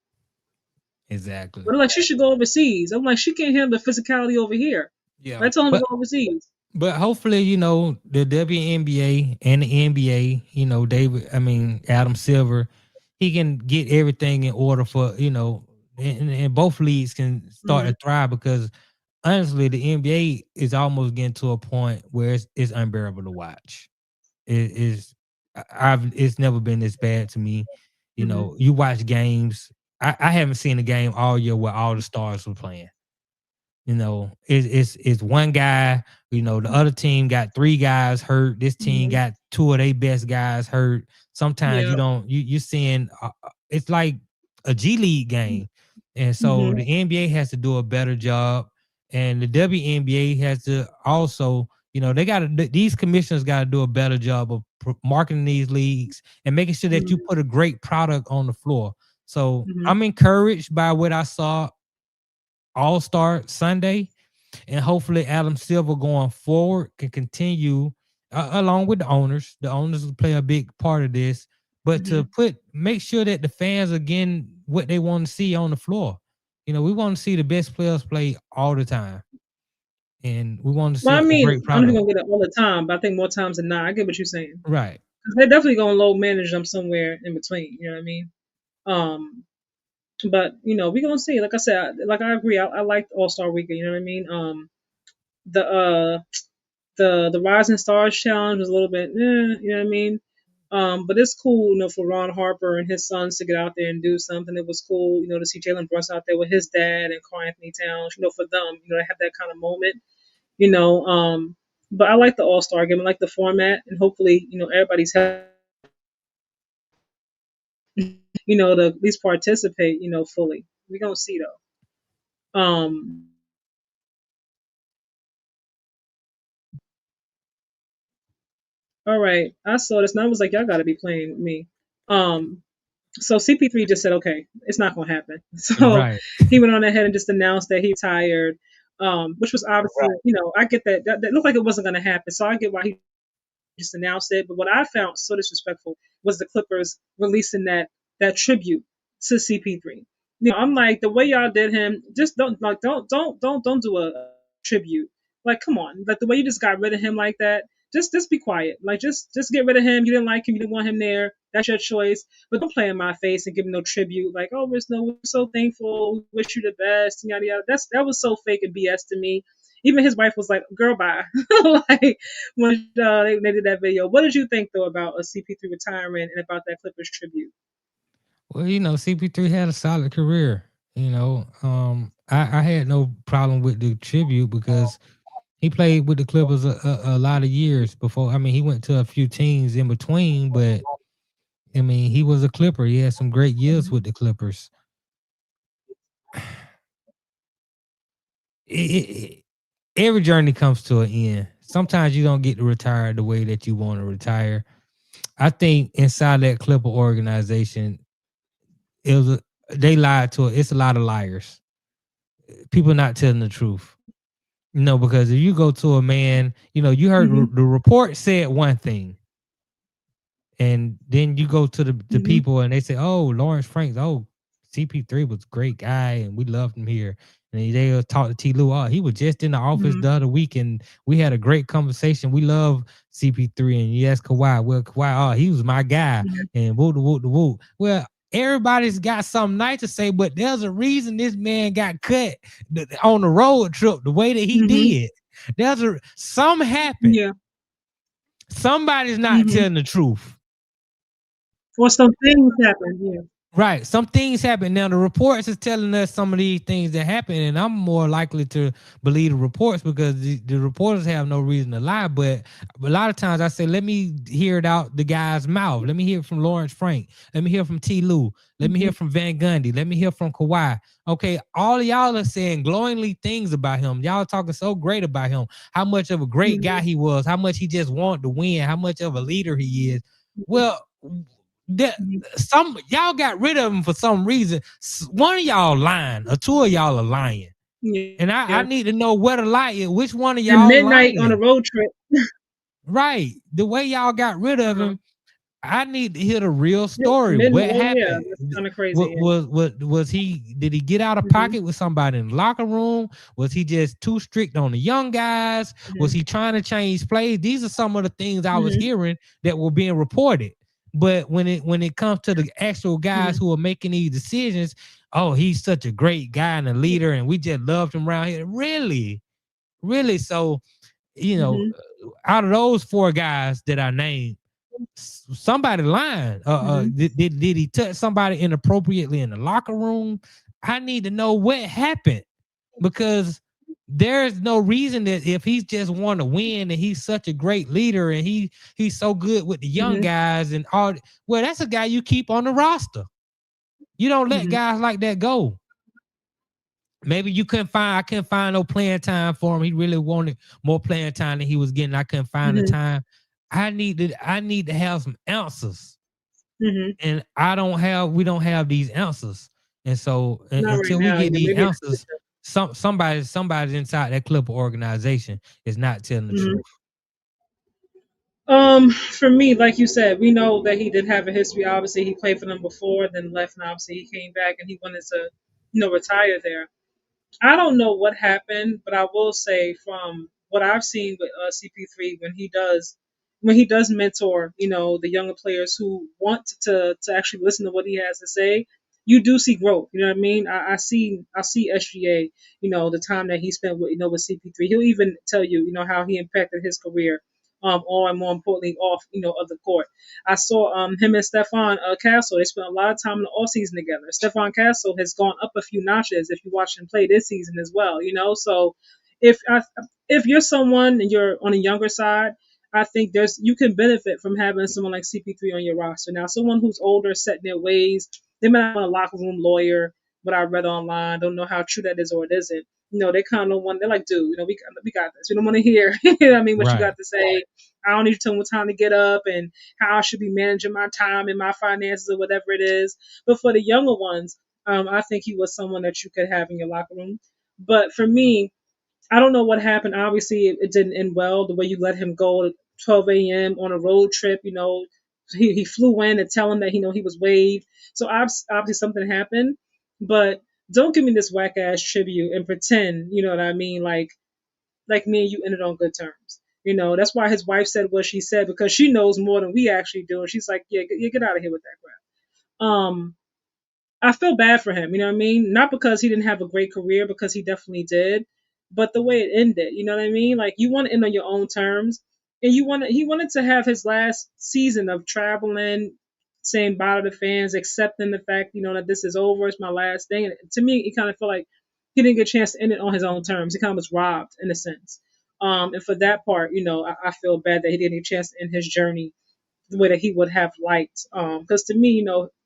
Exactly. But like she should go overseas. I'm like, she can't handle the physicality over here. Yeah. I told her to go overseas. But hopefully, the WNBA and the NBA, Adam Silver, he can get everything in order for, and both leagues can start to thrive because honestly, the NBA is almost getting to a point where it's unbearable to watch. It's never been this bad to me. You watch games. I haven't seen a game all year where all the stars were playing. It's one guy. The other team got 3 guys hurt. This team got 2 of their best guys hurt. Sometimes you're seeing it's like a G League game, and so the NBA has to do a better job. And the WNBA has to also, they got to, these commissioners got to do a better job of marketing these leagues and making sure that you put a great product on the floor. So I'm encouraged by what I saw All-Star Sunday, and hopefully Adam Silver going forward can continue along with the owners. The owners will play a big part of this, but to make sure that the fans are getting what they want to see on the floor. We want to see the best players play all the time, and we want to see Well, I a mean, great I'm not product. gonna get it all the time, but I think more times than not, I get what you're saying. Right. They're definitely gonna low manage them somewhere in between. You know what I mean? But we're gonna see. Like I said, I agree. I liked All Star Weekend. You know what I mean? The the Rising Stars Challenge was a little bit, you know what I mean? But it's cool, for Ron Harper and his sons to get out there and do something. It was cool, to see Jalen Brunson out there with his dad and Carl Anthony Towns, for them, to have that kind of moment, you know. But I like the All Star game. I like the format, and hopefully, everybody's to at least participate, fully. We're gonna see though. All right, I saw this and I was like, y'all gotta be playing me. So CP3 just said, okay, it's not gonna happen. So Right. he went on ahead and just announced that he retired, which was obviously, I get that looked like it wasn't gonna happen. So I get why he just announced it. But what I found so disrespectful was the Clippers releasing that tribute to CP3. I'm like, the way y'all did him, just don't do a tribute. Like, come on, like the way you just got rid of him like that. Just be quiet. Like, just get rid of him. You didn't like him. You didn't want him there. That's your choice. But don't play in my face and give me no tribute. Like, oh, we're so thankful. We wish you the best. Yada yada. That was so fake and BS to me. Even his wife was like, "Girl, bye." Like when they did that video. What did you think though about a CP3 retirement and about that Clippers tribute? Well, CP3 had a solid career. I had no problem with the tribute because he played with the Clippers a lot of years before. I mean, he went to a few teams in between, but I mean, he was a Clipper. He had some great years with the Clippers. Every journey comes to an end. Sometimes you don't get to retire the way that you want to retire. I think inside that Clipper organization, they lied to it. It's a lot of liars. People not telling the truth. Because if you go to a man, you heard the report said one thing. And then you go to the people and they say, oh, Lawrence Franks, CP3 was a great guy and we loved him here. And they'll talk to T. Lue. Oh, he was just in the office the other week and we had a great conversation. We love CP3. And you ask Kawhi, well, Kawhi, he was my guy. And woo. Well, everybody's got something nice to say, but there's a reason this man got cut on the road trip the way that he did. Something happened. Yeah. Somebody's not telling the truth. Or some things happened. Yeah. Right. Some things happen. Now, the reports is telling us some of these things that happen, and I'm more likely to believe the reports because the reporters have no reason to lie. But a lot of times I say, let me hear it out the guy's mouth. Let me hear it from Lawrence Frank. Let me hear from T. Lue. Let me hear from Van Gundy. Let me hear from Kawhi. Okay, all of y'all are saying glowingly things about him. Y'all talking so great about him. How much of a great guy he was. How much he just wanted to win. How much of a leader he is. Well, some y'all got rid of him for some reason. One of y'all lying, or two of y'all are lying, and I need to know where to lie is. Which one of y'all? And midnight lying on a road trip, right? The way y'all got rid of him, I need to hear the real story. What happened? Yeah, that's kind of crazy. Was he? Did he get out of pocket with somebody in the locker room? Was he just too strict on the young guys? Was he trying to change plays? These are some of the things I was hearing that were being reported. But when it comes to the actual guys who are making these decisions, oh, he's such a great guy and a leader, and we just loved him around here. Really? So, out of those four guys that I named, somebody lying. Did he touch somebody inappropriately in the locker room? I need to know what happened because there's no reason that if he's just want to win and he's such a great leader and he's so good with the young guys and all, well, that's a guy you keep on the roster. You don't let guys like that go. maybe I couldn't find no playing time for him. He really wanted more playing time than he was getting. I couldn't find the time. I need to have some answers. And we don't have these answers. And so Not right until we now. get Yeah, these maybe. answers, somebody inside that Clipper organization is not telling the truth. For me, like you said, we know that he did have a history. Obviously, he played for them before, then left, and obviously he came back and he wanted to, retire there. I don't know what happened, but I will say from what I've seen with CP3 when he does mentor, the younger players who want to actually listen to what he has to say, you do see growth. You know what I mean? I see SGA. The time that he spent with with CP3, he'll even tell you, how he impacted his career. On and more importantly, off, of the court. I saw him and Stefan Castle. They spent a lot of time in the off season together. Stefan Castle has gone up a few notches if you watch him play this season as well. So if if you're someone and you're on the younger side, I think you can benefit from having someone like CP3 on your roster. Now, someone who's older, set in their ways, they might not want a locker room lawyer. What I read online, don't know how true that is or it isn't. They kind of want. They're like, dude, we got this. We don't want to hear, what you Right. got to say. I don't need to tell them what time to get up and how I should be managing my time and my finances or whatever it is. But for the younger ones, I think he was someone that you could have in your locker room. But for me, I don't know what happened. Obviously, it didn't end well. The way you let him go at 12 a.m. on a road trip, he flew in to tell him that he was waived. So obviously something happened. But don't give me this whack ass tribute and pretend, you know what I mean, like me and you ended on good terms. That's why his wife said what she said, because she knows more than we actually do. And she's like, yeah, get out of here with that crap. I feel bad for him, you know what I mean? Not because he didn't have a great career, because he definitely did, but the way it ended, you know what I mean? Like, you want to end on your own terms, and he wanted to have his last season of traveling, saying bye to the fans, accepting the fact, that this is over, it's my last thing. And to me, it kind of felt like he didn't get a chance to end it on his own terms. He kind of was robbed in a sense. And for that part, I feel bad that he didn't get a chance to end his journey the way that he would have liked. Because to me,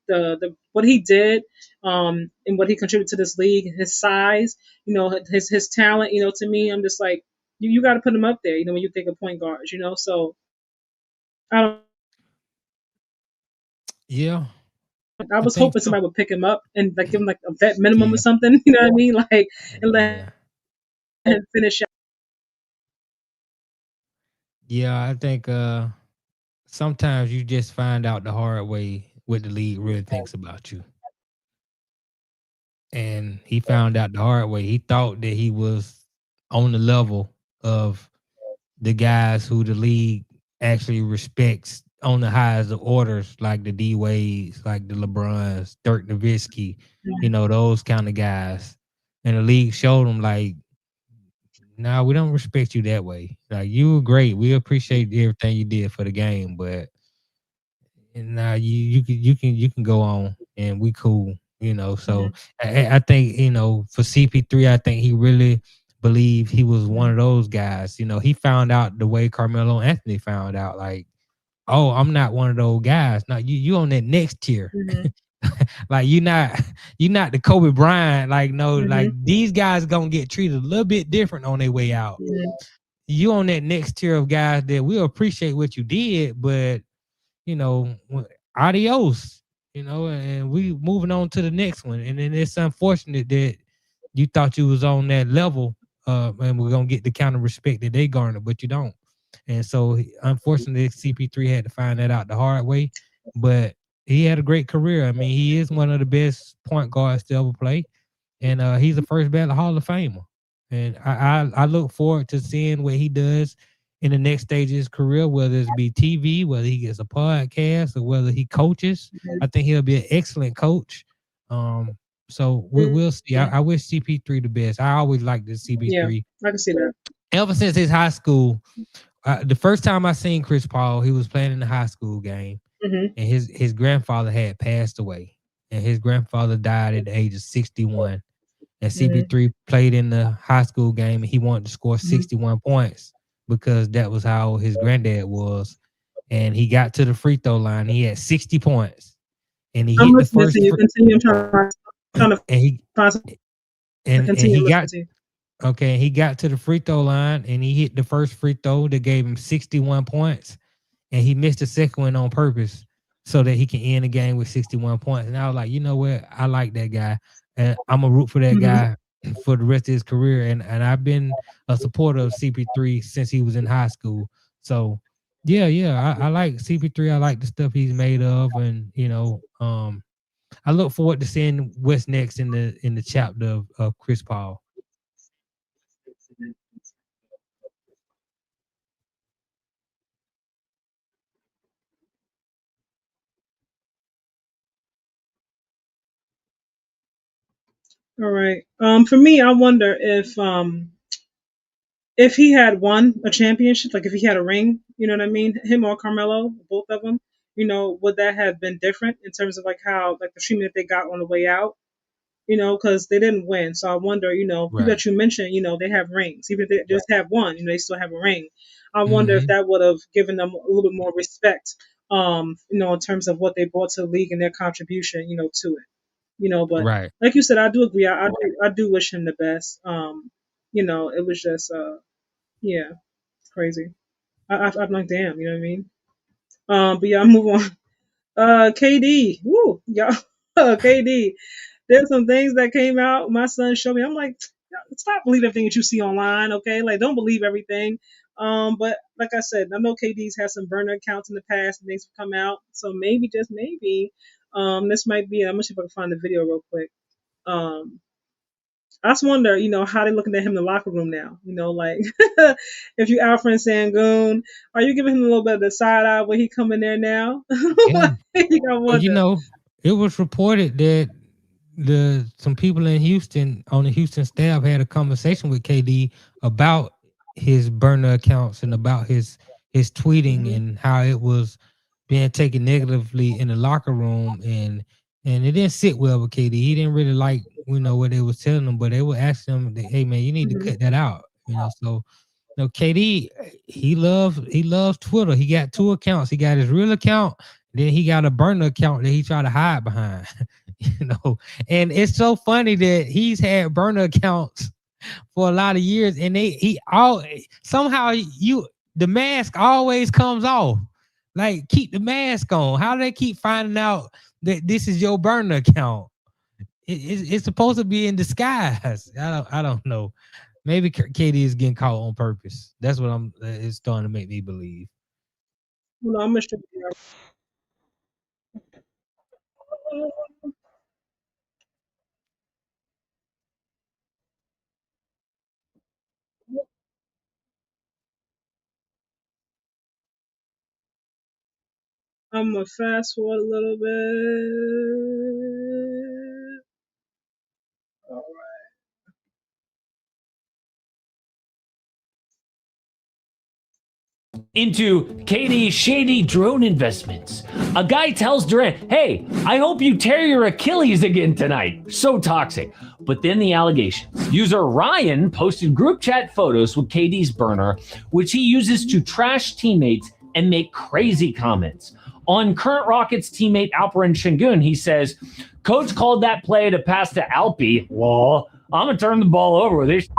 the what he did, and what he contributed to this league, his size, his talent, to me, I'm just like, you got to put him up there, when you think of point guards, So I don't. Yeah. I I was think hoping so. somebody would pick him up and like give him like a vet minimum or Yeah. something, you know what I mean? Like, and let Yeah. him finish out. Yeah, I think sometimes you just find out the hard way what the league really thinks about you. And he found out the hard way. He thought that he was on the level of the guys who the league actually respects on the highest of orders, like the D Wades, like the LeBrons, Dirk Nowitzki, those kind of guys. And the league showed him like, nah, we don't respect you that way. Like, you were great. We appreciate everything you did for the game, but nah, you can go on and we cool. So I think, for CP3, I think he really believed he was one of those guys. He found out the way Carmelo Anthony found out, like, oh, I'm not one of those guys. Now you on that next tier. Like, you're not the Kobe Bryant. Like, no, like, these guys gonna get treated a little bit different on their way out. You on that next tier of guys that we appreciate what you did, but adios, and we moving on to the next one. And then it's unfortunate that you thought you was on that level, and we're gonna get the kind of respect that they garner, but you don't. And so, unfortunately, CP3 had to find that out the hard way. But he had a great career. I mean, he is one of the best point guards to ever play, and he's the first ballot Hall of Famer. And I look forward to seeing what he does in the next stage of his career, whether it's be TV, whether he gets a podcast, or whether he coaches. I think he'll be an excellent coach. So we'll see. I wish CP3 the best. I always liked the Yeah, CP3. I can see that. Ever since his high school, the first time I seen Chris Paul, he was playing in the high school game, and his grandfather had passed away, and his grandfather died at the age of 61. And CP3 played in the high school game, and he wanted to score 61 points because that was how his granddad was. And he got to the free throw line. He had 60 points, and he I'm hit the listening first. to you. Continue. I'm trying to And he find some. and continue he got listening. okay. He got to the free throw line and he hit the first free throw that gave him 61 points, and he missed the second one on purpose so that he can end the game with 61 points. And I was like, you know what? I like that guy, and I'm gonna root for that guy for the rest of his career. And I've been a supporter of CP3 since he was in high school. So yeah, I like CP3. I like the stuff he's made of, and I look forward to seeing what's next in the chapter of Chris Paul. All right. For me, I wonder if he had won a championship, like if he had a ring, you know what I mean? Him or Carmelo, both of them, would that have been different in terms of like how, like the treatment that they got on the way out? Because they didn't win. So I wonder, people Right. that you mentioned, they have rings. Even if they just have one, they still have a ring. I wonder if Mhm. that would have given them a little bit more respect, in terms of what they brought to the league and their contribution, to it. But Right. like you said, I do agree. I do wish him the best. It was just, yeah, crazy. I'm like, damn, you know what I mean? But yeah, I'll move on. KD, woo, y'all, KD. There's some things that came out. My son showed me. I'm like, stop believing everything that you see online, okay? Like, don't believe everything. But like I said, I know KD's had some burner accounts in the past and things have come out. So maybe, just maybe, this might be. I'm gonna see if I can find the video real quick. I just wonder, how they looking at him in the locker room now. Like if you Alfred Sangoon, are you giving him a little bit of the side eye when he come in there now? Yeah. I wonder. It was reported that some people in Houston on the Houston staff had a conversation with KD about his burner accounts and about his tweeting and how it was being taken negatively in the locker room, and it didn't sit well with KD. He didn't really like what they was telling him, but they were asking him, "Hey man, you need to cut that out." So KD, he loves Twitter. He got two accounts. He got his real account, then he got a burner account that he tried to hide behind. And it's so funny that he's had burner accounts for a lot of years, and somehow the mask always comes off. Like, keep the mask on. How do they keep finding out that this is your burner account? It's supposed to be in disguise. I don't know. Maybe Katie is getting caught on purpose. That's what it's starting to make me believe. Hold on, I'm gonna show you. I'm gonna fast forward a little bit. All right. Into KD's shady drone investments. A guy tells Durant, "Hey, I hope you tear your Achilles again tonight." So toxic. But then the allegations. User Ryan posted group chat photos with KD's burner, which he uses to trash teammates and make crazy comments. On current Rockets teammate Alperen Sengun, he says, "Coach called that play to pass to Alpi. Well, I'm gonna turn the ball over with this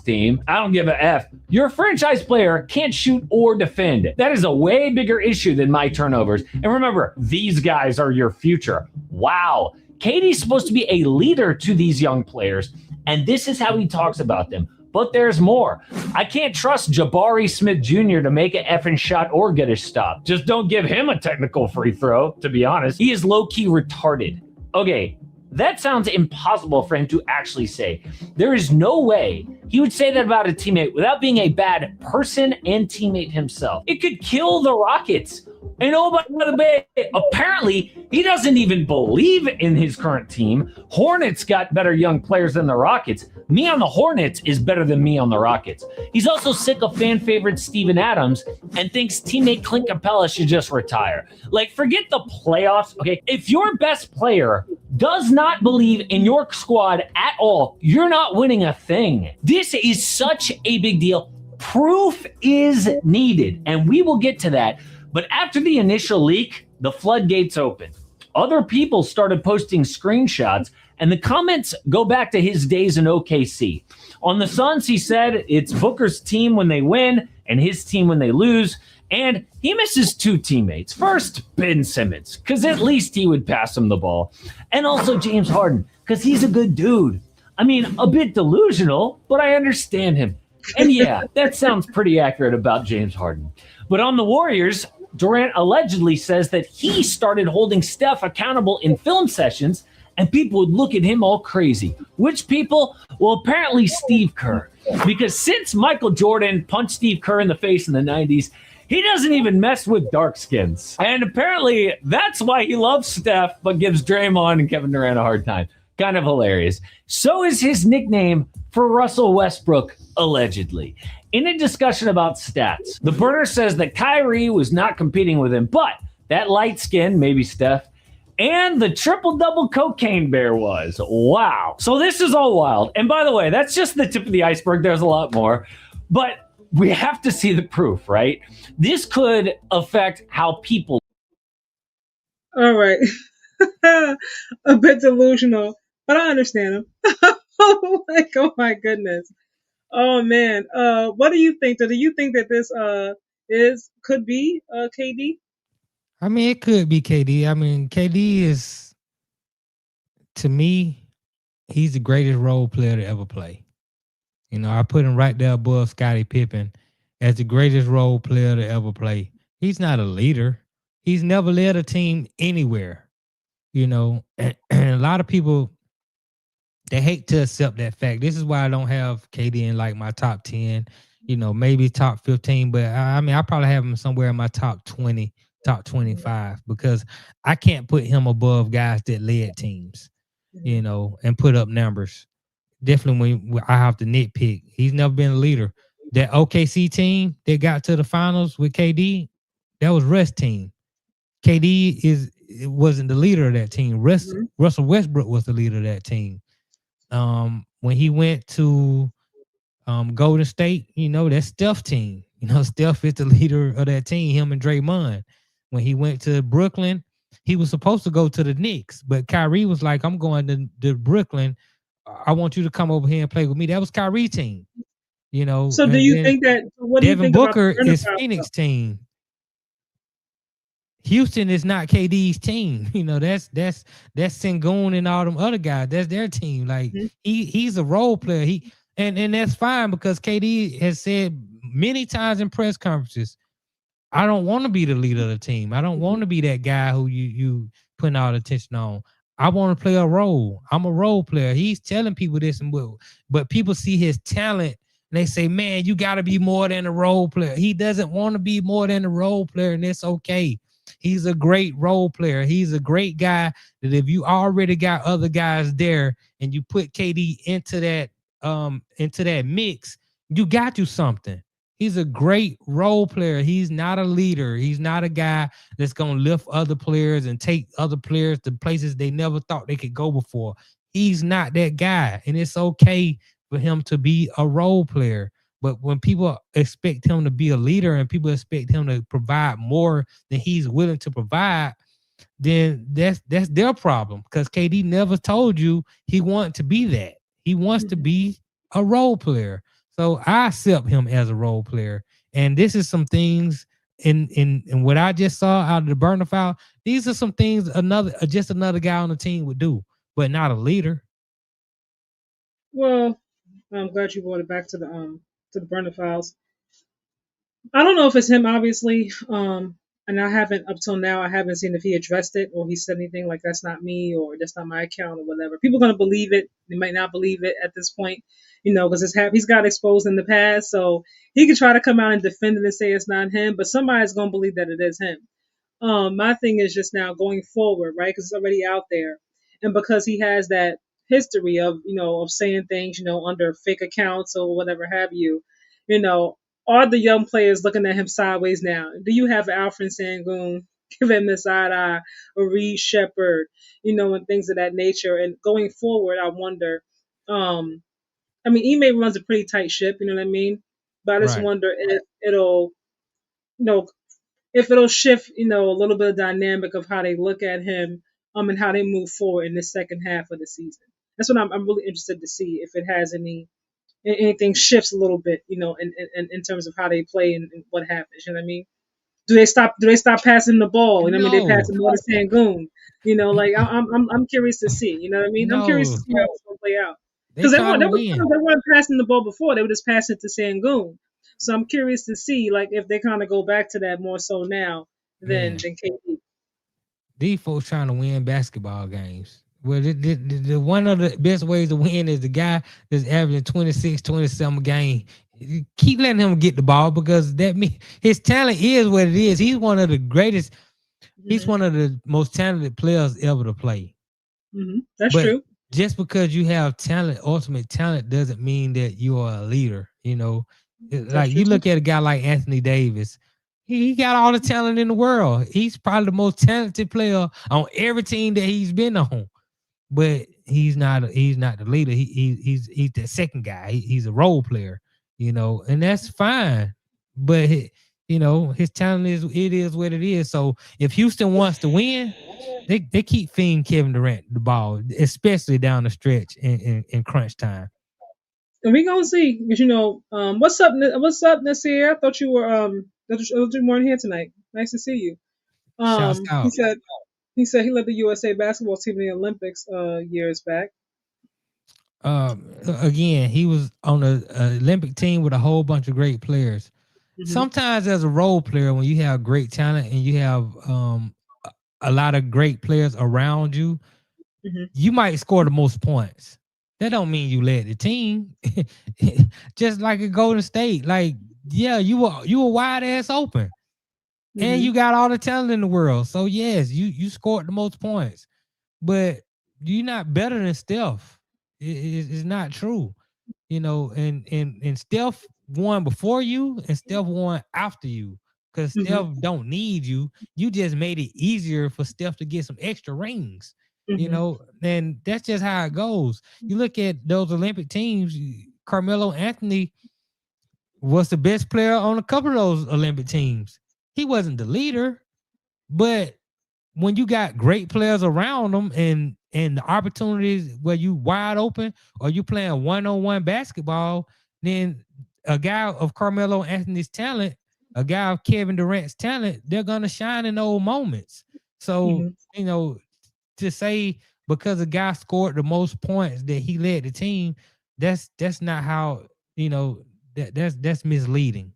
team. I don't give a F. Your franchise player can't shoot or defend. That is a way bigger issue than my turnovers. And remember, these guys are your future." Wow. KD's supposed to be a leader to these young players, and this is how he talks about them. But there's more. "I can't trust Jabari Smith Jr. to make an effing shot or get a stop. Just don't give him a technical free throw, to be honest. He is low-key retarded." Okay, that sounds impossible for him to actually say. There is no way he would say that about a teammate without being a bad person and teammate himself. It could kill the Rockets. And oh, by the way, apparently he doesn't even believe in his current team. Hornets got better young players than the Rockets. Me on the Hornets is better than me on the Rockets. He's also sick of fan favorite Steven Adams and thinks teammate Clint Capella should just retire. Like, forget the playoffs, okay? If your best player does not believe in your squad at all, you're not winning a thing. This is such a big deal. Proof is needed, and we will get to that. But after the initial leak, the floodgates opened. Other people started posting screenshots And the comments go back to his days in OKC. On the Suns, he said it's Booker's team when they win and his team when they lose. And he misses two teammates. First, Ben Simmons, because at least he would pass him the ball. And also James Harden, because he's a good dude. I mean, a bit delusional, but I understand him. And yeah, that sounds pretty accurate about James Harden. But on the Warriors, Durant allegedly says that he started holding Steph accountable in film sessions, and people would look at him all crazy. Which people? Well, apparently Steve Kerr. Because since Michael Jordan punched Steve Kerr in the face in the 90s, he doesn't even mess with dark skins. And apparently that's why he loves Steph, but gives Draymond and Kevin Durant a hard time. Kind of hilarious. So is his nickname for Russell Westbrook, allegedly. In a discussion about stats, the burner says that Kyrie was not competing with him, but that light skin, maybe Steph, and the triple-double cocaine bear was. Wow. So this is all wild. And by the way, that's just the tip of the iceberg. There's a lot more. But we have to see the proof, right? This could affect how people. All right. A bit delusional, but I understand him. Oh my goodness. Oh man. What do you think? Do you think that this could be KD? I mean, it could be KD. I mean, KD is, to me, he's the greatest role player to ever play. You know, I put him right there above Scottie Pippen as the greatest role player to ever play. He's not a leader. He's never led a team anywhere. You know, and a lot of people, they hate to accept that fact. This is why I don't have KD in like my top 10, you know, maybe top 15, but I mean, I probably have him somewhere in my top 20, top 25, because I can't put him above guys that led teams, you know, and put up numbers. Definitely when I have to nitpick, he's never been a leader. That OKC team that got to the finals with KD, that was Russ' team. KD wasn't the leader of that team. Russell Westbrook was the leader of that team. When he went to Golden State, you know, that's Steph's team. You know, Steph is the leader of that team, him and Draymond. When he went to Brooklyn, he was supposed to go to the Knicks, but Kyrie was like, I'm going to Brooklyn. I want you to come over here and play with me. That was Kyrie's team, you know. So do you think that? What do you Devin think Booker about the is Phoenix team. Houston is not KD's team. You know, that's Sengun and all them other guys. That's their team. Like he's a role player. And that's fine, because KD has said many times in press conferences, I don't want to be the leader of the team. I don't want to be that guy who you putting all the attention on. I want to play a role. I'm a role player. He's telling people this, but people see his talent and they say, man, you got to be more than a role player. He doesn't want to be more than a role player, and it's okay. He's a great role player. He's a great guy that if you already got other guys there and you put KD into that mix, you got you something. He's a great role player. He's not a leader. He's not a guy that's going to lift other players and take other players to places they never thought they could go before. He's not that guy, and it's okay for him to be a role player. But when people expect him to be a leader and people expect him to provide more than he's willing to provide, then that's their problem, because KD never told you he wanted to be that. He wants to be a role player. So I accept him as a role player. And this is some things in what I just saw out of the burner file. These are some things just another guy on the team would do, but not a leader. Well, I'm glad you brought it back to the burner files. I don't know if it's him, obviously. And I haven't up till now. I haven't seen if he addressed it or he said anything like that's not me or that's not my account or whatever. People are gonna believe it. They might not believe it at this point, you know, because he's got exposed in the past, so he could try to come out and defend it and say it's not him. But somebody's gonna believe that it is him. My thing is just now going forward, right? Because it's already out there, and because he has that history of of saying things under fake accounts or whatever have you, you know, are the young players looking at him sideways now? Do you have Alfred Sengun give him the side eye, or Reed Shepherd, and things of that nature? And going forward, I wonder. I mean, Ime runs a pretty tight ship, you know what I mean? But I just Right. wonder if you know, it'll shift, a little bit of dynamic of how they look at him and how they move forward in the second half of the season. That's what I'm really interested to see if it has anything shifts a little bit, in terms of how they play and what happens. You know what I mean? Do they stop passing the ball? You know what I mean? They pass No, the ball to Sangoon. Like I'm curious to see. You know what I mean? I'm curious to no, see how it's gonna play out. they Because try to they win. weren't passing the ball before. They were just passing it to Sangoon. So I'm curious to see like if they kind of go back to that more so now than Man, KD. these folks trying to win basketball games. Well, the one of the best ways to win is the guy that's averaging 26, 27 a game. You keep letting him get the ball because that means his talent is what it is. He's one of the greatest. He's Hmm. one of the most talented players ever to play. That's But true. just because you have talent, ultimate talent, doesn't mean that you are a leader. That's Like true you too. look at a guy like Anthony Davis. He got all the talent in the world. He's probably the most talented player on every team that he's been on. But he's not the leader. He's the second guy. He's a role player, and that's fine. But his talent is what it is. So if Houston wants to win, they keep feeding Kevin Durant the ball, especially down the stretch in crunch time. And we gonna see. Cause what's up, Nasir? I thought you were I thought you weren't here tonight. Nice to see you. Shouts He out. said he led the USA basketball team in the Olympics years back. Again, he was on a Olympic team with a whole bunch of great players. Hmm. Sometimes as a role player, when you have great talent and you have a lot of great players around you, Hmm. you might score the most points. That don't mean you led the team. Just like a Golden State, like yeah, you were wide ass open, and Hmm. you got all the talent in the world. So yes, you scored the most points, but you're not better than Steph. It's not true, and Steph won before you, and Steph won after you, because Hmm. Steph don't need you. You just made it easier for Steph to get some extra rings, Hmm. and that's just how it goes. You look at those Olympic teams. Carmelo Anthony was the best player on a couple of those Olympic teams. He wasn't the leader, but when you got great players around them and the opportunities where you wide open or you playing one-on-one basketball, then a guy of Carmelo Anthony's talent, a guy of Kevin Durant's talent, they're gonna shine in those moments. So, Hmm. to say because a guy scored the most points that he led the team, that's not how, that's misleading.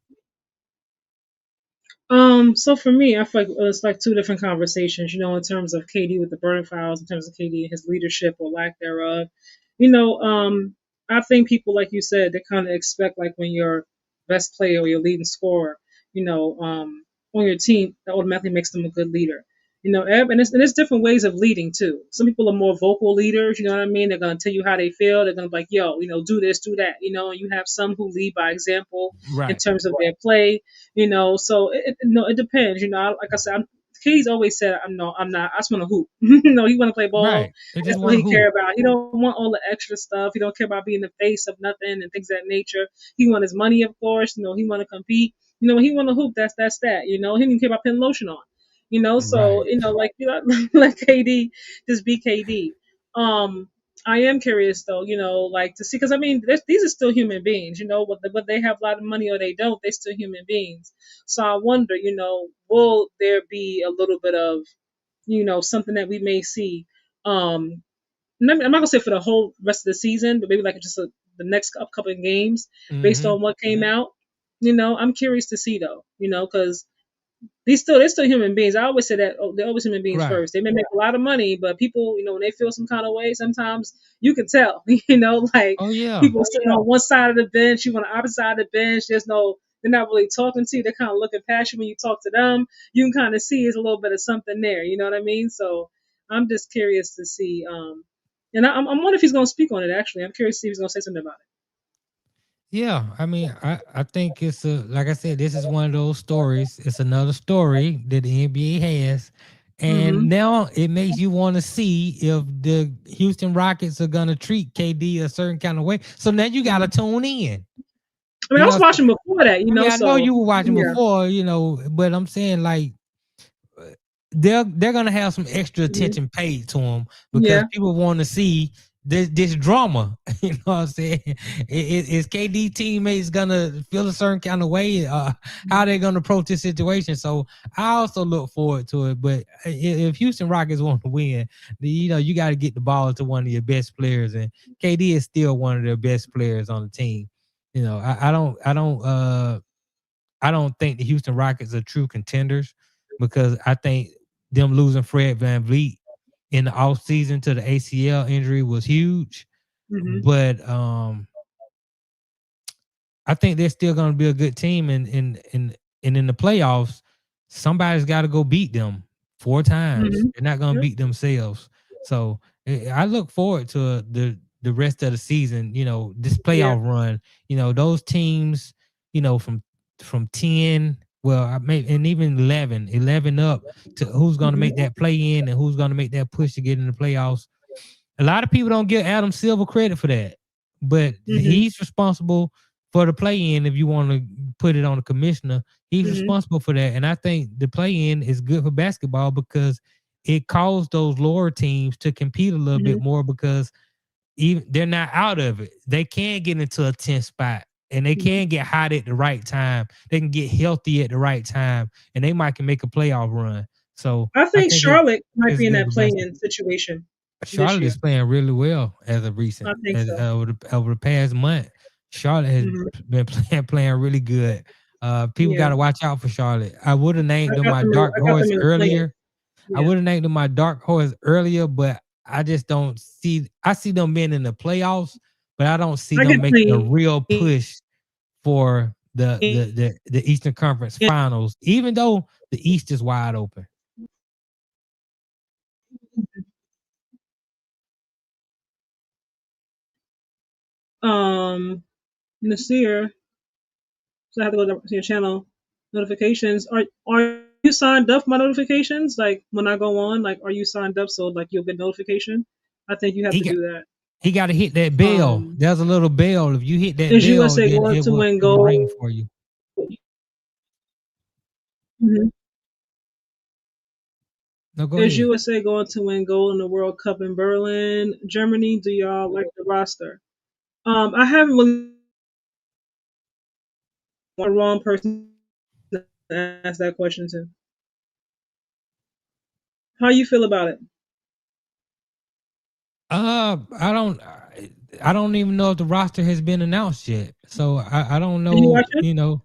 So for me, I feel like it's like two different conversations, in terms of KD with the burning files, in terms of KD and his leadership or lack thereof. You know, um, I think people, like you said, they kind of expect like when your best player or your leading scorer, on your team, that automatically makes them a good leader. And it's different ways of leading too. Some people are more vocal leaders. You know what I mean? They're gonna tell you how they feel. They're gonna be like, "Yo, do this, do that." And you have some who lead by example in Right. terms of their play. So no, it depends. Like I said, he's always said, I'm no, I'm not. I just want to hoop. He want to play ball. Right. They That's just what want to he care hoop. about. He don't want all the extra stuff. He don't care about being the face of nothing and things of that nature. He want his money, of course. He want to compete. When he want to hoop, that's that. He didn't care about putting lotion on. So Right. like like KD, just be KD. I am curious though, like to see, because I mean, these are still human beings, whether they have a lot of money or they don't, they're still human beings. So I wonder, will there be a little bit of, something that we may see? I'm not gonna say for the whole rest of the season, but maybe like just the next couple of games based Mm-hmm. on what came out. I'm curious to see though, because they're still human beings. I always say that they're always human beings Right. first. They may make a lot of money, but people, when they feel some kind of way, sometimes you can tell. Like Oh yeah. people sitting on one side of the bench, you on the opposite side of the bench. They're not really talking to you. They're kind of looking past you when you talk to them. You can kind of see it's a little bit of something there. You know what I mean? So I'm just curious to see. And I'm wondering if he's going to speak on it. Actually, I'm curious to see if he's going to say something about Yeah. I mean, I think it's like I said, this is one of those stories. It's another story that the NBA has. it. And now it makes you want to see if the Houston Rockets are gonna treat KD a certain kind of way. So now you gotta tune in. I mean, You I know, was watching before that. I mean, I know So you were watching yeah. before, but I'm saying like they're gonna have some extra attention paid to them because Yeah. people want to see this drama. You know what I'm saying? Is KD teammates gonna feel a certain kind of way? How they gonna approach this situation? So I also look forward to it. But if Houston Rockets want to win, you got to get the ball to one of your best players, and KD is still one of their best players on the team. I don't think the Houston Rockets are true contenders because I think them losing Fred VanVleet in the offseason to the ACL injury was huge. Mm-hmm. But I think they're still going to be a good team, and in the playoffs, somebody's got to go beat them 4 times. Mm-hmm. They're not going to Yep. beat themselves. So I look forward to the rest of the season. This Yeah. playoff run. Those teams. From 10. Well, I may and even 11 up to who's going to make that play in and who's going to make that push to get in the playoffs. A lot of people don't give Adam Silver credit for that, but he's responsible for the play in. If you want to put it on the commissioner, he's responsible for that. And I think the play in is good for basketball because it caused those lower teams to compete a little bit more because even they're not out of it. They can get into a 10th spot and they can get hot at the right time. They can get healthy at the right time and they might can make a playoff run. So I think Charlotte might it's be in good that for basketball. play-in situation this Charlotte year. is playing really well as of I recent. think so. Over the past month, Charlotte has been playing really good. People got to watch out for Charlotte. I would have named them my dark horse earlier. Yeah. I would have named them my dark horse earlier, but I just don't see. I see them being in the playoffs, but I don't see them making a real push for the Eastern Conference Finals, even though the East is wide open. Nasir, so I have to go to your channel notifications. Are you signed up for my notifications? Like when I go on, like are you signed up so like you'll get notification? I think you have to do that. He got to hit that bell. There's a little bell. If you hit that is bell, USA then going it to will win gold? ring for you. No, go Is ahead. USA going to win gold in the World Cup in Berlin? Germany, do y'all like the roster? I haven't really the wrong person to ask that question to. How you feel about it? I don't even know if the roster has been announced yet. So I don't know. Did you watch it?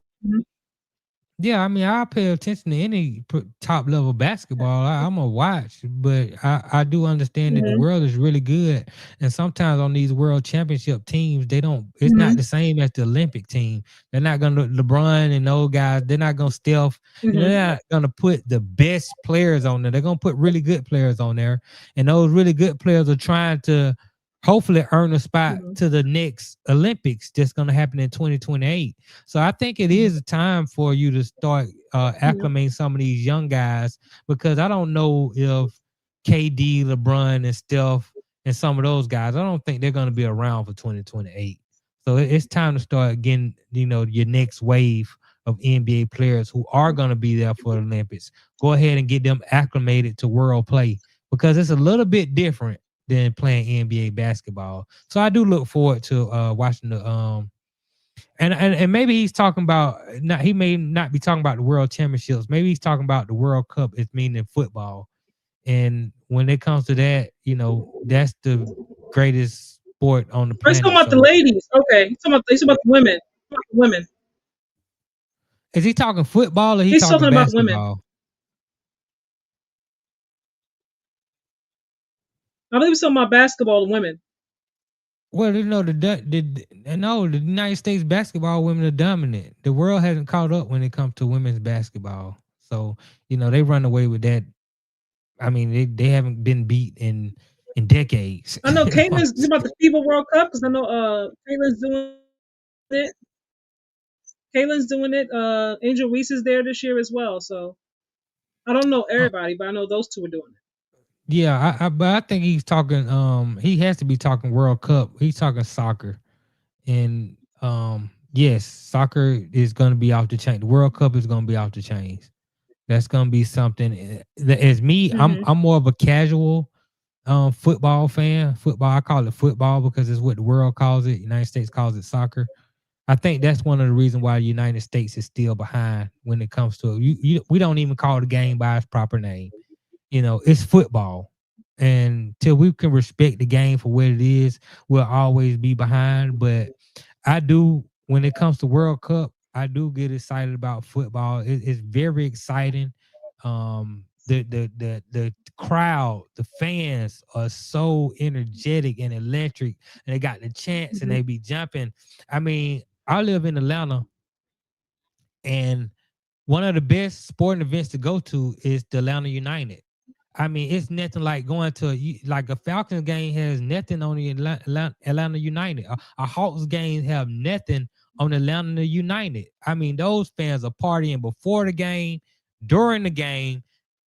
Yeah, I mean, I pay attention to any top level basketball. I'm gonna watch, but I do understand that the world is really good, and sometimes on these world championship teams, they don't. It's not the same as the Olympic team. They're not gonna LeBron and those guys. They're not gonna Steph. They're not gonna put the best players on there. They're gonna put really good players on there, and those really good players are trying to hopefully earn a spot to the next Olympics that's going to happen in 2028. So I think it is a time for you to start acclimating some of these young guys because I don't know if KD, LeBron, and Steph and some of those guys, I don't think they're going to be around for 2028. So it's time to start getting, your next wave of NBA players who are going to be there for the Olympics. Go ahead and get them acclimated to world play because it's a little bit different than playing NBA basketball. So I do look forward to watching the and maybe he's talking about he may not be talking about the world championships. Maybe he's talking about the World Cup, it's meaning football. And when it comes to that, that's the greatest sport on the planet. He's talking about the ladies. Okay. He's talking about the women. Women. Is he talking football or he's talking about basketball? Women. I believe he's talking about basketball and women. Well, the United States basketball women are dominant. The world hasn't caught up when it comes to women's basketball. So, they run away with that. I mean, they haven't been beat in decades. I know Caitlin's about the FIBA World Cup because I know Caitlin's doing it. Angel Reese is there this year as well. So I don't know everybody, but I know those two are doing it. Yeah, but I think he's talking. He has to be talking World Cup. He's talking soccer, and yes, soccer is going to be off the chain. The World Cup is going to be off the chains. That's gonna be something. As me, I'm more of a casual football fan. Football, I call it football because it's what the world calls it. United States calls it soccer. I think that's one of the reasons why the United States is still behind when it comes to it. We don't even call the game by its proper name. It's football. And till we can respect the game for what it is, we'll always be behind. But I do, when it comes to World Cup, I do get excited about football. It's very exciting. The crowd, the fans are so energetic and electric, and they got the chants and they be jumping. I mean, I live in Atlanta, and one of the best sporting events to go to is the Atlanta United. I mean, it's nothing like going to like a Falcons game has nothing on the Atlanta United. A Hawks game have nothing on Atlanta United. I mean, those fans are partying before the game, during the game,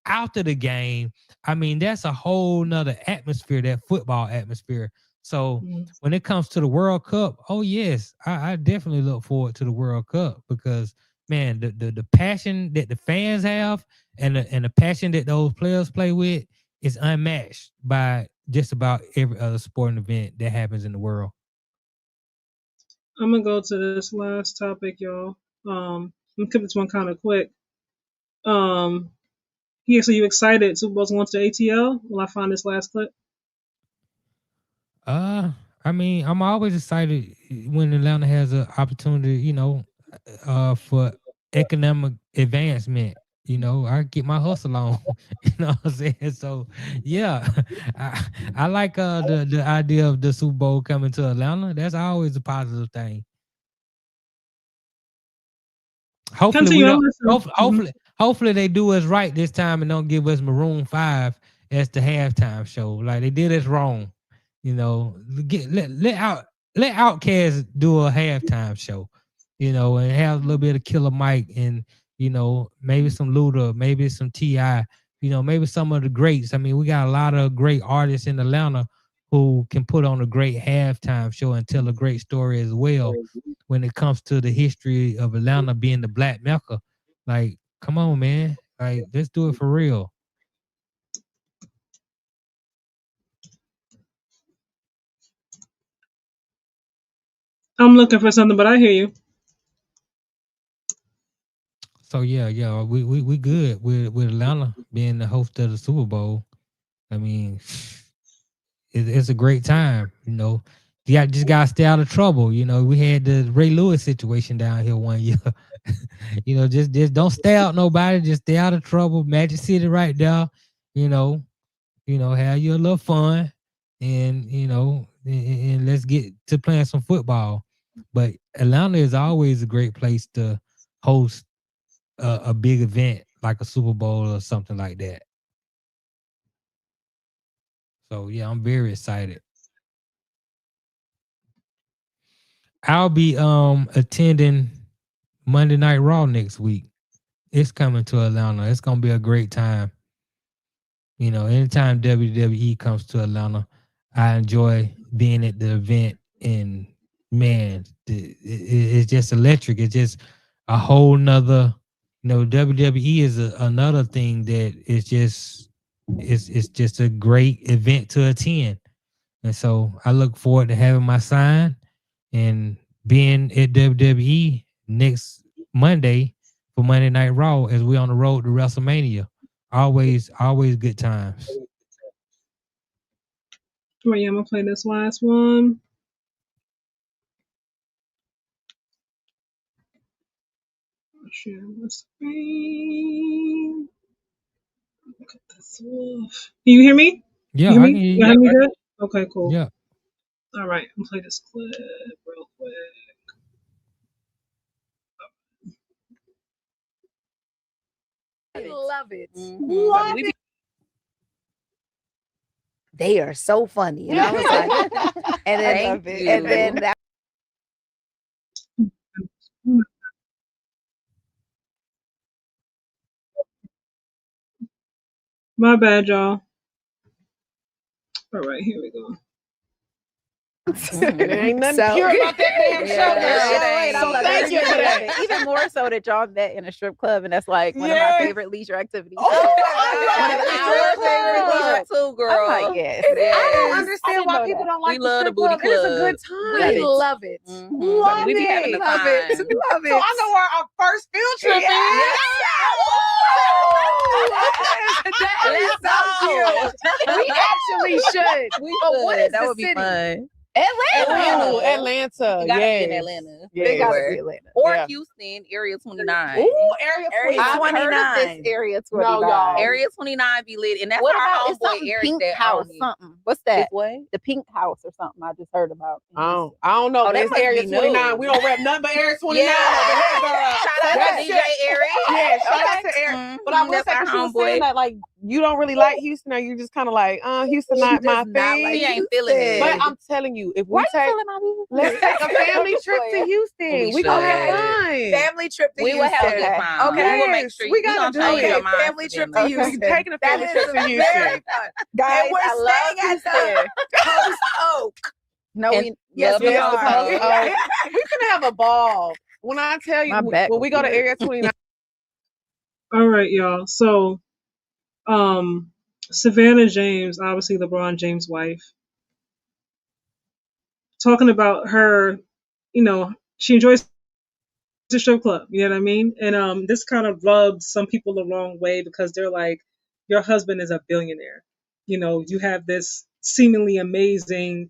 after the game. I mean, that's a whole nother atmosphere, that football atmosphere. So when it comes to the World Cup, oh yes, I definitely look forward to the World Cup because man, the passion that the fans have and the passion that those players play with is unmatched by just about every other sporting event that happens in the world. I'm gonna go to this last topic, y'all. I'm gonna keep this one kind of quick. Yeah, so you excited Super Bowl's going to the ATL? Will I find this last clip? I mean, I'm always excited when Atlanta has an opportunity, for economic advancement. I get my hustle on. You know what I'm saying? So yeah, I like the idea of the Super Bowl coming to Atlanta. That's always a positive thing. Hopefully we Continue. I'm don't. listening. Hopefully they do us right this time and don't give us Maroon 5 as the halftime show. Like they did us wrong. Let Outkast do a halftime show. And have a little bit of Killer Mike and maybe some Luda, maybe some Ti. Maybe some of the greats. I mean, we got a lot of great artists in Atlanta who can put on a great halftime show and tell a great story as well when it comes to the history of Atlanta being the Black Mecca. Like, come on, man. Like, let's do it for real. I'm looking for something, but I hear you. So yeah, we good with Atlanta being the host of the Super Bowl. I mean, it's a great time. You just gotta stay out of trouble. We had the Ray Lewis situation down here one year. Just don't stay out nobody. Just stay out of trouble. Magic City right there. You know, have your little fun, and and let's get to playing some football. But Atlanta is always a great place to host a big event like a Super Bowl or something like that. So yeah, I'm very excited. I'll be attending Monday Night Raw next week. It's coming to Atlanta. It's gonna be a great time. Anytime WWE comes to Atlanta, I enjoy being at the event. And man, it's just electric. It's just a whole nother. WWE is another thing that is just it's just a great event to attend. And so I look forward to having my sign and being at WWE next Monday for Monday Night Raw as we on the road to WrestleMania. Always good times. Oh yeah, I'm gonna play this last one. Share my screen. Cut this off. Can you hear me? Yeah, You hear I me? can hear You you. hear me good? Okay, cool. Yeah. All right, I'm gonna play this clip real quick. I love it. What? They are so funny. And I was like, and then that. My bad, y'all. All right, here we go. And there ain't nothing pure about that damn show, girl. So thank you for that. Even more so that y'all met in a strip club, and that's like one of my favorite leisure activities. Oh, one of our favorite leisure too, girl. I'm like, yes. I don't understand why people don't like the strip club. It is a good time. We love it. Love We be having a Love it. time. Love it. So I know where our first field trip is. That is so cute. We actually should. What is that the would be city? fun. Atlanta. You Atlanta. gotta Yes. be in Atlanta. They gotta be Atlanta. Or Yeah. Houston, Area 29. Ooh, Area 29. I've heard of this Area 29. No, y'all. Area 29 be lit. And that's What our about it's homeboy something Eric Pink that House? own it. Something. What's that? This way? The Pink House or something I just heard about. I don't know. Oh, that That's must Area be 29. new. We don't rep nothing but Area 29 Yeah. over here, girl. Shout out That's to DJ Eric. Yeah, shout out Okay. to Eric. But I will That's say our that she was homeboy. saying that like you don't really like Houston, or you just kind of like, Houston not my thing. He ain't feeling it. But I'm telling you, if we Why you take, feeling my music? let's take a family trip to Houston. We gonna have fun. Family trip to Houston. We will have a good time. Okay. We will make sure We gonna gotta do change it. your mind. Family trip to Okay. Houston. We're taking a family That trip is to Houston. very fun. Guys, And we're I love staying at Houston. Post Oak. No, And we yes, love we the are. Post Oak. We're gonna have a ball. When I tell you, My back when we go to will Area 29, All right, y'all. So, Savannah James, obviously LeBron James' wife, talking about her, she enjoys the strip club, you know what I mean? And this kind of rubs some people the wrong way because they're like, your husband is a billionaire. You have this seemingly amazing,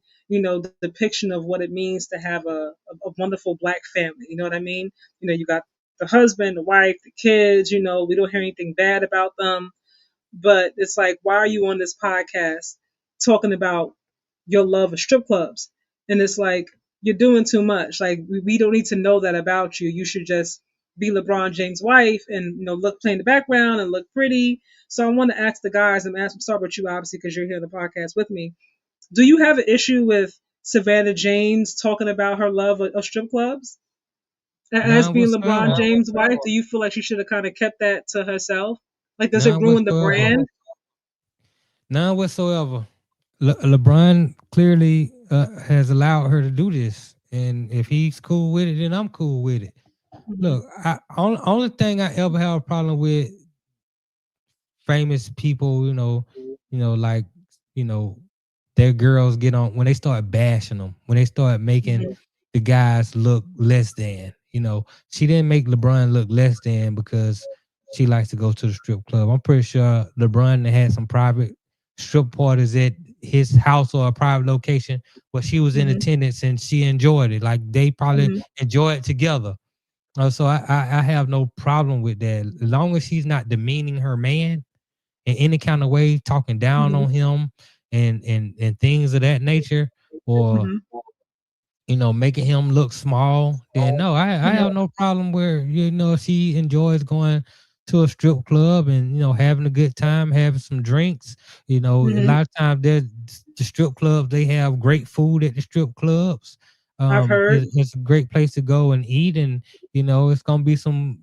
depiction of what it means to have a wonderful black family. You know what I mean? You got the husband, the wife, the kids, we don't hear anything bad about them. But it's like, why are you on this podcast talking about your love of strip clubs? And it's like, you're doing too much. Like, we don't need to know that about you. You should just be LeBron James' wife and, look, play in the background and look pretty. So I want to ask the guys, I'm start with you, obviously, because you're here on the podcast with me. Do you have an issue with Savannah James talking about her love of strip clubs? As being LeBron James' wife, do you feel like she should have kind of kept that to herself? Like, does it ruin the brand? None whatsoever. LeBron clearly has allowed her to do this, and if he's cool with it, then I'm cool with it. Look, only thing I ever have a problem with famous people, like their girls get on when they start bashing them, when they start making the guys look less than. She didn't make LeBron look less than because she likes to go to the strip club. I'm pretty sure LeBron had some private strip parties at his house or a private location where she was in attendance and she enjoyed it. Like they probably enjoy it together. So I have no problem with that. As long as she's not demeaning her man in any kind of way, talking down on him and things of that nature, or making him look small, then no, I have no problem where she enjoys going to a strip club and having a good time, having some drinks. A lot of times the strip clubs, they have great food at the strip clubs. I've heard it's a great place to go and eat, and it's gonna be some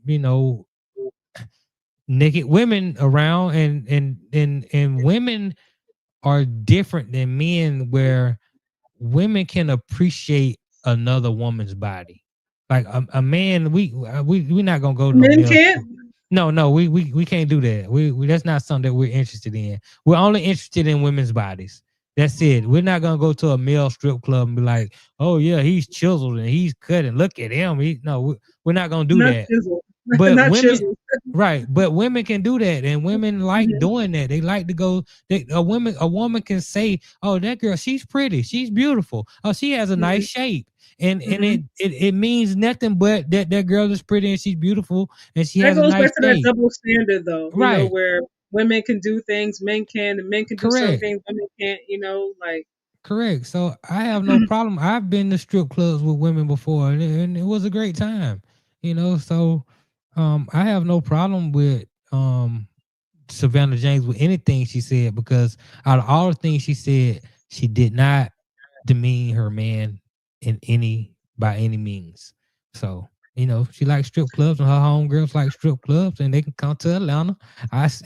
naked women around, and women are different than men, where women can appreciate another woman's body. Like a man, we're not gonna go to men can't. No, we can't do that. We that's not something that we're interested in. We're only interested in women's bodies. That's it. We're not gonna go to a male strip club and be like, oh yeah, he's chiseled and he's cutting. Look at him. We're not gonna do that. Chiseled. But Not women, chiseled. right? But women can do that, and women like doing that. They like to go. A woman can say, "Oh, that girl, she's pretty, she's beautiful. Oh, she has a nice shape," and it means nothing but that girl is pretty and she's beautiful and she That has a goes nice back to that shape. double standard, though. Right. Where women can do things, men can, and men can do certain Correct. things, women can't. Like. Correct. So I have no problem. I've been to strip clubs with women before, and it was a great time. So I have no problem with Savannah James with anything she said, because out of all the things she said, she did not demean her man by any means. So You know, she likes strip clubs, and her homegirls like strip clubs, and they can come to Atlanta.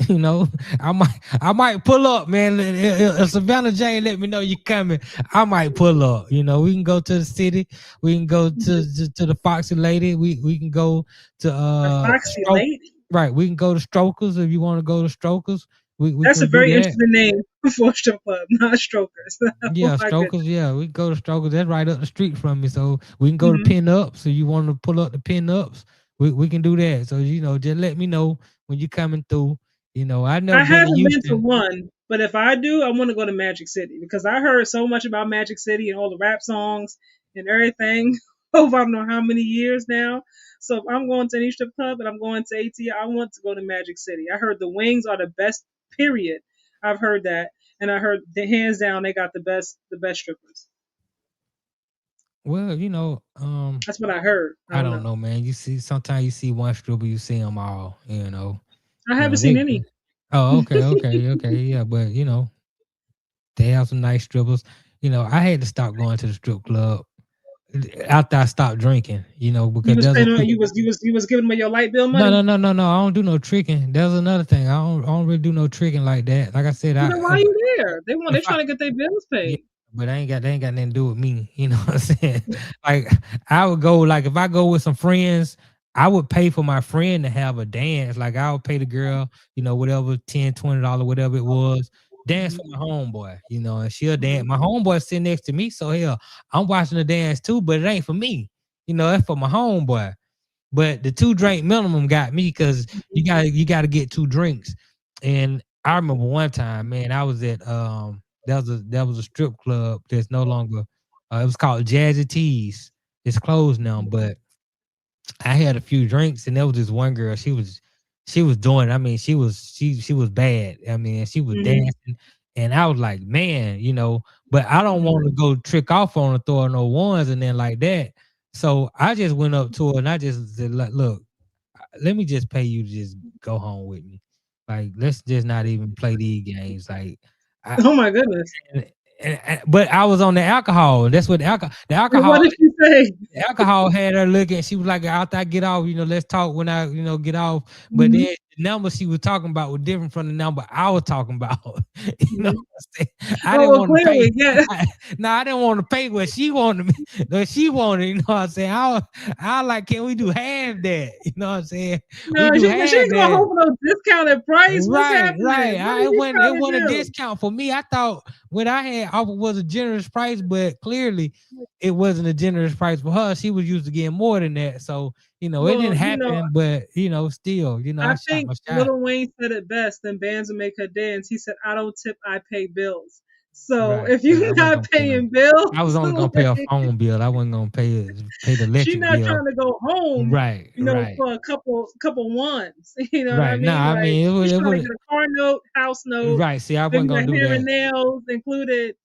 You know, I might pull up, man. If Savannah Jane let me know you coming, I might pull up. You know, we can go to the city. We can go to the Foxy Lady. We can go to The Foxy Lady. Right, we can go to Strokers if you want to go to Strokers. We That's a can do very that. interesting name for a strip club, not Strokers. Yeah, Oh my Strokers. goodness. Yeah, we go to Strokers. That's right up the street from me. So we can go to Mhm. Pin Ups. So you want to pull up the Pin Ups, we can do that. So you know, just let me know when you're coming through. You know, I've never I been to haven't been to Houston. one, but if I do, I want to go to Magic City because I heard so much about Magic City and all the rap songs and everything over I don't know how many years now. So if I'm going to any strip club and I'm going to AT, I want to go to Magic City. I heard the wings are the best. Period. I've heard that, and I heard the hands down they got the best strippers. Well, you know, That's what I heard. I I don't don't know. know, man. You see, sometimes you see one stripper, you see them all. I You haven't know seen they. any. Oh, okay, yeah. But you know, they have some nice strippers. You know, I had to stop going to the strip club after I stopped drinking. You know, because You was there's a paying on few. you was giving them your light bill No, money. no, no, no, no. I don't do no tricking. There's another thing. I don't really do no tricking like that. Like I said, Well, then why are you there? They if I trying to get their bills yeah, paid. but they ain't got nothing to do with me. You know what I'm saying? Like I would go like if I go with some friends, I would pay for my friend to have a dance. Like I would pay the girl, you know, whatever, $10, $20, whatever it was, dance for my homeboy, you know, and she'll dance. My homeboy sitting next to me, so hell, I'm watching the dance too, but it ain't for me. You know, that's for my homeboy. But the 2 drink minimum got me because you gotta get 2 drinks. And I remember one time, man, I was at that was a strip club that's no longer it was called Jazzy Tees. It's closed now, but I had a few drinks and there was this one girl. She was doing. I mean, she was bad. I mean, she was Mhm. dancing, and I was like, man, you know. But I don't Mhm. want to go trick off on her, throw her no ones and then like that. So I just went up to her and I just said, like, look, let me just pay you to just go home with me. Like, let's just not even play these games. Like, I Oh my goodness. but I was on the alcohol. That's what the And what alcohol did you say? the alcohol had her looking. She was like, after I get off, you know, let's talk when I, get off. But then Mhm. the number she was talking about was different from the number I was talking about. You know Mhm. what I'm saying? I Oh didn't well, want to pay. clearly, yeah. I didn't want to pay what she wanted me. What she wanted, you know what I'm saying? I like, can we do half that? You know what I'm saying? No, We do she half ain't gonna that. hope for no discounted price. What's Right, right. happening? What are you It trying wasn't a to discount for me. I thought what I had offered was a generous price, but clearly do? it wasn't a generous price for her. She was used to getting more than that. So, it Well, didn't happen, but still, I I shot think my shot. Lil Wayne said it best. Then bands will make her dance. He said, "I don't tip, I pay bills." So Right, if right. I you're wasn't not gonna pay no. paying bills, I was only gonna pay a like, phone bill. I wasn't gonna pay the she electric not bill. trying to go home, Right, right, for a couple ones. You know what I right. mean? Nah, I Like mean she's it trying to would get a car note, house note, right. See, I maybe wasn't the gonna do hair that. and nails included.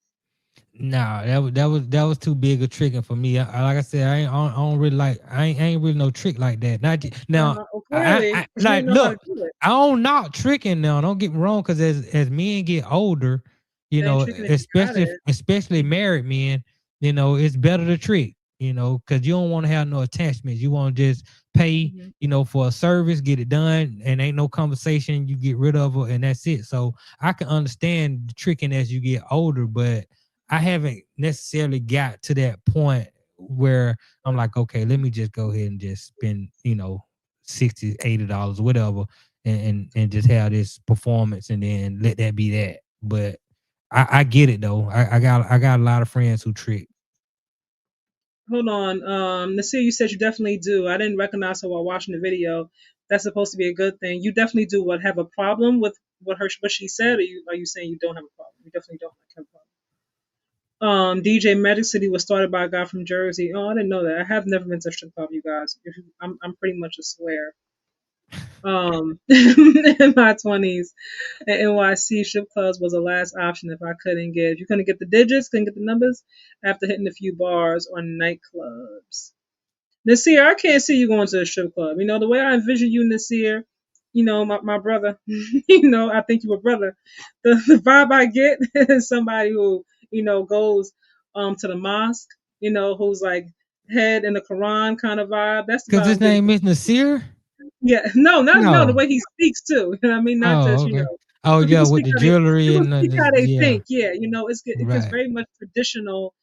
No, that was too big a tricking for me. Like I said, I don't really like. I ain't really no trick like that. Not now. Well, I clearly, she like didn't know how to look. do it. I don't not tricking now. Don't get me wrong, because as men get older, They ain't tricking if you got especially it. married men, it's better to trick. Because you don't want to have no attachments. You want to just pay, Mhm. for a service, get it done, and ain't no conversation. You get rid of her, and that's it. So I can understand the tricking as you get older, but I haven't necessarily got to that point where I'm like, okay, let me just go ahead and just spend, $60, $80, whatever, and just have this performance and then let that be that. But I get it though. I got a lot of friends who trick. Hold on. Nasir, you said you definitely do. I didn't recognize her while watching the video. That's supposed to be a good thing. You definitely do have a problem with what she said, or are you saying you don't have a problem? You definitely don't have a problem. DJ Magic City was started by a guy from Jersey. Oh, I didn't know that. I have never been to a strip club, you guys. I'm pretty much a swear. In my 20s, at NYC, strip clubs was the last option if I couldn't get. If you couldn't get the digits, couldn't get the numbers after hitting a few bars or nightclubs. Nasir, I can't see you going to a strip club. The way I envision you, Nasir, my brother, I think you a brother. The vibe I get is somebody who, goes to the mosque, who's like head in the Quran kind of vibe. That's the Because vibe his I'm getting. name is Nasir? Yeah, no, the No. way he speaks too. You know what I mean? Not Oh, just, okay. Oh, so yeah, people with speak the how they jewelry and yeah. think. Yeah, it gets Right. very much traditional.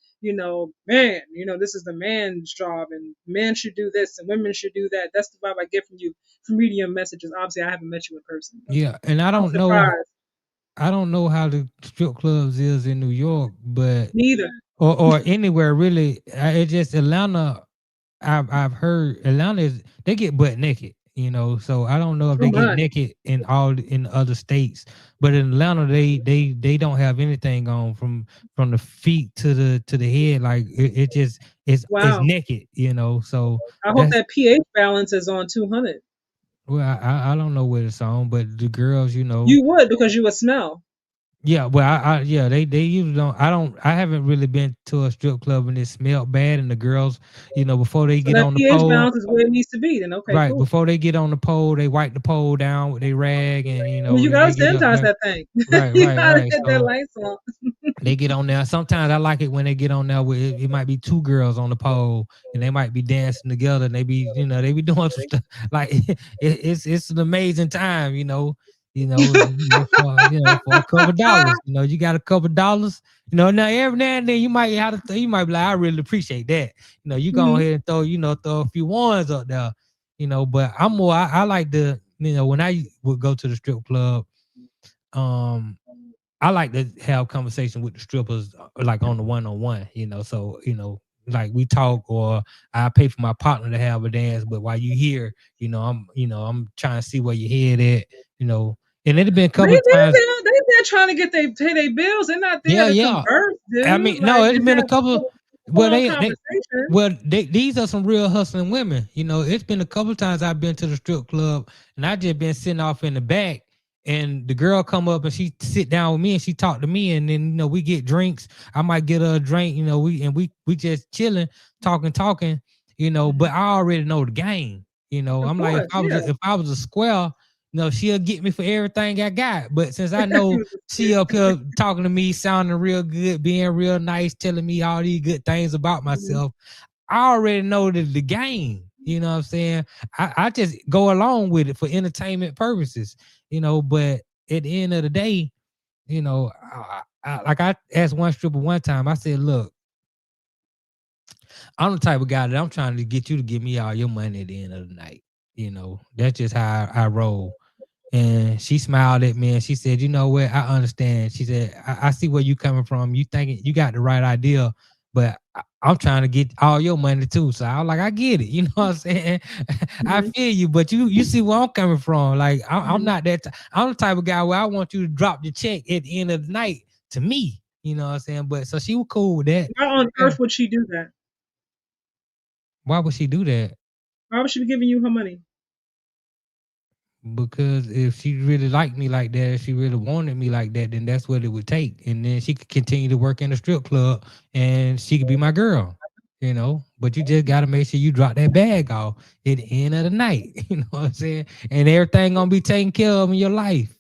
Man, this is the man's job, and men should do this, and women should do that. That's the vibe I get from you from reading your messages. Obviously, I haven't met you in person. Yeah, and I I'm don't know. surprised. I don't know how the strip clubs is in New York, but Neither. or anywhere really. It's just Atlanta. I've heard Atlanta they get butt naked, So I don't know if Too they get much. naked in other states, but in Atlanta they don't have anything on from the feet to the head. Like it just it's Wow. naked, So I hope that's that pH balance is on 200. well, I don't know what it's on, but the girls, You would, because you would smell. Yeah, well, yeah, they usually don't. I haven't really been to a strip club and it smelled bad, and the girls, before they So get that on the pH pole, balance is where it needs to be. Then okay, right cool. before they get on the pole, they wipe the pole down with their rag, and I mean, you then gotta they get up sanitize there. that thing. Right, You right, gotta right. get that So lights on. they get on there. Sometimes I like it when they get on there with it might be two girls on the pole, and they might be dancing together, and they be doing some stuff like it's an amazing time, for a couple dollars. You got a couple dollars. Now every now and then you might you might be like, I really appreciate that. You go ahead and throw a few ones up there. But I'm more I like the when I would go to the strip club, I like to have conversation with the strippers like on the one-on-one, so like we talk, or I pay for my partner to have a dance, but while you here, I'm trying to see where your head at, and it'd been a couple of times. They're trying to pay their bills. They're not there Yeah, to yeah. converse, dude. I mean, no, it's and been a have couple. Well, full well, conversation. these are some real hustling women. It's been a couple of times I've been to the strip club, and I just been sitting off in the back, and the girl come up and she sit down with me and she talk to me, and then we get drinks. I might get her a drink, we just chilling, talking, But I already know the game. I'm like, course, yeah. if I was a square, she'll get me for everything I got. But since I know she up here talking to me, sounding real good, being real nice, telling me all these good things about myself, I already know the game. You know what I'm saying? I just go along with it for entertainment purposes, but at the end of the day, I asked one stripper one time, I said, look, I'm the type of guy that I'm trying to get you to give me all your money at the end of the night. That's just how I roll. And she smiled at me and she said, you know what? I understand. She said, I see where you coming from. You thinking you got the right idea, but I'm trying to get all your money too. So I was like, I get it. You know what I'm saying? I feel you, but you see where I'm coming from. Like I'm not that. I'm the type of guy where I want you to drop the check at the end of the night to me. You know what I'm saying? But so she was cool with that. Why on earth would she do that? Why would she do that? Why would she be giving you her money? Because if she really liked me like that, if she really wanted me like that, then that's what it would take. And then she could continue to work in the strip club and she could be my girl, But you just got to make sure you drop that bag off at the end of the night. You know what I'm saying? And everything going to be taken care of in your life.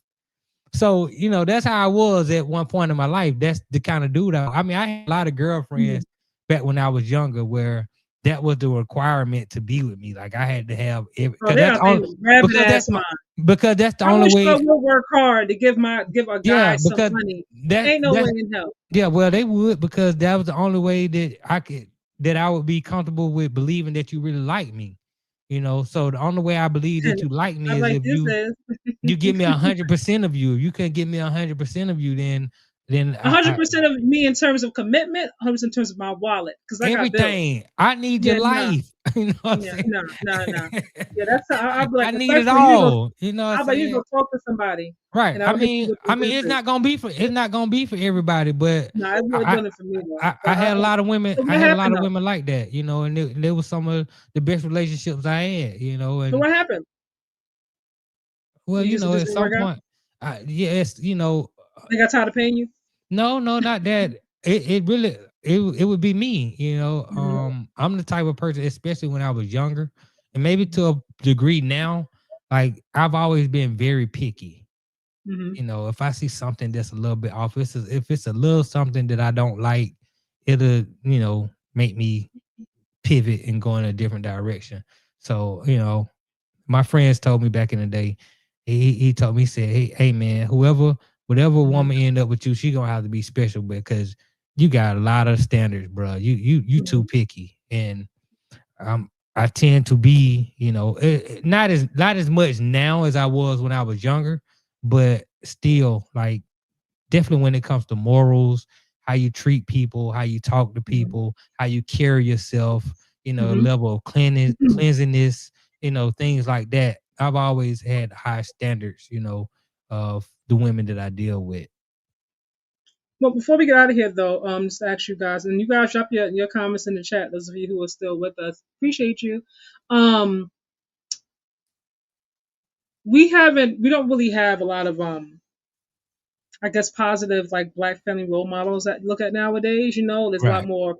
So, that's how I was at one point in my life. That's the kind of dude I mean, I had a lot of girlfriends back when I was younger where that was the requirement to be with me. Like I had to have because that's the only way. I will work hard to give a guy some money. Ain't no way in hell. Yeah, well, they would, because that was the only way that I would be comfortable with believing that you really like me. So the only way I believe that you like me is if you give me 100% of you. If you can't give me 100% of you, then 100% of me in terms of commitment, 100% in terms of my wallet, because everything. I need your life. You know what I'm saying? No. Yeah, that's how I'll be like, I need it all. You know what I'm saying? You go talk to somebody. Right. I mean, it's not gonna be for everybody, but no, it's not doing it for me. I had a lot of women. I had a lot of women like that, and they were some of the best relationships I had, And so what happened? Well, at some point, yes, they got tired of paying you. No, not that. It really it would be me, I'm the type of person, especially when I was younger, and maybe to a degree now, like I've always been very picky. If I see something that's a little bit off, if it's a little something that I don't like, it'll, make me pivot and go in a different direction. So, you know, my friends told me back in the day, he told me, he said, hey man, whatever woman end up with you, she gonna have to be special because you got a lot of standards, bro. You too picky. And I tend to be, you know, not as much now as I was when I was younger, but still, like, definitely when it comes to morals, how you treat people, how you talk to people, how you carry yourself, you know, level of cleanliness, you know, things like that. I've always had high standards, you know, of the women that I deal with. Well, before we get out of here, though, just to ask you guys, and you guys drop your comments in the chat. Those of you who are still with us, appreciate you. We don't really have a lot of I guess positive like Black family role models that you look at nowadays. You know, there's a lot Right. more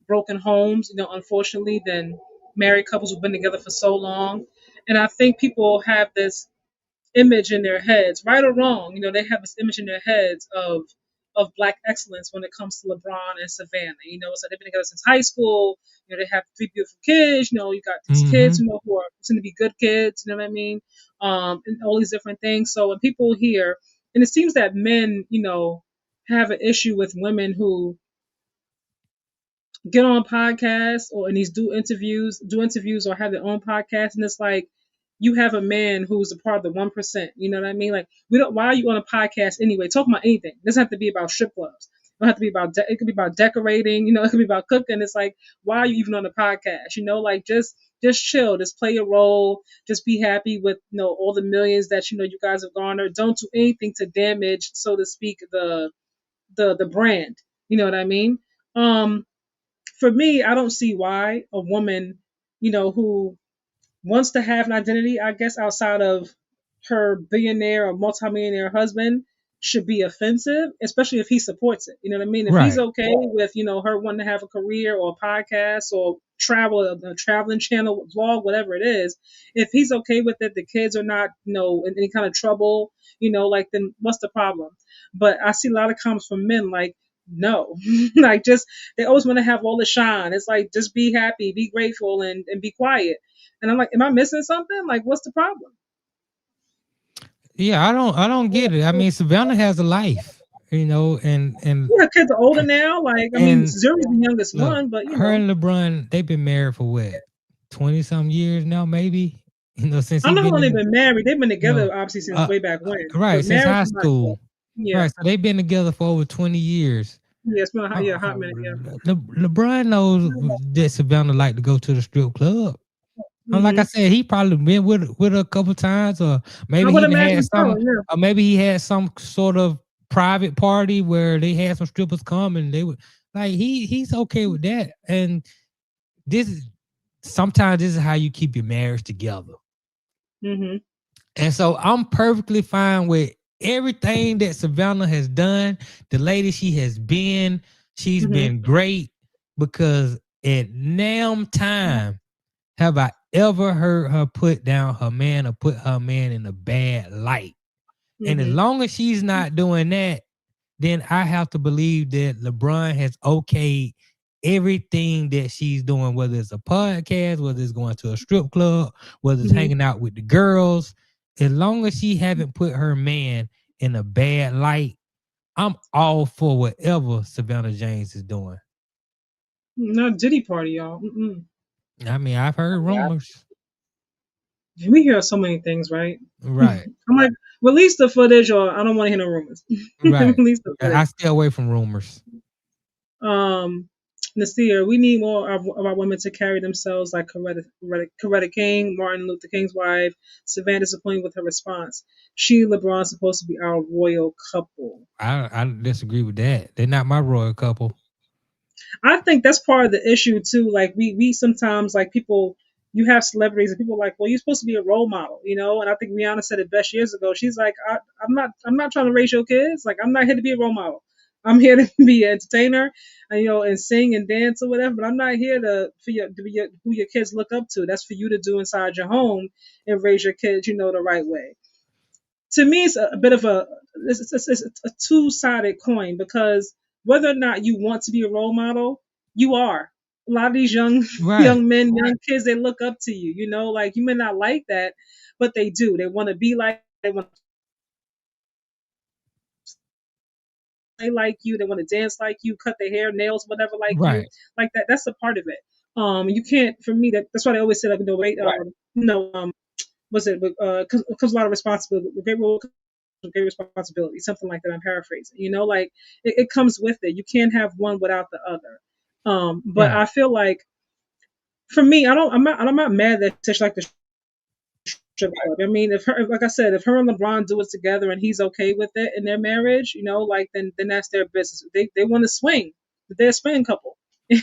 broken homes, you know, unfortunately, than married couples who've been together for so long. And I think people have this image in their heads, right or wrong, you know, they have this image in their heads of Black excellence when it comes to LeBron and Savannah. You know, so they've been together since high school. You know, they have 3 beautiful kids. You know, you got these kids, you know, who are going to be good kids. You know what I mean? And all these different things. So when people hear, and it seems that men, you know, have an issue with women who get on podcasts or and these do interviews or have their own podcast, and it's like you have a man who's a part of the 1%. You know what I mean? Like, we don't. Why are you on a podcast anyway? Talking about anything. It doesn't have to be about strip clubs. It don't have to be about. It could be about decorating. You know, it could be about cooking. It's like, why are you even on the podcast? You know, like just chill, just play your role, just be happy with, you know, all the millions that, you know, you guys have garnered. Don't do anything to damage, so to speak, the brand. You know what I mean? For me, I don't see why a woman, you know, who wants to have an identity, I guess, outside of her billionaire or multimillionaire husband should be offensive, especially if he supports it. You know what I mean? If he's Right. okay with, you know, her wanting to have a career or a podcast or travel, a traveling channel, vlog, whatever it is, if he's okay with it, the kids are not, you know, in any kind of trouble, you know, like, then what's the problem? But I see a lot of comments from men like, no, like, just, they always want to have all the shine. It's like, just be happy, be grateful, and be quiet. And I'm like, am I missing something? Like, what's the problem? Yeah, I don't get it. I mean, Savannah has a life, you know, and Yeah, kids are older now. Like, I mean, and Zuri's the youngest look, one, but you her know, and LeBron, they've been married for what, 20 some years now, maybe. You know, since I he don't know how been long they've in, been married. They've been you know, together obviously since way back when. right, But since marriage, high I'm not sure. school. Yeah, Right, so they've been together for over 20 years. yeah, it's been a hot minute. Yeah. LeBron knows that Savannah like to go to the strip club. And like I said, he probably been with her a couple times, or maybe I he would done imagine had so. some, Yeah. or maybe he had some sort of private party where they had some strippers come and they would, like, he's okay with that. And sometimes this is how you keep your marriage together. Mm-hmm. And so I'm perfectly fine with everything that Savannah has done. The lady she has been, she's been great, because at damn time have I ever heard her put down her man or put her man in a bad light. And as long as she's not doing that, then I have to believe that LeBron has okayed everything that she's doing, whether it's a podcast, whether it's going to a strip club, whether it's hanging out with the girls. As long as she haven't put her man in a bad light, I'm all for whatever Savannah James is doing. Not Diddy party, y'all. Mm-mm. I mean, I've heard rumors. We hear so many things, right? Right. I'm like, release the footage, or I don't want to hear no rumors. Right. Release the footage. I stay away from rumors. Nasir, we need more of our women to carry themselves like Coretta King, Martin Luther King's wife. Savannah disappointed with her response. She and LeBron supposed to be our royal couple. I disagree with that. They're not my royal couple. I think that's part of the issue too. Like, we sometimes, like, people, you have celebrities and people are like, well, you're supposed to be a role model, you know. And I think Rihanna said it best years ago. She's like, I'm not trying to raise your kids. Like, I'm not here to be a role model. I'm here to be an entertainer, and, you know, and sing and dance or whatever. But I'm not here to be who your kids look up to. That's for you to do inside your home and raise your kids, you know, the right way. To me, it's a bit of it's a two-sided coin, because whether or not you want to be a role model, you are. a lot of these young Right. men, young kids, they look up to you. You know, like you may not like that, but they do. They want to be like. They want to play like you. They want to dance like you, cut their hair, nails, whatever, like you. Right. Like that. That's a part of it. You can't. For me, that's why they always say like no wait. Was it? Because a lot of responsibility. Great responsibility, something like that. I'm paraphrasing. You know, like it comes with it. You can't have one without the other. But Right. I feel like for me, I'm not mad that such like the strip club. I mean, like I said, if her and LeBron do it together and he's okay with it in their marriage, you know, like then that's their business. They want to swing. They're a swing couple.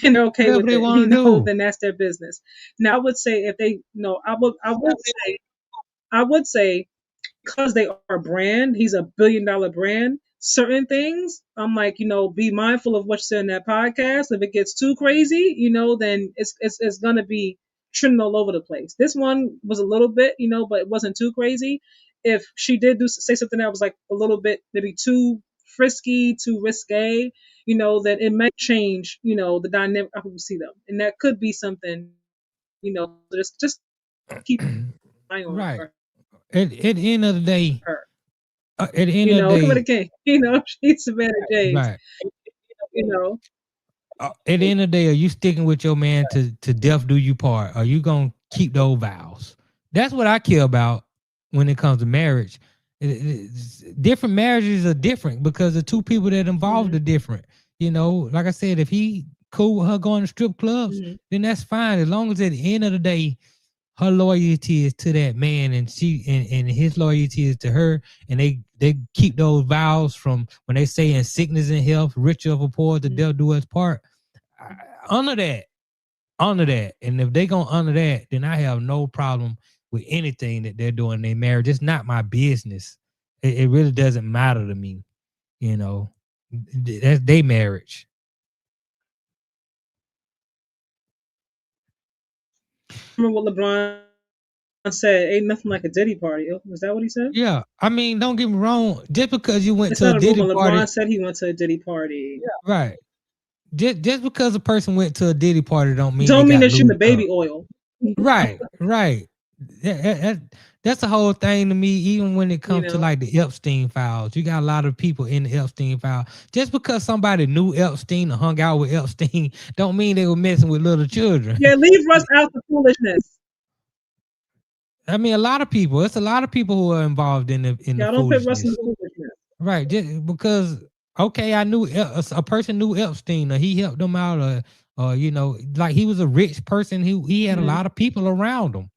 And they're okay Whatever with they it, you want to know, do. then that's their business. Now I would say if they no, I would say because they are a brand, he's $1 billion brand. Certain things, I'm like, you know, be mindful of what you say in that podcast. If it gets too crazy, you know, then it's gonna be trending all over the place. This one was a little bit, you know, but it wasn't too crazy. If she did say something that was like a little bit maybe too frisky, too risque, you know, then it might change, you know, the dynamic of who we see them, and that could be something, you know, just keep an eye on Right. for At the end of the day, her. at the end You of know, come with the a day, king. You know, she's Savannah James. right. You know, At the end of the day, are you sticking with your man to death do you part? Are you gonna keep those vows? That's what I care about when it comes to marriage. Different marriages are different because the two people that involved are different. You know, like I said, if he cool with her going to strip clubs, then that's fine. As long as at the end of the day, her loyalty is to that man and his loyalty is to her, and they keep those vows from when they say in sickness and health, rich or poor, to death do us part. Honor that, honor that, and if they gonna honor that, then I have no problem with anything that they're doing in their marriage. It's not my business. It really doesn't matter to me. You know, that's their marriage. remember what LeBron said? Ain't nothing like a Diddy party. Was that what he said? Yeah, I mean, don't get me wrong. Just because you went It's to a not a Diddy rumor. LeBron party, said he went to a Diddy party. right? Just because a person went to a Diddy party don't mean they Don't mean got that you in the lubed up. baby oil. Right, right. That's the whole thing to me. Even when it You comes to know. like the Epstein files, you got a lot of people in the Epstein file. Just because somebody knew Epstein or hung out with Epstein, don't mean they were messing with little children. Yeah, leave Russ out the foolishness. I mean, a lot of people. It's a lot of people who are involved in the Y'all don't put Russ in foolishness. the foolishness. Right, just because okay, I knew a person knew Epstein, or he helped them out, or you know, like he was a rich person. He had a lot of people around him,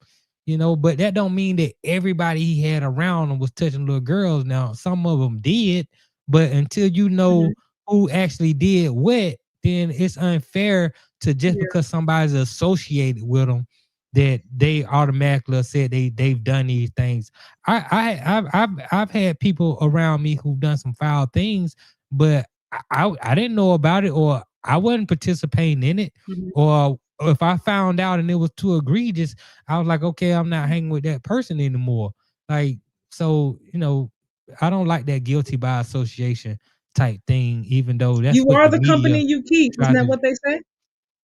you know. But that don't mean that everybody he had around him was touching little girls. Now, some of them did, but until you know who actually did what, then it's unfair to just because somebody's associated with them that they automatically said they've done these things. I've had people around me who've done some foul things, but I didn't know about it, or I wasn't participating in it, or if I found out and it was too egregious, I was like, okay, I'm not hanging with that person anymore. Like, so you know, I don't like that guilty by association type thing, even though that's You what are the the media company you keep. Isn't tries that to. what they say?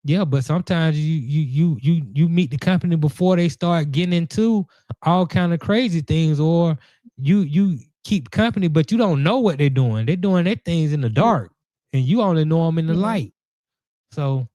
Yeah, but sometimes you meet the company before they start getting into all kind of crazy things, or you keep company, but you don't know what they're doing. They're doing their things in the dark, and you only know them in the light. So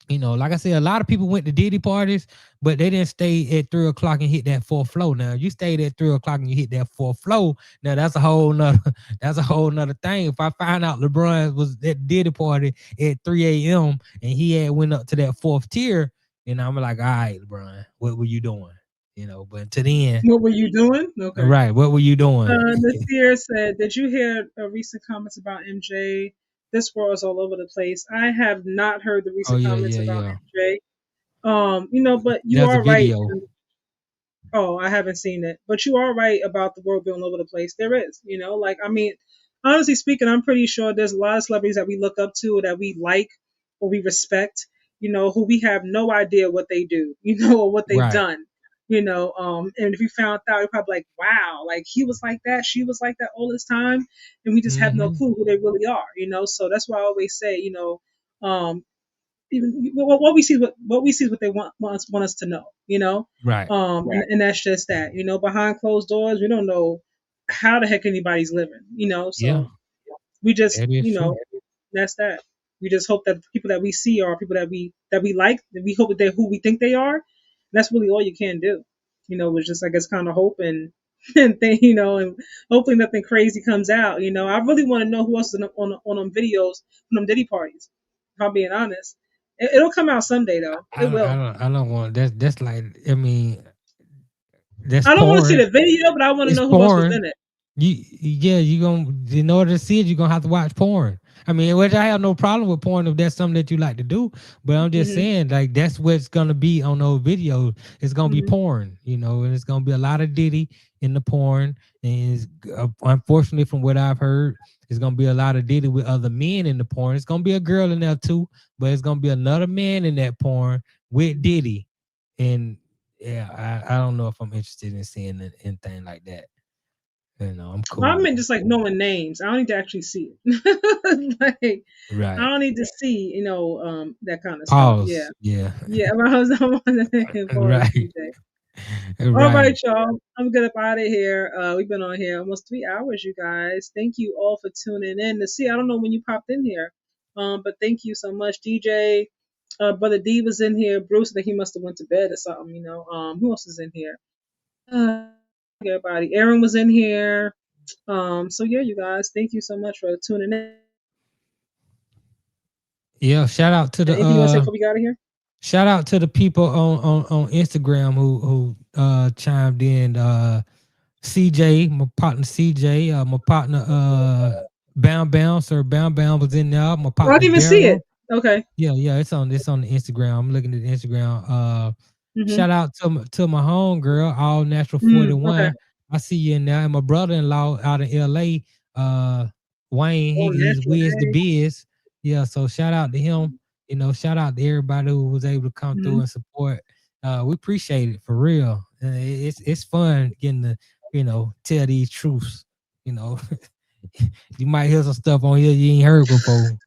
you know, like I said, a lot of people went to Diddy parties, but they didn't stay at 3 o'clock and hit that fourth floor. Now, you stayed at 3 o'clock and you hit that fourth floor. Now that's a whole nother that's a whole nother thing. If I find out LeBron was at Diddy party at 3 a.m. and he had went up to that fourth tier, then I'm like, all right, LeBron, what were you doing? You know, but to the end, What were you doing? Okay. right? What were you doing? Nasir said, "Did you hear recent comments about MJ? This world is all over the place. I have not heard the Oh recent yeah, comments yeah, about yeah. MJ. You know, but you There's a are right. video. Oh, I haven't seen it, but you are right about the world being all over the place. There is, you know, like I mean, honestly speaking, I'm pretty sure there's a lot of celebrities that we look up to, or that we like, or we respect. You know, who we have no idea what they do, you know, or what they've Right. done. You know, and if we found out, we're probably like, wow, like he was like that, she was like that all this time, and we just have no clue who they really are. You know, so that's why I always say, you know, even what we see is what they want us to know, you know. Right. And that's just that, you know. Behind closed doors, we don't know how the heck anybody's living, you know. So Yeah. we just, That is you know, true. that's that. We just hope that the people that we see are people that we like, that we hope that they're who we think they are. And that's really all you can do, you know. It's just, I guess, kind of hope and you know, and hopefully nothing crazy comes out. You know, I really want to know who else is on them videos from them Diddy parties. If I'm being honest, it'll come out someday though. It will. I don't want that's like, I mean, that's I don't want to see porn. the video, but I want to It's know who else was porn. in it. You gonna, in order to see it, you're gonna have to watch porn. I mean, which I have no problem with porn if that's something that you like to do. But I'm just saying, like, that's what's gonna be on those videos. It's gonna be porn, you know, and it's gonna be a lot of Diddy in the porn. And unfortunately, from what I've heard, it's gonna be a lot of Diddy with other men in the porn. It's gonna be a girl in there too, but it's gonna be another man in that porn with Diddy. And yeah, I don't know if I'm interested in seeing anything like that. You know, I'm cool. I meant just like knowing names. I don't need to actually see it. Like, right. I don't need to see, you know, that kind of Pause. stuff. Yeah. Yeah. I was right. DJ. Right. All right, y'all. I'm gonna get up out of here. We've been on here almost 3 hours, you guys. Thank you all for tuning in. To see, I don't know when you popped in here, but thank you so much, DJ. Brother D was in here. Bruce, I think he must have went to bed or something. You know. Who else is in here? Everybody. Aaron was in here. So yeah, you guys, thank you so much for tuning in. Yeah, shout out to the anything you want to say before we get out of here? Shout out to the people on Instagram who chimed in. CJ, my partner CJ, my partner Sir Bam was in there. My partner I didn't even see it. Okay. Yeah, it's on the Instagram. I'm looking at the Instagram. Shout out to my home girl, All Natural 41. Okay. I see you in there. And my brother-in-law out in LA, Wayne, he's Wiz the Biz. Yeah, so shout out to him. You know, shout out to everybody who was able to come through and support. We appreciate it for real. It's fun getting to, you know, tell these truths. You know, you might hear some stuff on here you ain't heard before.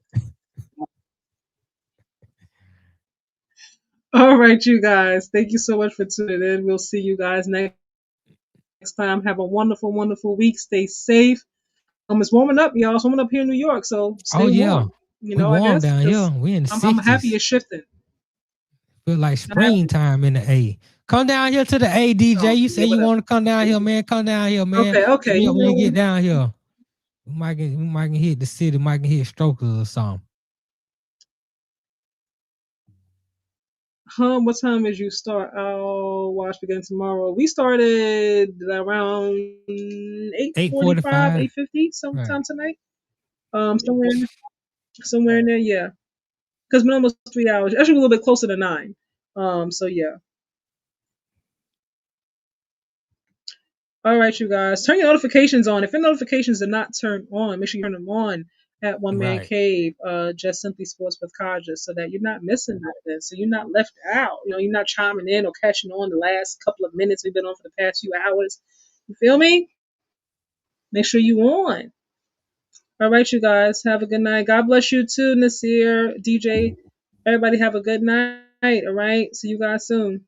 All right, you guys. Thank you so much for tuning in. We'll see you guys next time. Have a wonderful, wonderful week. Stay safe. It's warming up, y'all. It's warming up here in New York, so stay warm. You know, we warm I guess down here. We in the 60s. I'm happy it's shifting. Feel like springtime in the A. Come down here to the A, DJ. You say you want to come down here, man. Come down here, man. Okay. When you get down here, we might can hit the city. Might can hit Strokers or something. What time did you start? I'll watch again tomorrow. We started around 8:45, 8:50 sometime tonight. Somewhere in there, yeah. Because it's been almost 3 hours. Actually, a little bit closer to 9. So yeah. All right, you guys, turn your notifications on. If your notifications are not turned on, make sure you turn them on at One Man Cave, Just Simply Sports with Kaja, so that you're not missing nothing. So you're not left out. You know, you're not chiming in or catching on the last couple of minutes we've been on for the past few hours. You feel me? Make sure you on. All right, you guys, have a good night. God bless you too, Nasir, DJ. Everybody have a good night. All right, see you guys soon.